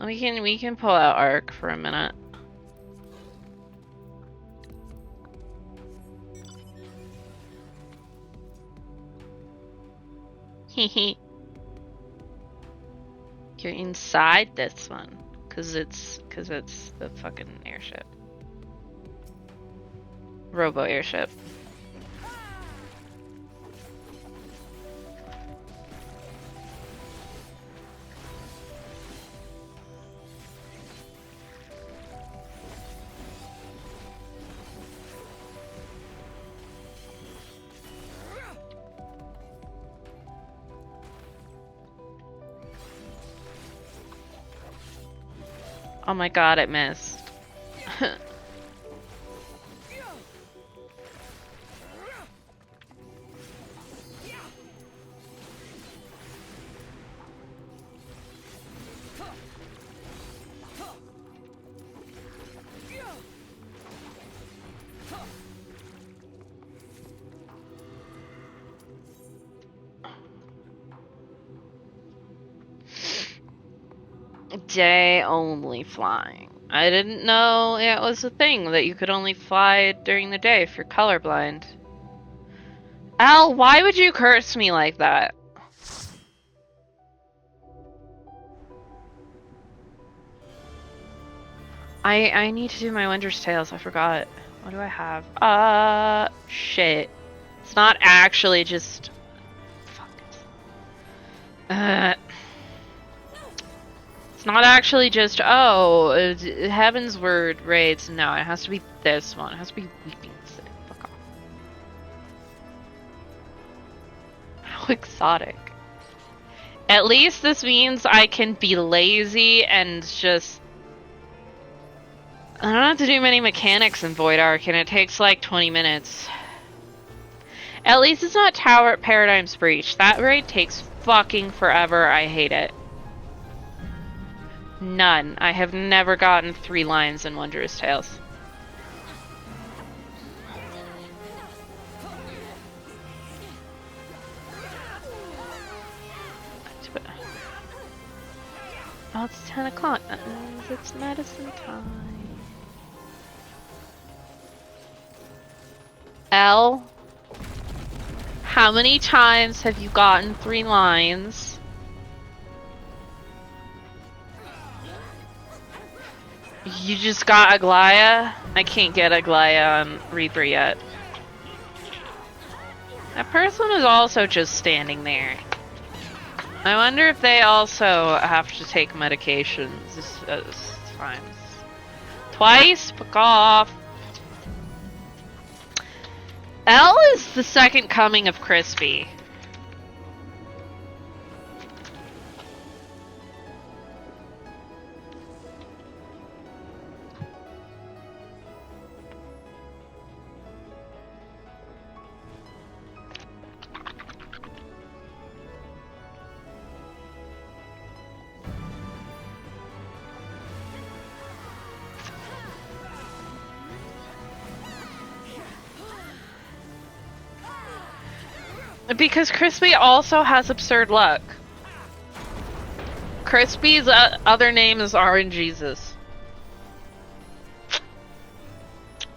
We can pull out arc for a minute. Hehe. You're inside this one, cause it's the fucking airship. Robo airship. Oh my god, it missed. Day only flying. I didn't know it was a thing that you could only fly during the day if you're colorblind. Al, why would you curse me like that? I need to do my Winter's Tales, I forgot. What do I have? Shit. It's not actually just... Fuck it. It's not actually just, Heaven's Word raids. No, it has to be this one. It has to be Weeping City. Fuck off. How exotic. At least this means I can be lazy and just... I don't have to do many mechanics in Void Ark, and it takes like 20 minutes. At least it's not Tower Paradigm's Breach. That raid takes fucking forever. I hate it. None. I have never gotten 3 lines in Wondrous Tales. Oh, it's 10 o'clock. That means it's medicine time. Elle, how many times have you gotten 3 lines? You just got Aglaya? I can't get Aglaya on Reaper yet. That person is also just standing there. I wonder if they also have to take medications times. Twice? Fuck off. L is the second coming of Crispy. Because Crispy also has absurd luck. Crispy's other name is RNGesus.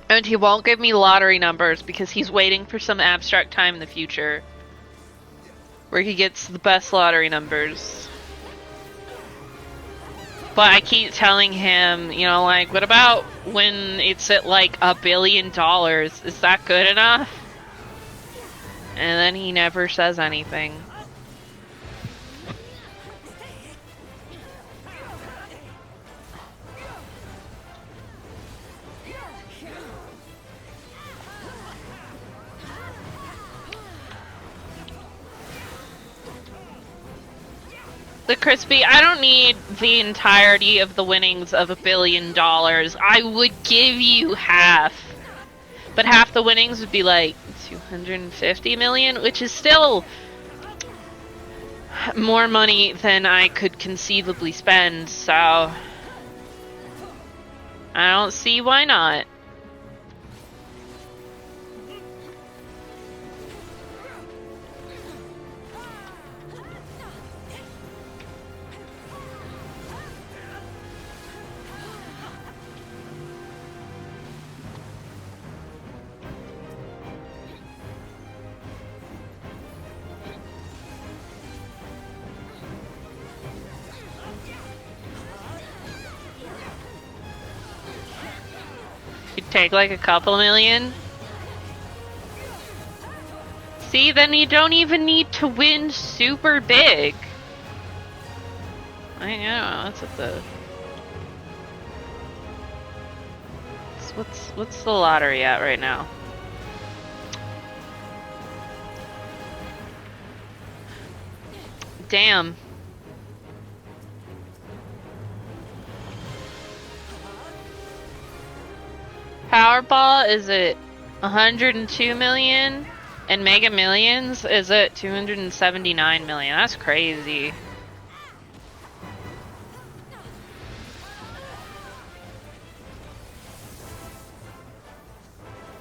And he won't give me lottery numbers because he's waiting for some abstract time in the future where he gets the best lottery numbers. But I keep telling him, you know, like, what about when it's at like $1 billion? Is that good enough? And then he never says anything. The Crispy, I don't need the entirety of the winnings of $1 billion. I would give you half. But half the winnings would be like 250 million, which is still more money than I could conceivably spend, so I don't see why not. You'd take like a couple million. See, then you don't even need to win super big. I know, that's what the... What's the lottery at right now? Damn. Powerball is at 102 million, and Mega Millions is at 279 million. That's crazy.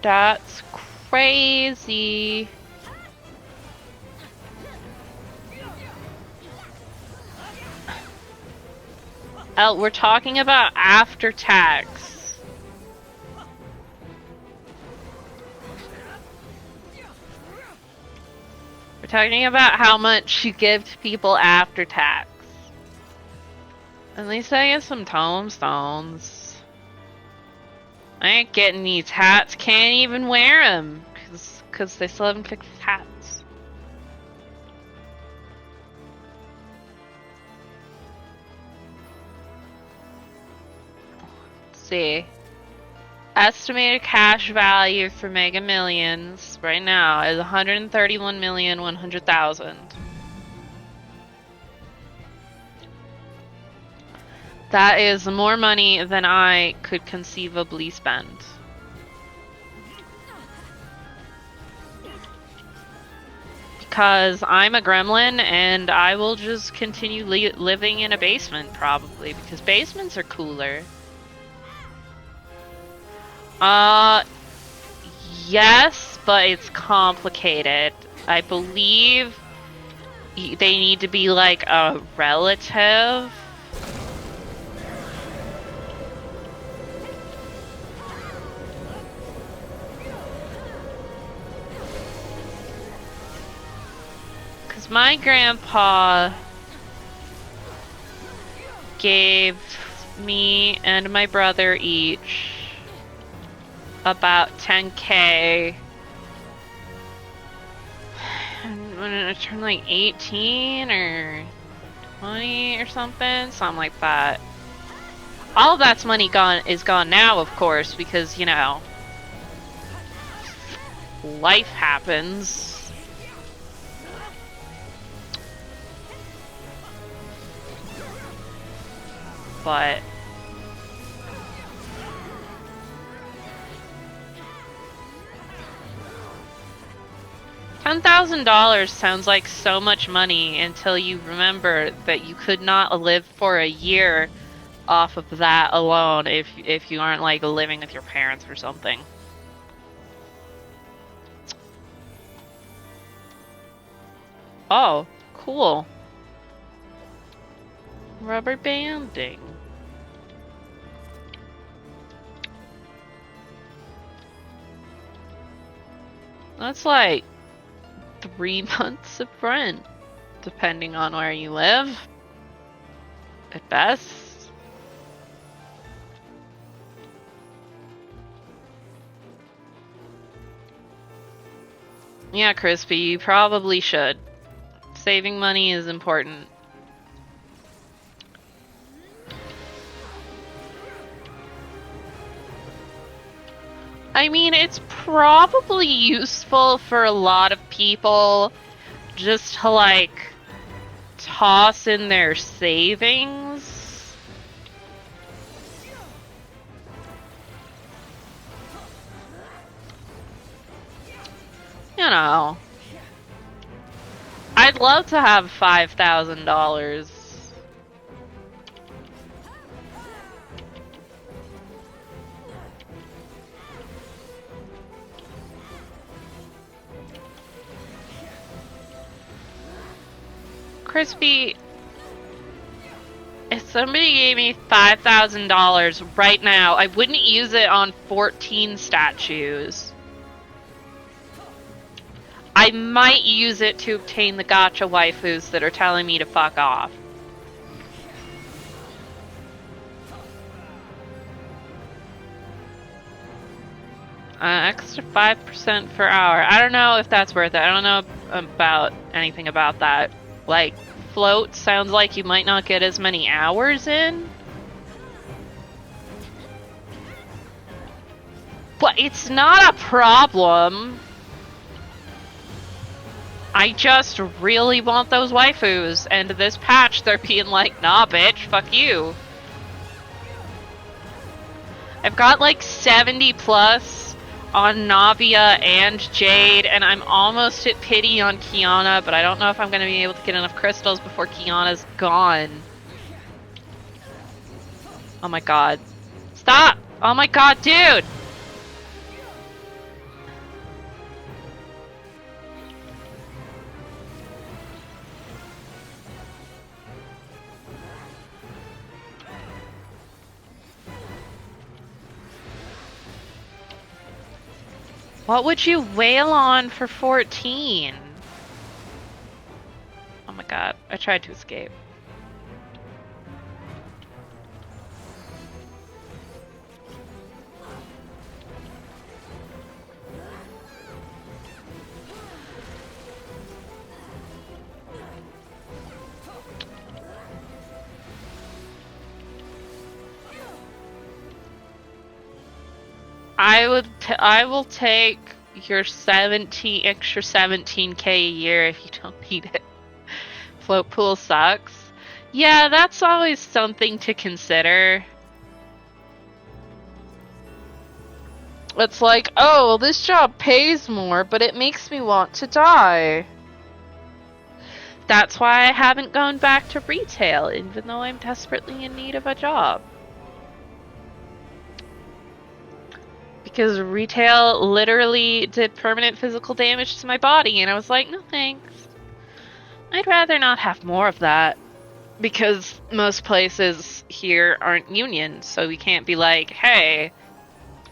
That's crazy. We're talking about after tax. We're talking about how much you give to people after tax. At least I get some tombstones. I ain't getting these hats, can't even wear them, cause they still haven't fixed hats. Let's see. Estimated cash value for Mega Millions right now is 131,100,000. That is more money than I could conceivably spend. Because I'm a gremlin and I will just continue living in a basement probably because basements are cooler. Yes, but it's complicated. I believe they need to be like a relative. Because my grandpa gave me and my brother each about 10K when I turned like 18 or 20 or something like that. All of that's money is gone now, of course, because, you know, life happens. But $10,000 sounds like so much money until you remember that you could not live for a year off of that alone if you aren't like living with your parents or something. Oh, cool. Rubber banding. That's like 3 months of rent, depending on where you live. At best. Yeah, Crispy, you probably should. Saving money is important. I mean, it's probably useful for a lot of people just to, like, toss in their savings. You know. I'd love to have $5,000. Crispy, if somebody gave me $5,000 right now, I wouldn't use it on 14 statues. I might use it to obtain the gacha waifus that are telling me to fuck off. Extra 5% per hour. I don't know if that's worth it. I don't know about anything about that. Like, float sounds like you might not get as many hours in. But it's not a problem. I just really want those waifus, and this patch they're being like, nah bitch, fuck you. I've got like 70 plus on Navia and Jade, and I'm almost at pity on Kiana, but I don't know if I'm going to be able to get enough crystals before Kiana's gone. Oh my god. Stop! Oh my god, dude! What would you wail on for 14? Oh my god, I tried to escape. I will take your extra 17k a year if you don't need it. Float pool sucks. Yeah, that's always something to consider. It's like, oh, well, this job pays more, but it makes me want to die. That's why I haven't gone back to retail, even though I'm desperately in need of a job. Because retail literally did permanent physical damage to my body, and I was like, no thanks. I'd rather not have more of that. Because most places here aren't union, so we can't be like, hey,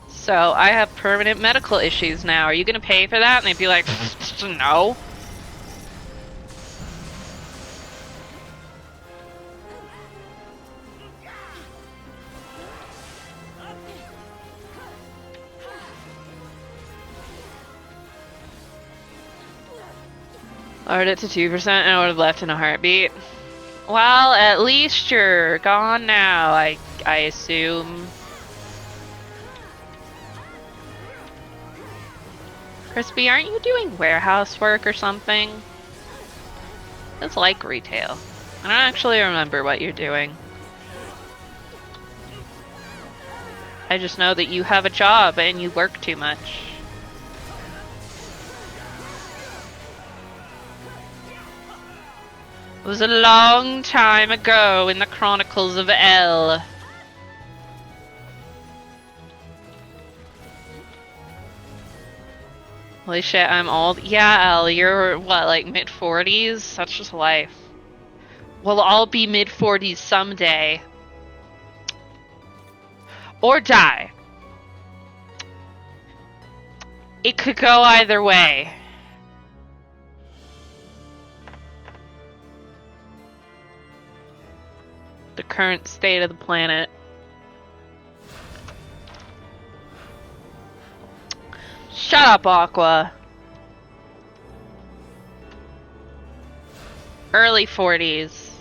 so I have permanent medical issues now, are you gonna pay for that? And they'd be like, no. Lowered it to 2% and I would have left in a heartbeat. Well, at least you're gone now, I assume. Crispy, aren't you doing warehouse work or something? It's like retail. I don't actually remember what you're doing. I just know that you have a job and you work too much. It was a long time ago in the Chronicles of El. Holy shit, I'm old. Yeah, El, you're what, like mid-40s? That's just life. We'll all be mid-40s someday. Or die. It could go either way. The current state of the planet. Shut up, Aqua. Early 40s.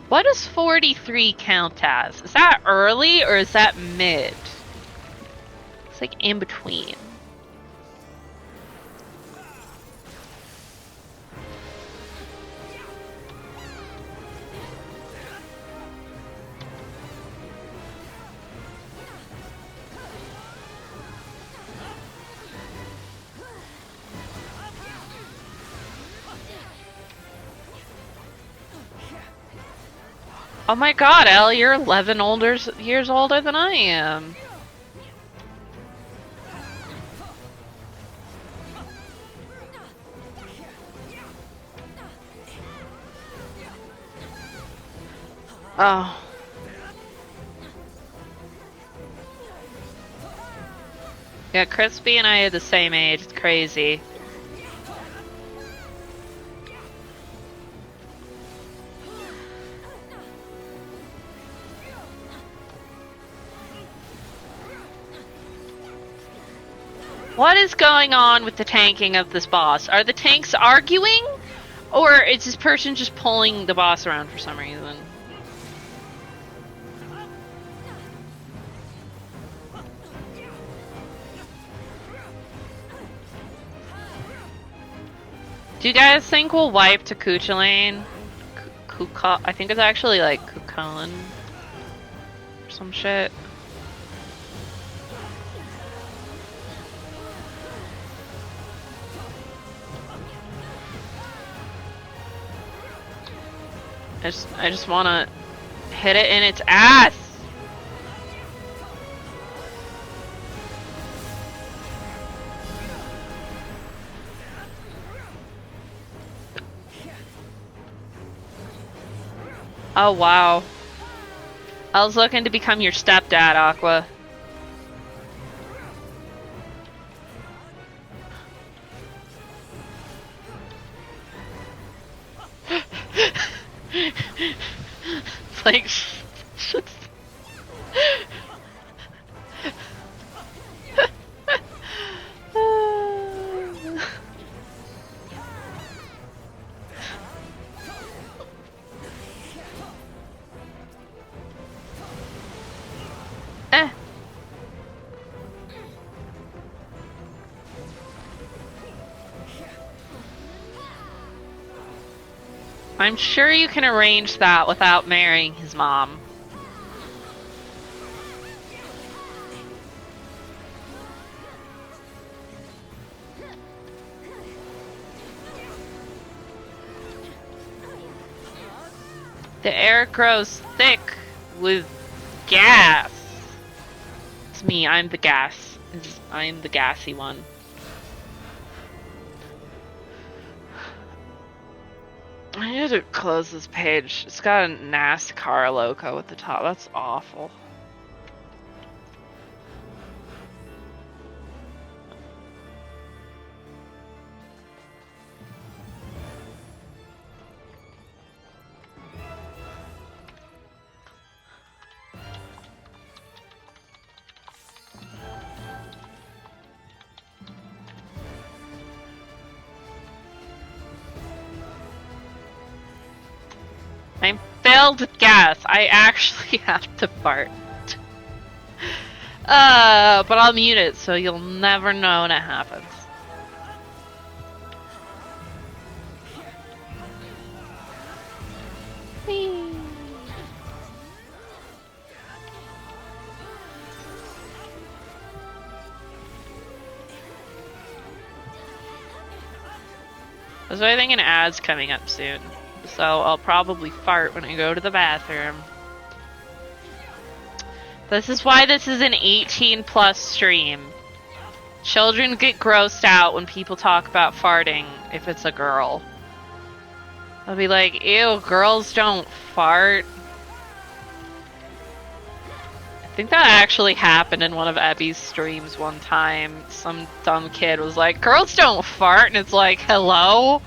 What does 43 count as? Is that early or is that mid? It's like in between. Oh my god, Elle, you're 11 years older than I am. Oh. Yeah, Crispy and I are the same age. It's crazy. What is going on with the tanking of this boss? Are the tanks arguing? Or is this person just pulling the boss around for some reason? Do you guys think we'll wipe to Kuchelane? I think it's actually like Kukulin or some shit. I just wanna hit it in its ass! Oh wow. I was looking to become your stepdad, Aqua. Like, I'm sure you can arrange that without marrying his mom. The air grows thick with gas. It's me, I'm the gas. I'm the gassy one. I need to close this page. It's got a NASCAR logo at the top. That's awful. I'm filled with gas. I actually have to fart. But I'll mute it so you'll never know when it happens. Whee! So I think an ad's coming up soon. So I'll probably fart when I go to the bathroom. This is why this is an 18+ stream. Children get grossed out when people talk about farting if it's a girl. They'll be like, ew, girls don't fart. I think that actually happened in one of Abby's streams one time. Some dumb kid was like, girls don't fart, and it's like, hello?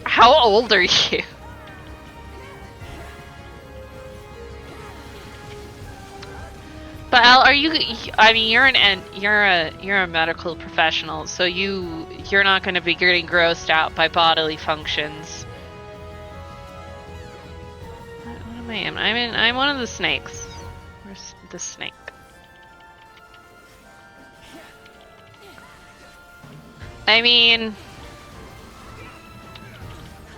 How old are you? But Al, are you? I mean, you're a medical professional, so you're not going to be getting grossed out by bodily functions. What am I? I'm one of the snakes. Where's the snake? I mean,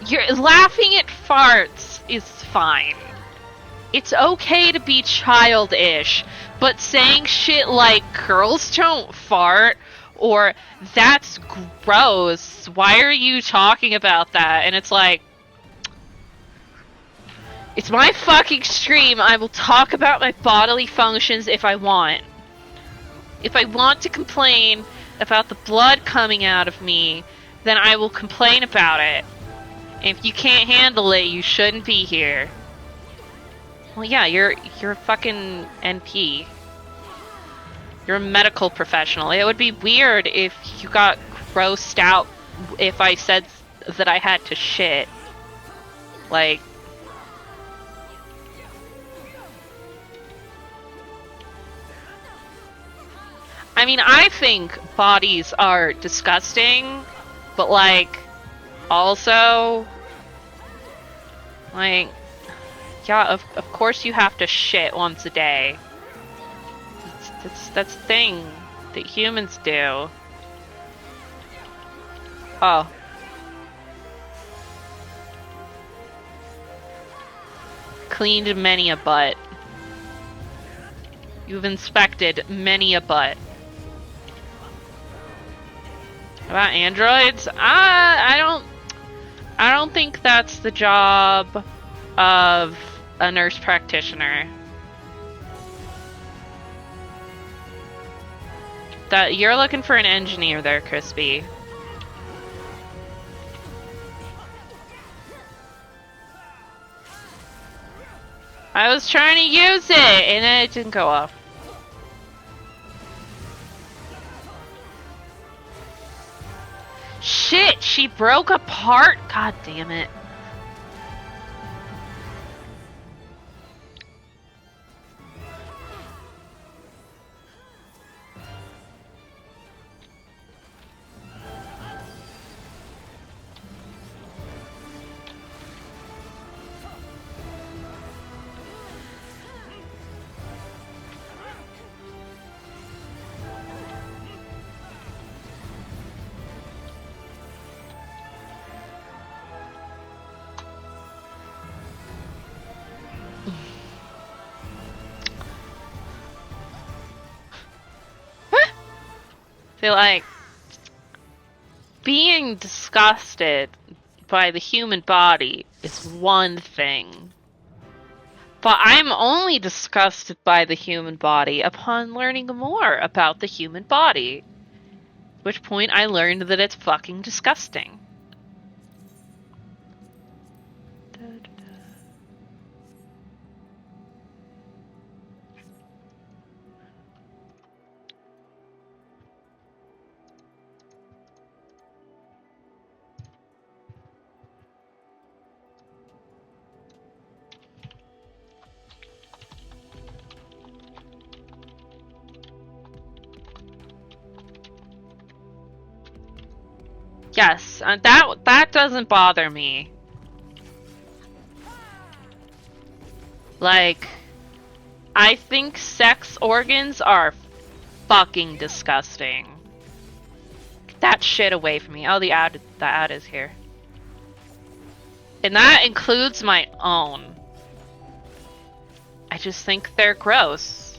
you're laughing at farts is fine. It's okay to be childish, but saying shit like girls don't fart or that's gross, why are you talking about that? And it's like, it's my fucking stream. I will talk about my bodily functions if I want. If I want to complain about the blood coming out of me, then I will complain about it. And if you can't handle it, you shouldn't be here. Well, yeah, you're a fucking NP. You're a medical professional. It would be weird if you got grossed out if I said that I had to shit. Like... I mean, I think bodies are disgusting, but, like, also... Like... Yeah, of course you have to shit once a day. That's a thing that humans do. Oh. Cleaned many a butt. You've inspected many a butt. About androids? I don't think that's the job of a nurse practitioner. That you're looking for an engineer there, Crispy. I was trying to use it and then it didn't go off. Shit, she broke apart. God damn it. Feel like being disgusted by the human body is one thing, but I'm only disgusted by the human body upon learning more about the human body, at which point I learned that it's fucking disgusting. Yes, that doesn't bother me. Like, I think sex organs are fucking disgusting. Get that shit away from me. Oh, the ad is here. And that includes my own. I just think they're gross.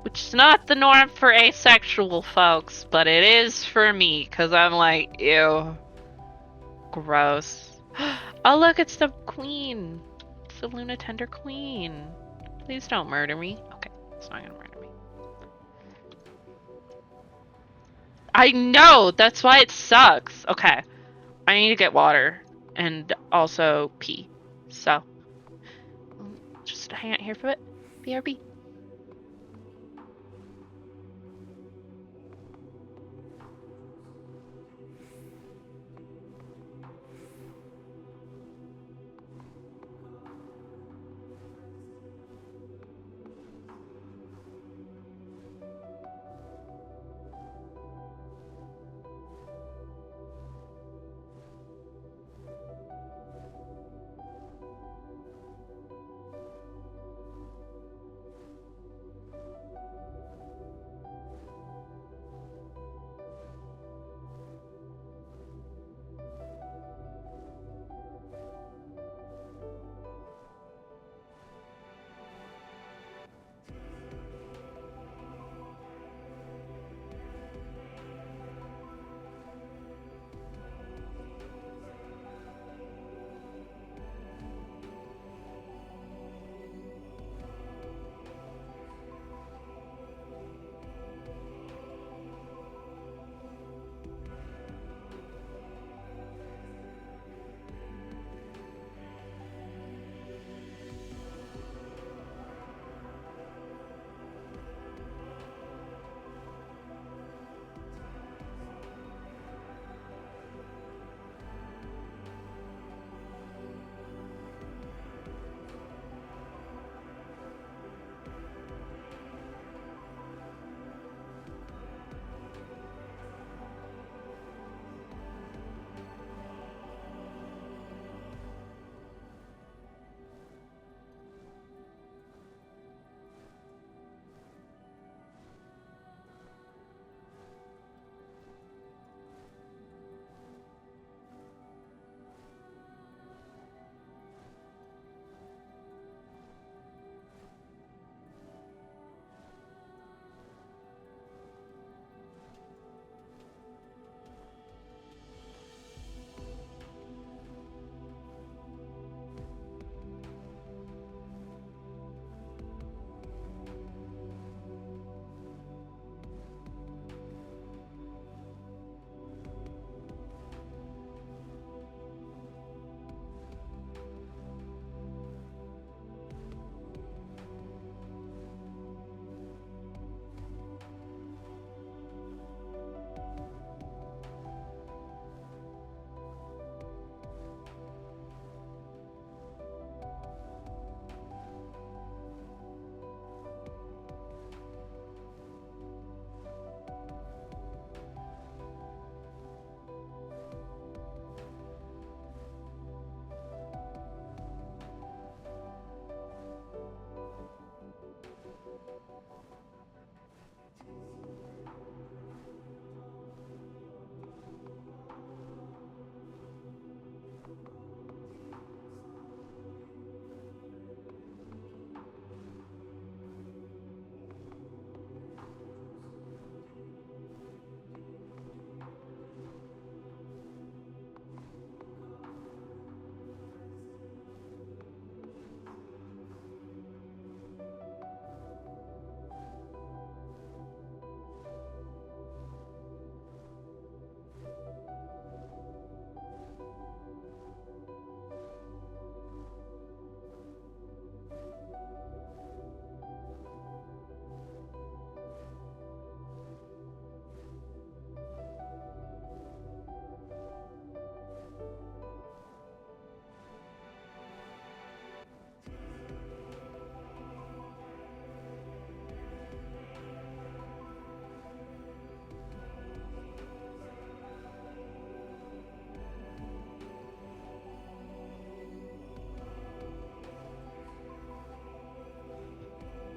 Which is not the norm for asexual folks, but it is for me, because I'm like, ew. Gross. Oh look, it's the queen. It's the Luna Tender Queen. Please don't murder me. Okay, it's not gonna murder me. I know! That's why it sucks. Okay. I need to get water. And also pee. So. Just hang out here for a bit. BRB.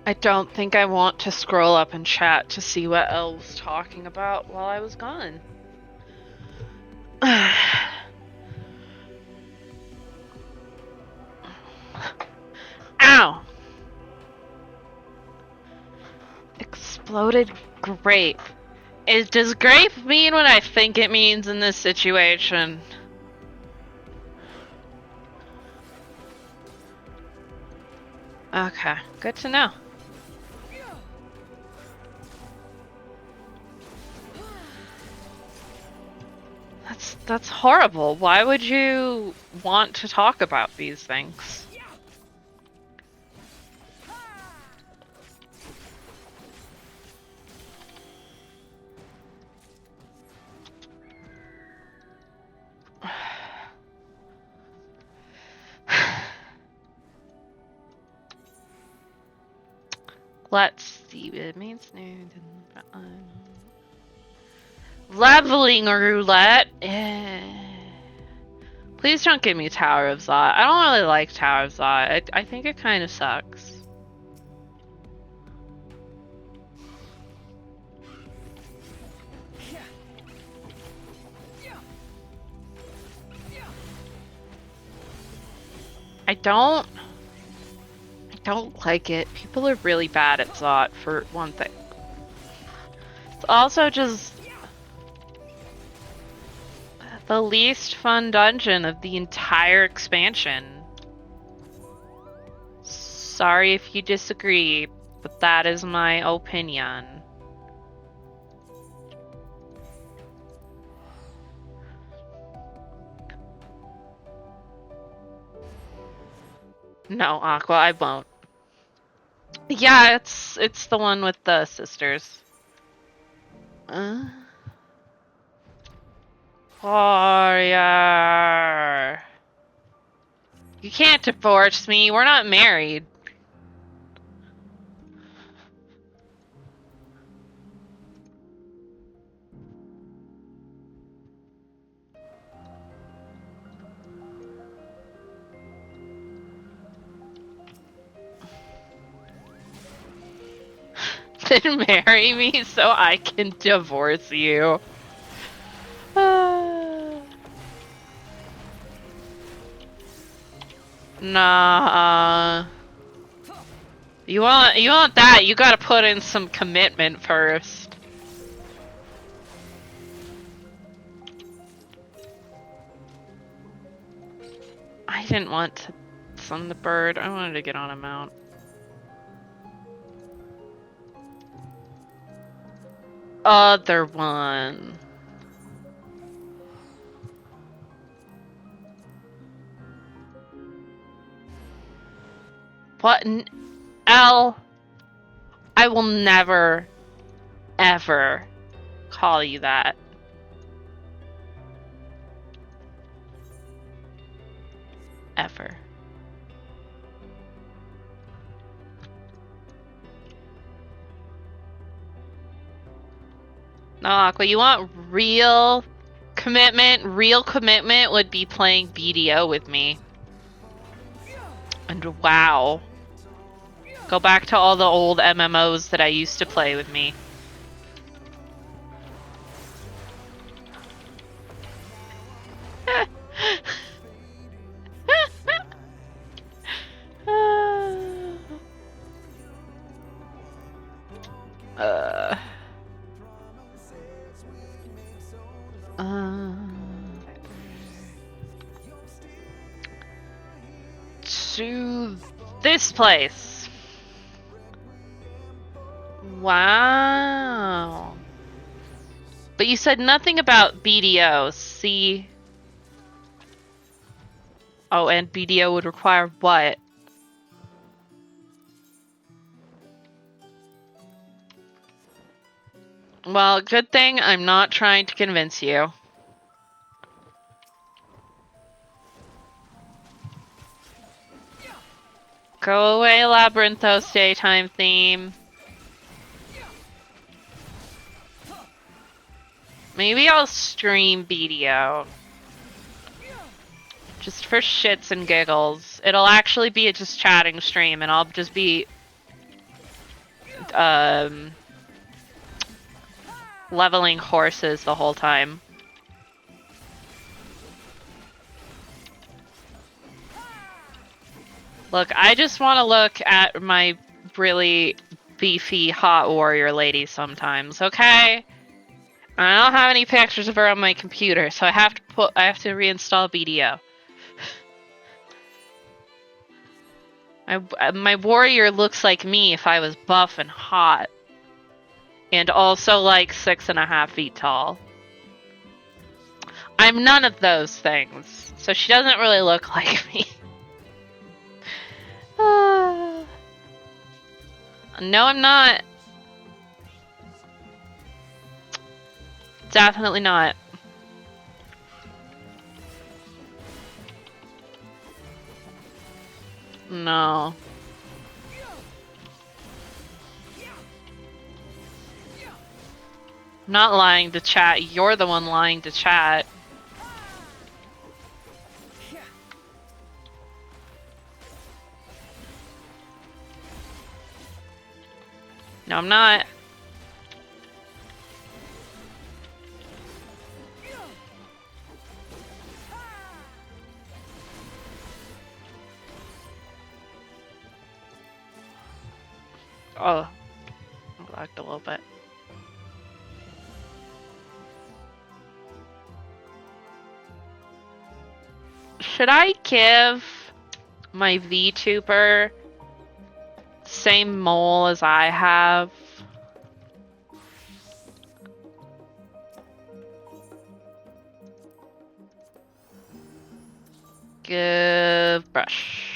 I don't think I want to scroll up and chat to see what Elle was talking about while I was gone. Ow! Exploded grape. Does grape mean what I think it means in this situation? Okay, good to know. That's horrible. Why would you want to talk about these things? Let's see what it means. Leveling roulette. Please don't give me Tower of Zot. I don't really like Tower of Zot. I think it kind of sucks. I don't like it. People are really bad at Zot, for one thing. It's also just the least fun dungeon of the entire expansion. Sorry if you disagree, but that is my opinion. No, Aqua, I won't. Yeah, it's the one with the sisters. Warrior. You can't divorce me. We're not married. Then marry me so I can divorce you. Nah. You want that? You gotta put in some commitment first. I didn't want to summon the bird. I wanted to get on a mount. Other one. What? L. I will never, ever call you that. Ever. No, Aqua, you want real commitment? Real commitment would be playing BDO with me. And wow. Go back to all the old MMOs that I used to play with me. To this place. Wow. But you said nothing about BDO. See? Oh, and BDO would require what? Well, good thing I'm not trying to convince you. Go away, Labyrinthos daytime theme. Maybe I'll stream BDO. Just for shits and giggles. It'll actually be a just chatting stream, and I'll just be leveling horses the whole time. Look, I just want to look at my really beefy hot warrior lady sometimes, okay? I don't have any pictures of her on my computer, so I have to reinstall BDO. My warrior looks like me if I was buff and hot. And also like 6.5 feet tall. I'm none of those things, so she doesn't really look like me. No, I'm not. Definitely not. No. I'm not lying to chat. You're the one lying to chat. No, I'm not. Oh, I lagged a little bit. Should I give my VTuber same mole as I have? Give brush.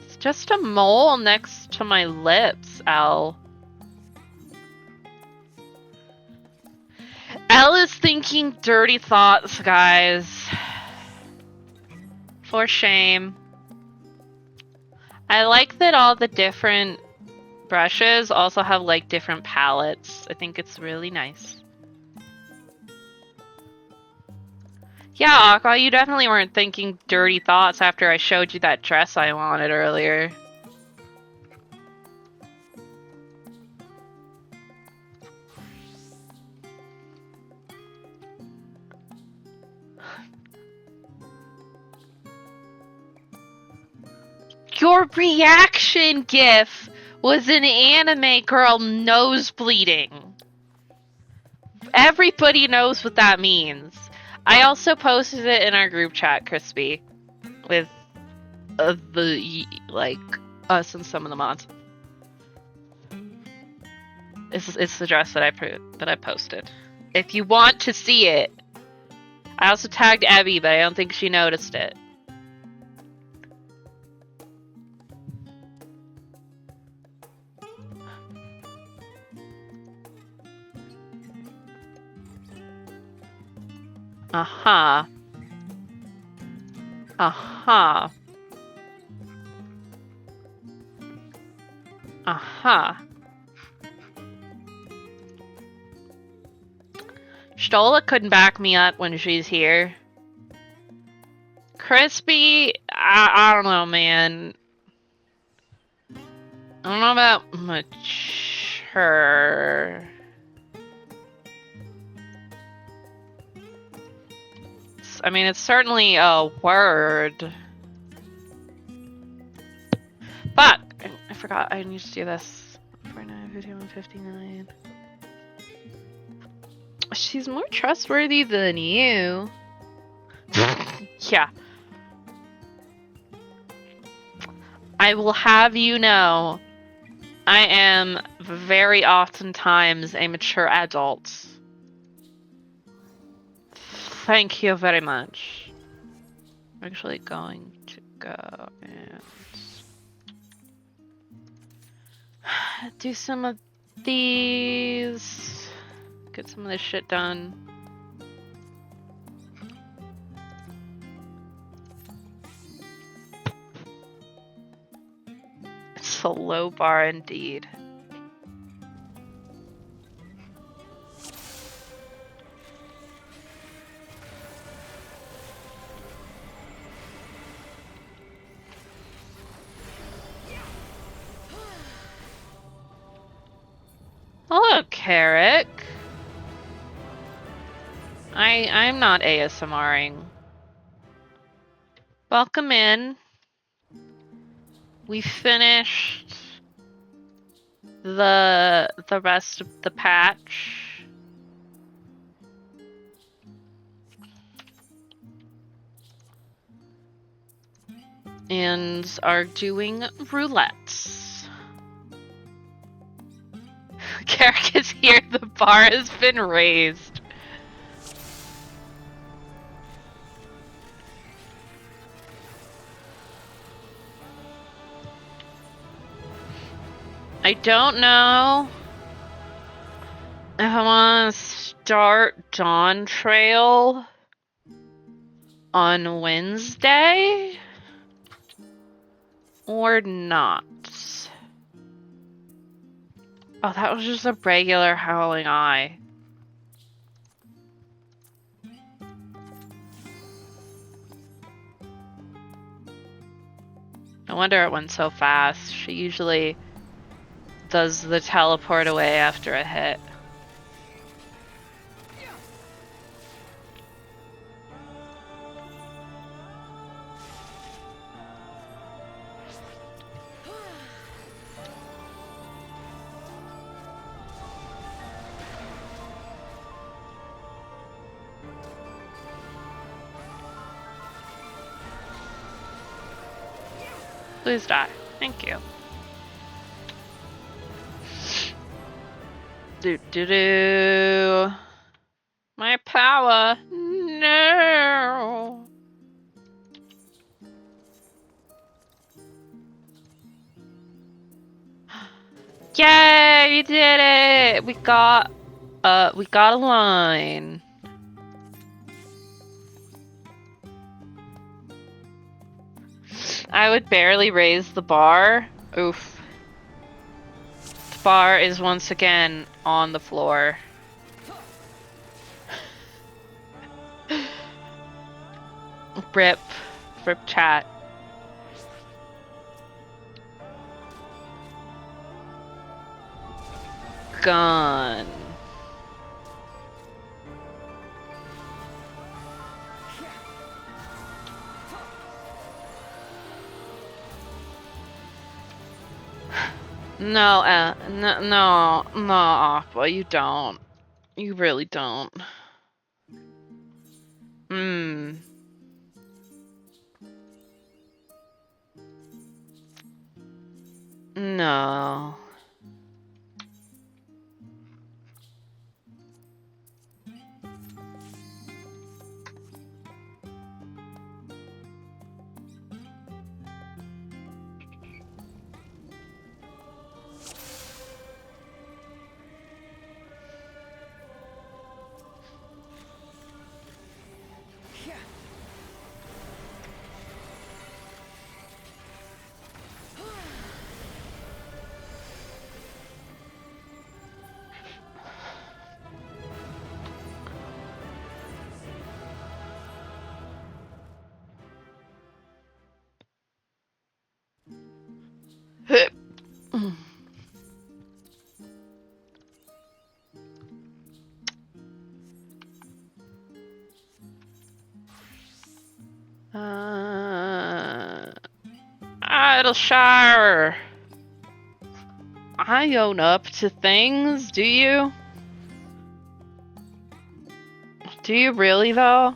It's just a mole next to my lips, Elle. Elle is thinking dirty thoughts, guys. For shame. I like that all the different brushes also have like different palettes. I think it's really nice. Yeah, Aqua, you definitely weren't thinking dirty thoughts after I showed you that dress I wanted earlier. Your reaction gif was an anime girl nose bleeding. Everybody knows what that means. I also posted it in our group chat, Crispy, with us and some of the mods. It's the dress that I posted. If you want to see it, I also tagged Abby, but I don't think she noticed it. Aha. Aha. Aha. Stola couldn't back me up when she's here. Crispy, I don't know, man. I don't know about mature. I mean, it's certainly a word. Fuck! I forgot I need to do this. 49, 51, 59. She's more trustworthy than you. Yeah. I will have you know, I am very oftentimes a mature adult. Thank you very much. I'm actually going to go and do some of these. Get some of this shit done. It's a low bar indeed. Carrick. I'm not ASMRing. Welcome in. We finished the rest of the patch. And are doing roulettes. Carrick is here. The bar has been raised. I don't know if I want to start Dawn Trail on Wednesday or not. Oh, that was just a regular howling eye. No wonder it went so fast. She usually does the teleport away after a hit. Please die. Thank you. Do. My power. No. Yay, we did it. We got a line. I would barely raise the bar. Oof. The bar is once again on the floor. Rip chat. Gone. No, no, Aqua, you don't. You really don't. No. Idleshire. I own up to things, do you? Do you really, though?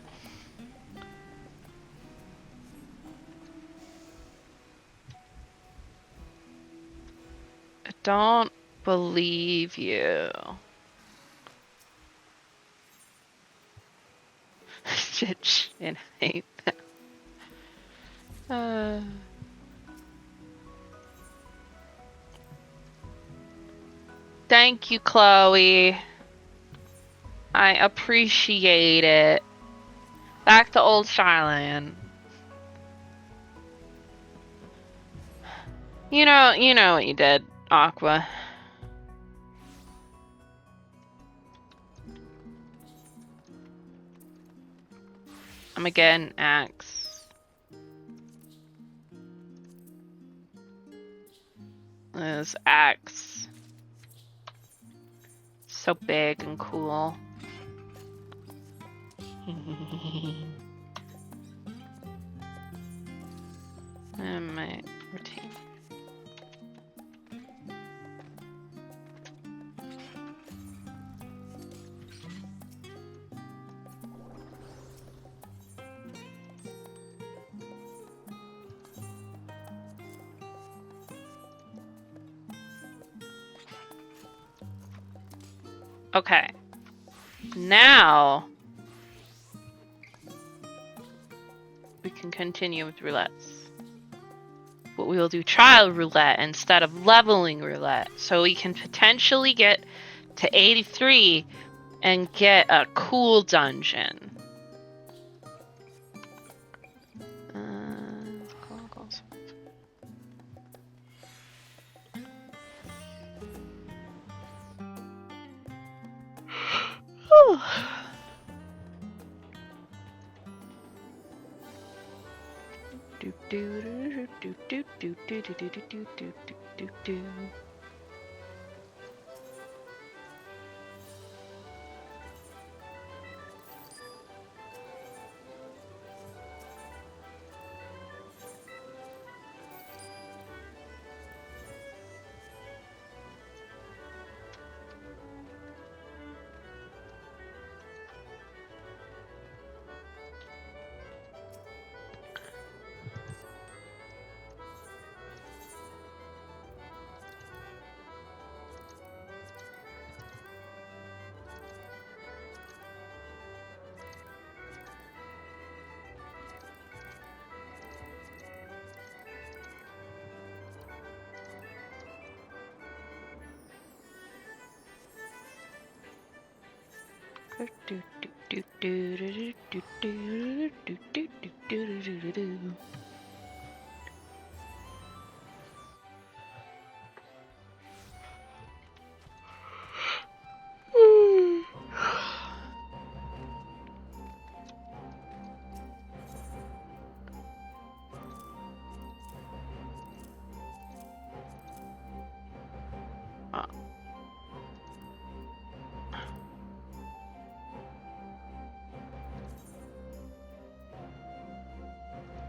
I don't believe you. Shit, I hate that. Thank you, Chloe. I appreciate it. Back to old Shyland. You know what you did, Aqua. I'm gonna get an axe. This axe. So big and cool. And my routine. Okay. Now we can continue with roulettes. But we will do trial roulette instead of leveling roulette. So we can potentially get to 83 and get a cool dungeon.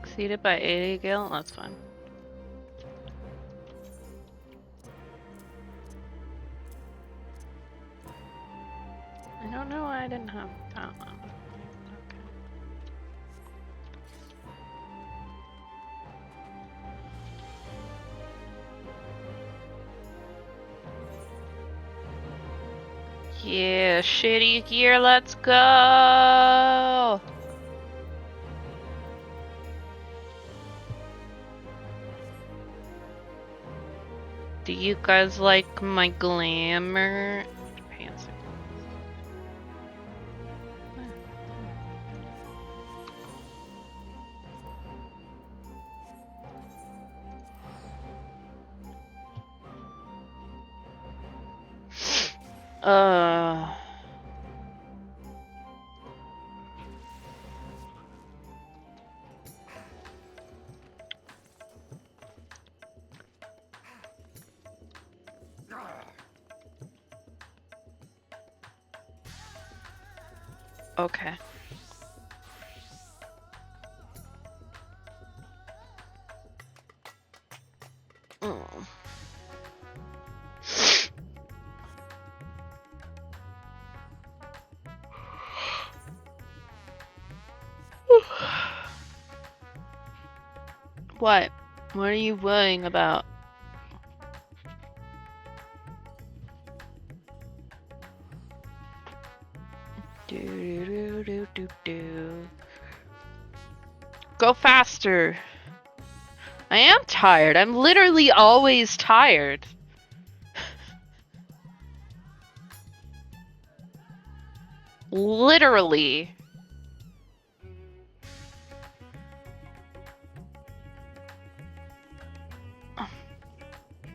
Exceeded by 80 gil? That's fine. I don't know why I didn't have that one. Okay. Yeah, shitty gear, let's go! Do you guys like my glamour pants? Okay. What? What are you worrying about? Go faster. I am tired. I'm literally always tired. Literally.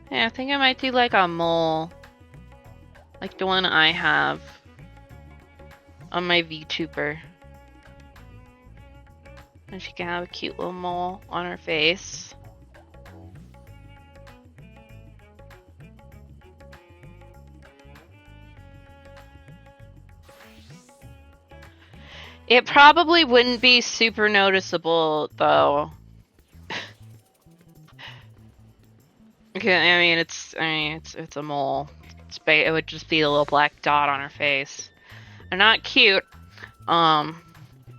Yeah, I think I might do like a mole. Like the one I have on my VTuber. And she can have a cute little mole on her face. It probably wouldn't be super noticeable, though. Okay, I mean, it's a mole. It would just be a little black dot on her face. They're not cute. But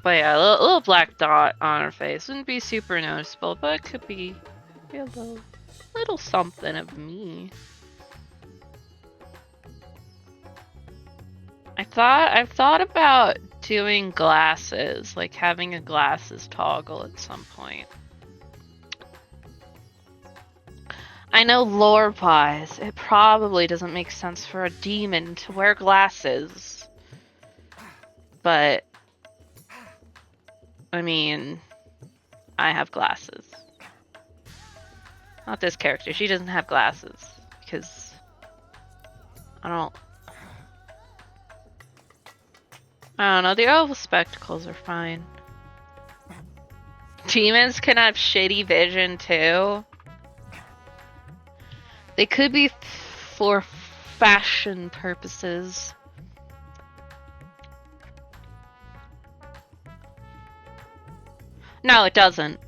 yeah, a little black dot on her face wouldn't be super noticeable, but it could be a little something of me. I've thought about doing glasses, like having a glasses toggle at some point. I know lore-wise, it probably doesn't make sense for a demon to wear glasses. But, I mean, I have glasses. Not this character, she doesn't have glasses. Because, I don't know, the oval spectacles are fine. Demons can have shitty vision too. They could be for fashion purposes. No, it doesn't.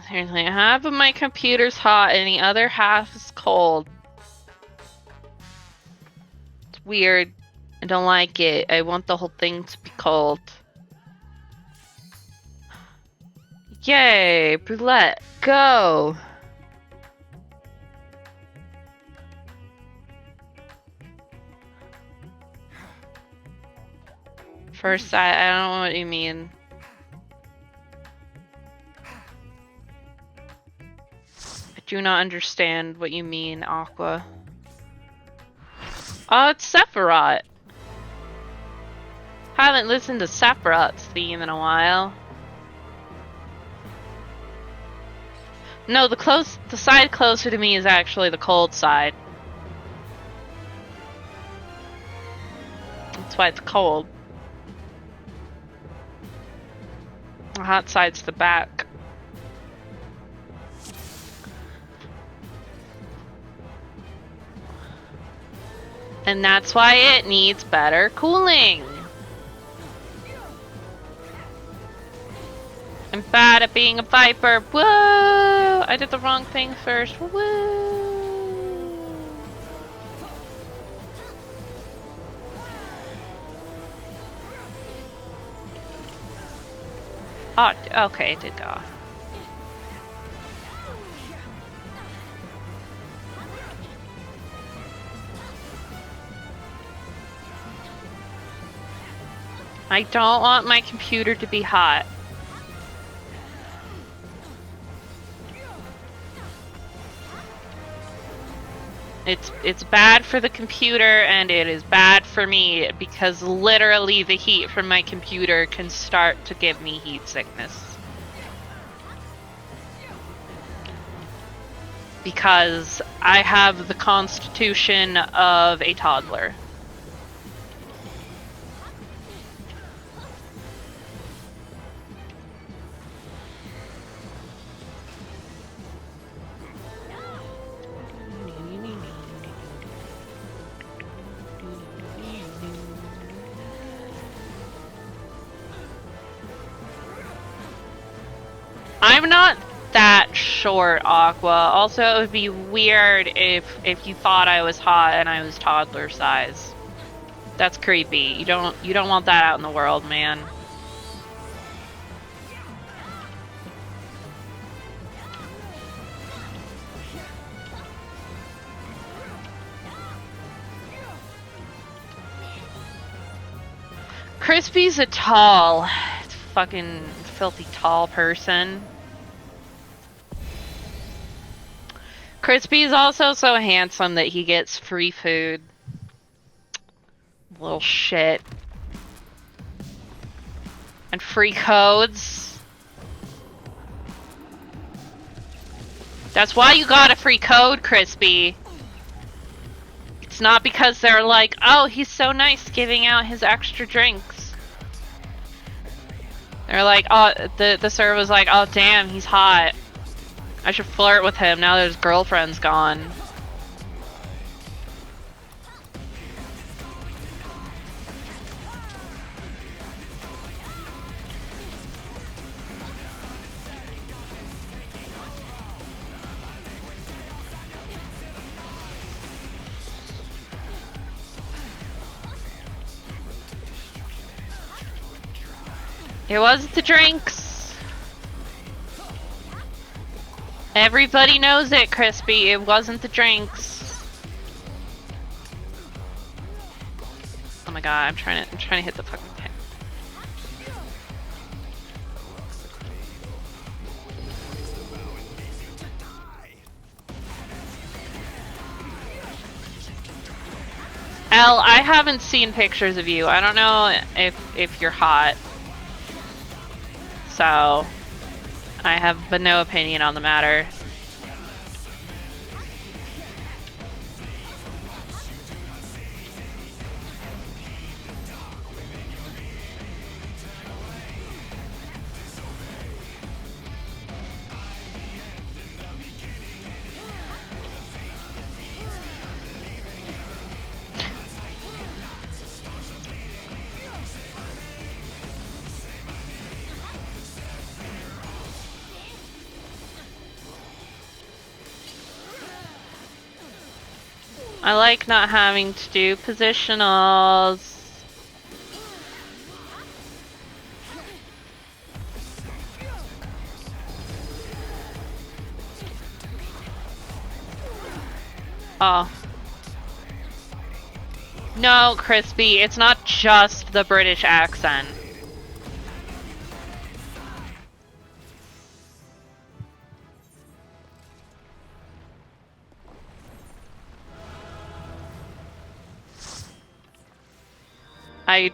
Seriously, half of my computer's hot and the other half is cold. It's weird. I don't like it. I want the whole thing to be cold. Yay, Brulette, go! First, I don't know what you mean. I do not understand what you mean, Aqua. Oh, it's Sephiroth. Haven't listened to Sephiroth's theme in a while. No, the side closer to me is actually the cold side. That's why it's cold. The hot side's the back. And that's why it needs better cooling. I'm bad at being a viper. Whoa! I did the wrong thing first. Whoa! Oh, okay, it did go off. I don't want my computer to be hot. It's bad for the computer and it is bad for me because literally the heat from my computer can start to give me heat sickness. Because I have the constitution of a toddler. I'm not that short, Aqua. Also, it would be weird if you thought I was hot and I was toddler size. That's creepy. You don't want that out in the world, man. Crispy's a tall, fucking filthy tall person. Crispy's also so handsome that he gets free food. Little shit. And free codes. That's why you got a free code, Crispy. It's not because they're like, oh, he's so nice giving out his extra drinks. They're like, oh, the server was like, oh damn, he's hot. I should flirt with him now that his girlfriend's gone. It was the drinks. Everybody knows it, Crispy. It wasn't the drinks. Oh my god, I'm trying to hit the fucking thing. Elle, I haven't seen pictures of you. I don't know if you're hot. So, I have but no opinion on the matter. I like not having to do positionals. Oh. No, Crispy, it's not just the British accent. I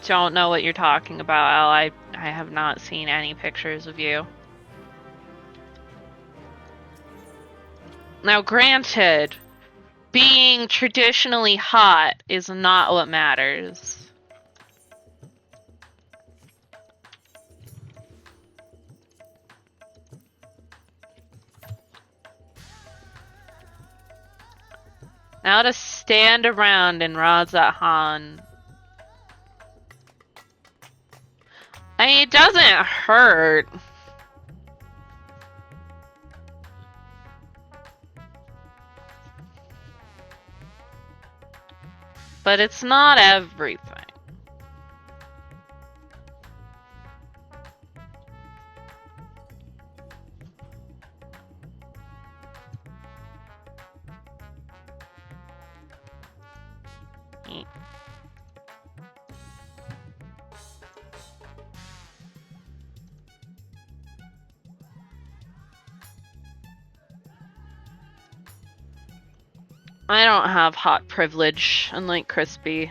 don't know what you're talking about, Elle. I have not seen any pictures of you. Now, granted, being traditionally hot is not what matters. Now to stand around in Raza Han. I mean, it doesn't hurt. But it's not everything. I don't have hot privilege, unlike Crispy.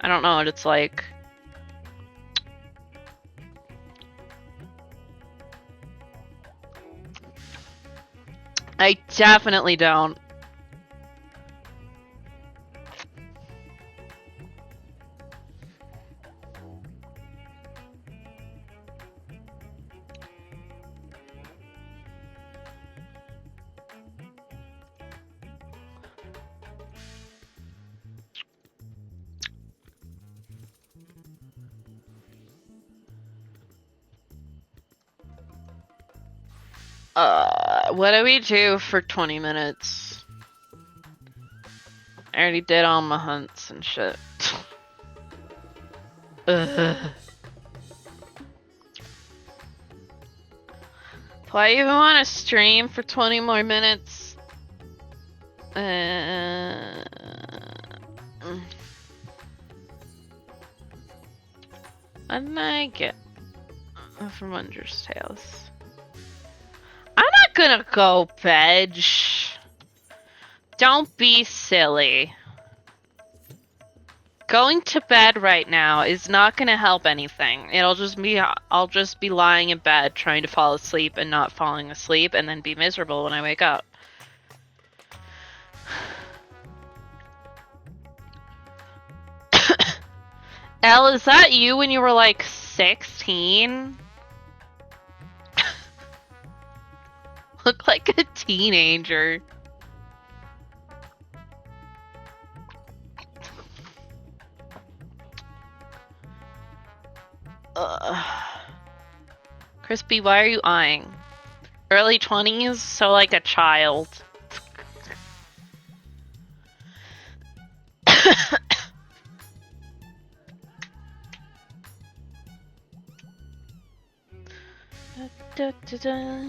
I don't know what it's like. I definitely don't. What do we do for 20 minutes? I already did all my hunts and shit. Ugh. Do I even want to stream for 20 more minutes? I didn't I get from Wondrous Tales? I'm not gonna go bed. Don't be silly. Going to bed right now is not gonna help anything. I'll just be lying in bed trying to fall asleep and not falling asleep and then be miserable when I wake up. Elle, is that you when you were like 16? Look like a teenager. Crispy, why are you eyeing? Early 20s, so like a child. Da, da, da.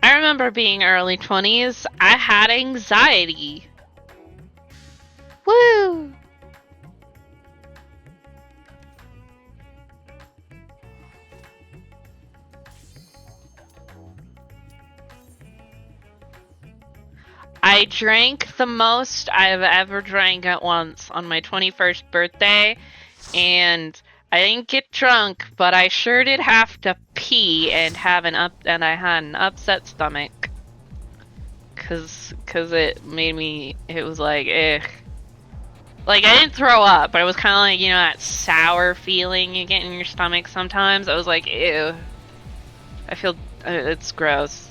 I remember being early 20s. I had anxiety. Woo! I drank the most I've ever drank at once on my 21st birthday, and I didn't get drunk, but I sure did have to pee and I had an upset stomach. Cause it made me, it was like, ugh. Like, I didn't throw up, but it was kind of like, you know, that sour feeling you get in your stomach sometimes. I was like, ew. I feel, it's gross.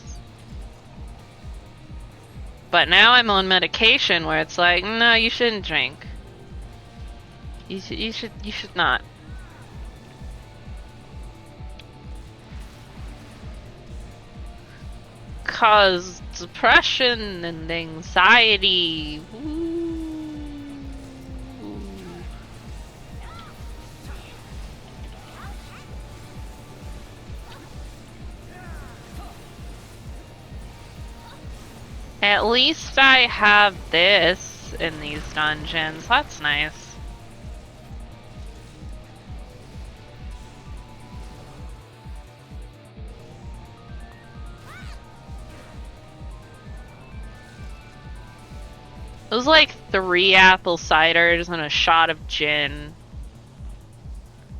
But now I'm on medication where it's like, no, you shouldn't drink. You should not. Cause depression and anxiety. Woo. At least I have this in these dungeons. That's nice. It was like 3 apple ciders and a shot of gin.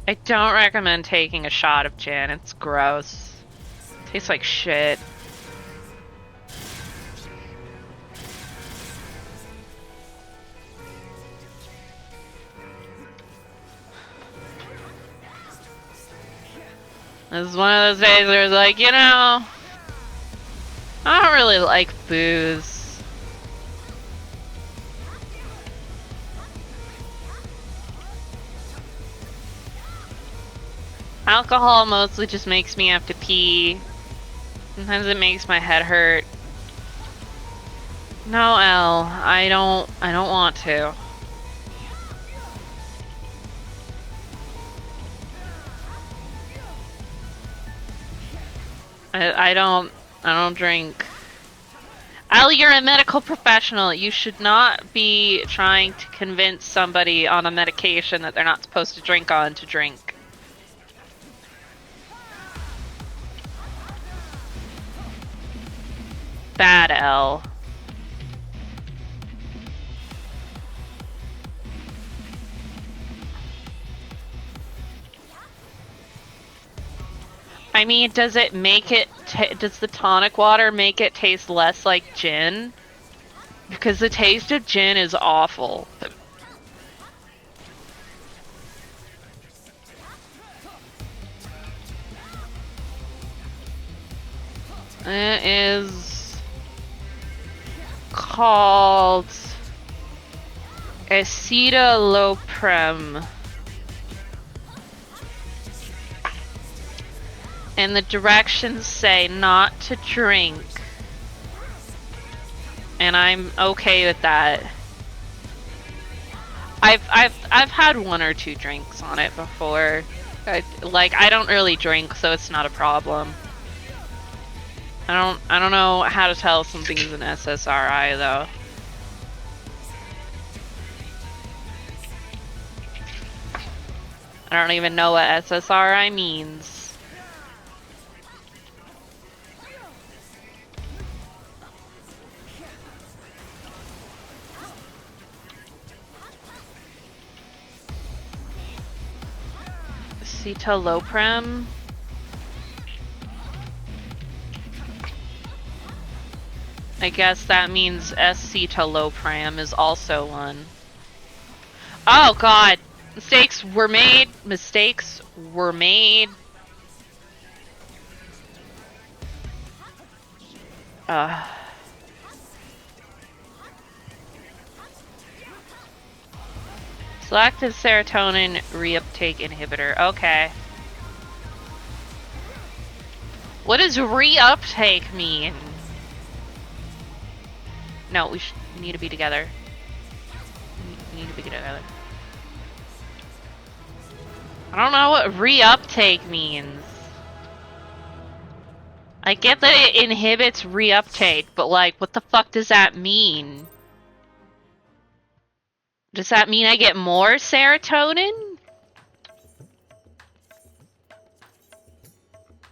I don't recommend taking a shot of gin. It's gross. It tastes like shit. This is one of those days where it's like, you know, I don't really like booze. Alcohol mostly just makes me have to pee. Sometimes it makes my head hurt. No, Elle, I don't want to. I don't drink. Elle, you're a medical professional. You should not be trying to convince somebody on a medication that they're not supposed to drink on to drink. Bad Elle. I mean, does it make it, does the tonic water make it taste less like gin? Because the taste of gin is awful. It is called acetaloprem. And the directions say not to drink. And I'm okay with that. I've had 1 or 2 drinks on it before. I don't really drink, so it's not a problem. I don't know how to tell if something's an SSRI though. I don't even know what SSRI means. Citalopram. I guess that means escitalopram is also one. Oh god! Mistakes were made! Mistakes were made! Selective serotonin reuptake inhibitor. Okay. What does reuptake mean? No, we need to be together. We need to be together. I don't know what reuptake means. I get that it inhibits reuptake, but like, what the fuck does that mean? Does that mean I get more serotonin?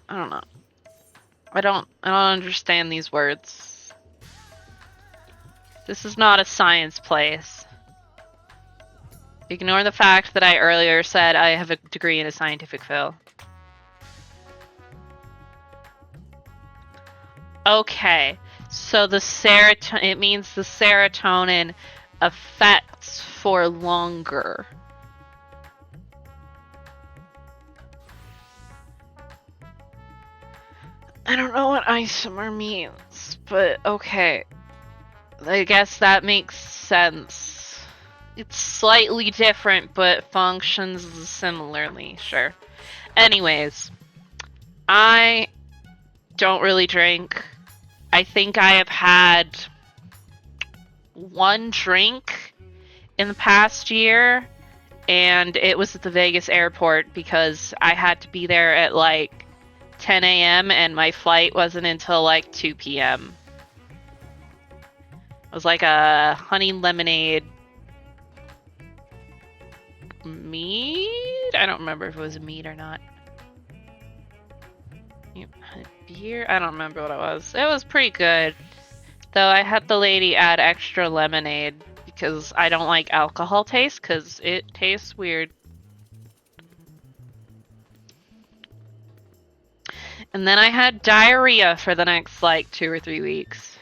I don't know. I don't understand these words. This is not a science place. Ignore the fact that I earlier said I have a degree in a scientific field. Okay, so the serotonin, it means the serotonin affects for longer. I don't know what isomer means, but okay. I guess that makes sense. It's slightly different, but functions similarly, sure. Anyways, I don't really drink. I think I have had one drink in the past year, and it was at the Vegas airport because I had to be there at like 10 a.m. and my flight wasn't until like 2 p.m. It was like a honey lemonade mead? I don't remember if it was a mead or not. Beer? I don't remember what it was. It was pretty good. Though I had the lady add extra lemonade because I don't like alcohol taste because it tastes weird. And then I had diarrhea for the next like 2 or 3 weeks.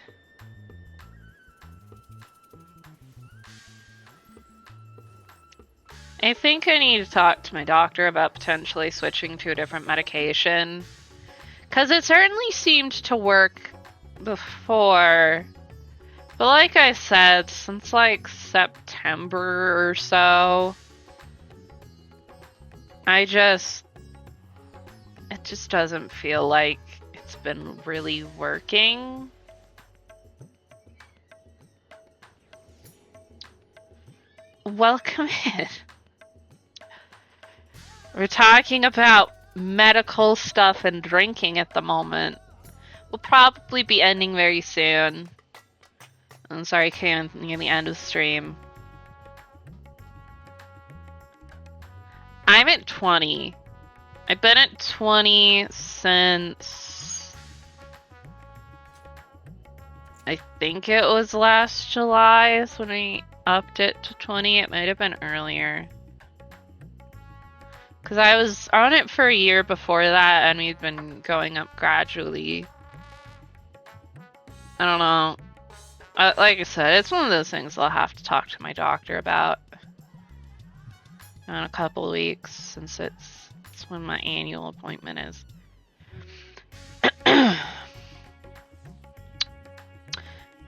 I think I need to talk to my doctor about potentially switching to a different medication. Because it certainly seemed to work before. But like I said, since like September or so, it just doesn't feel like it's been really working. Welcome in. We're talking about medical stuff and drinking at the moment. We'll probably be ending very soon. I'm sorry, I came near the end of the stream. I'm at 20. I've been at 20 since I think it was last July is when we upped it to 20. It might have been earlier. Because I was on it for a year before that, and we've been going up gradually. I don't know. Like I said, it's one of those things I'll have to talk to my doctor about in a couple of weeks, since it's when my annual appointment is.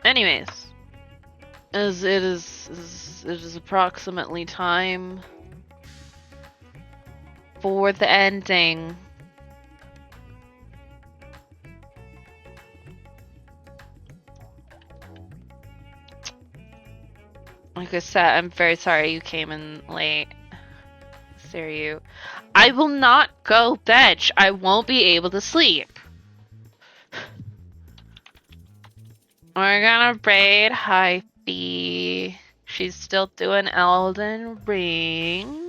Anyways, as it is approximately time for the ending. Like I said, I'm very sorry you came in late. Seryu. I will not go bench. I won't be able to sleep. We're gonna raid Hyphy. She's still doing Elden Ring.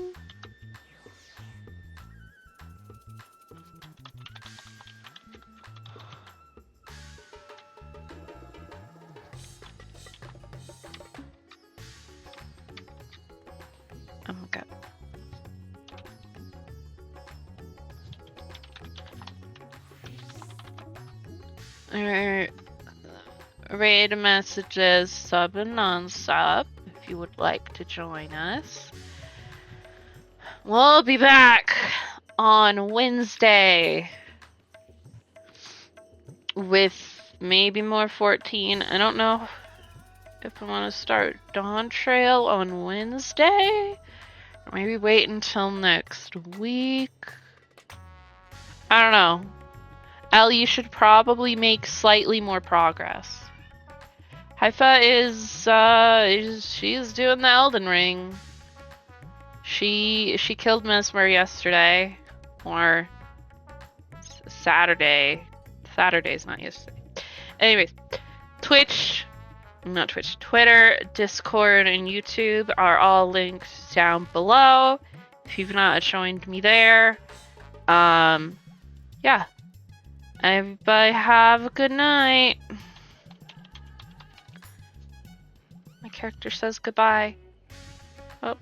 Oh my god. Alright. Raid messages, sub and non-sub, if you would like to join us. We'll be back on Wednesday with maybe more 14. I don't know if I want to start Dawn Trail on Wednesday, or maybe wait until next week. I don't know. Ellie, you should probably make slightly more progress. Haifa she's doing the Elden Ring. She killed Mesmer yesterday, or Saturday. Saturday's not yesterday. Anyways, Twitter, Discord, and YouTube are all linked down below. If you've not joined me there, yeah. Everybody have a good night. My character says goodbye. Oh.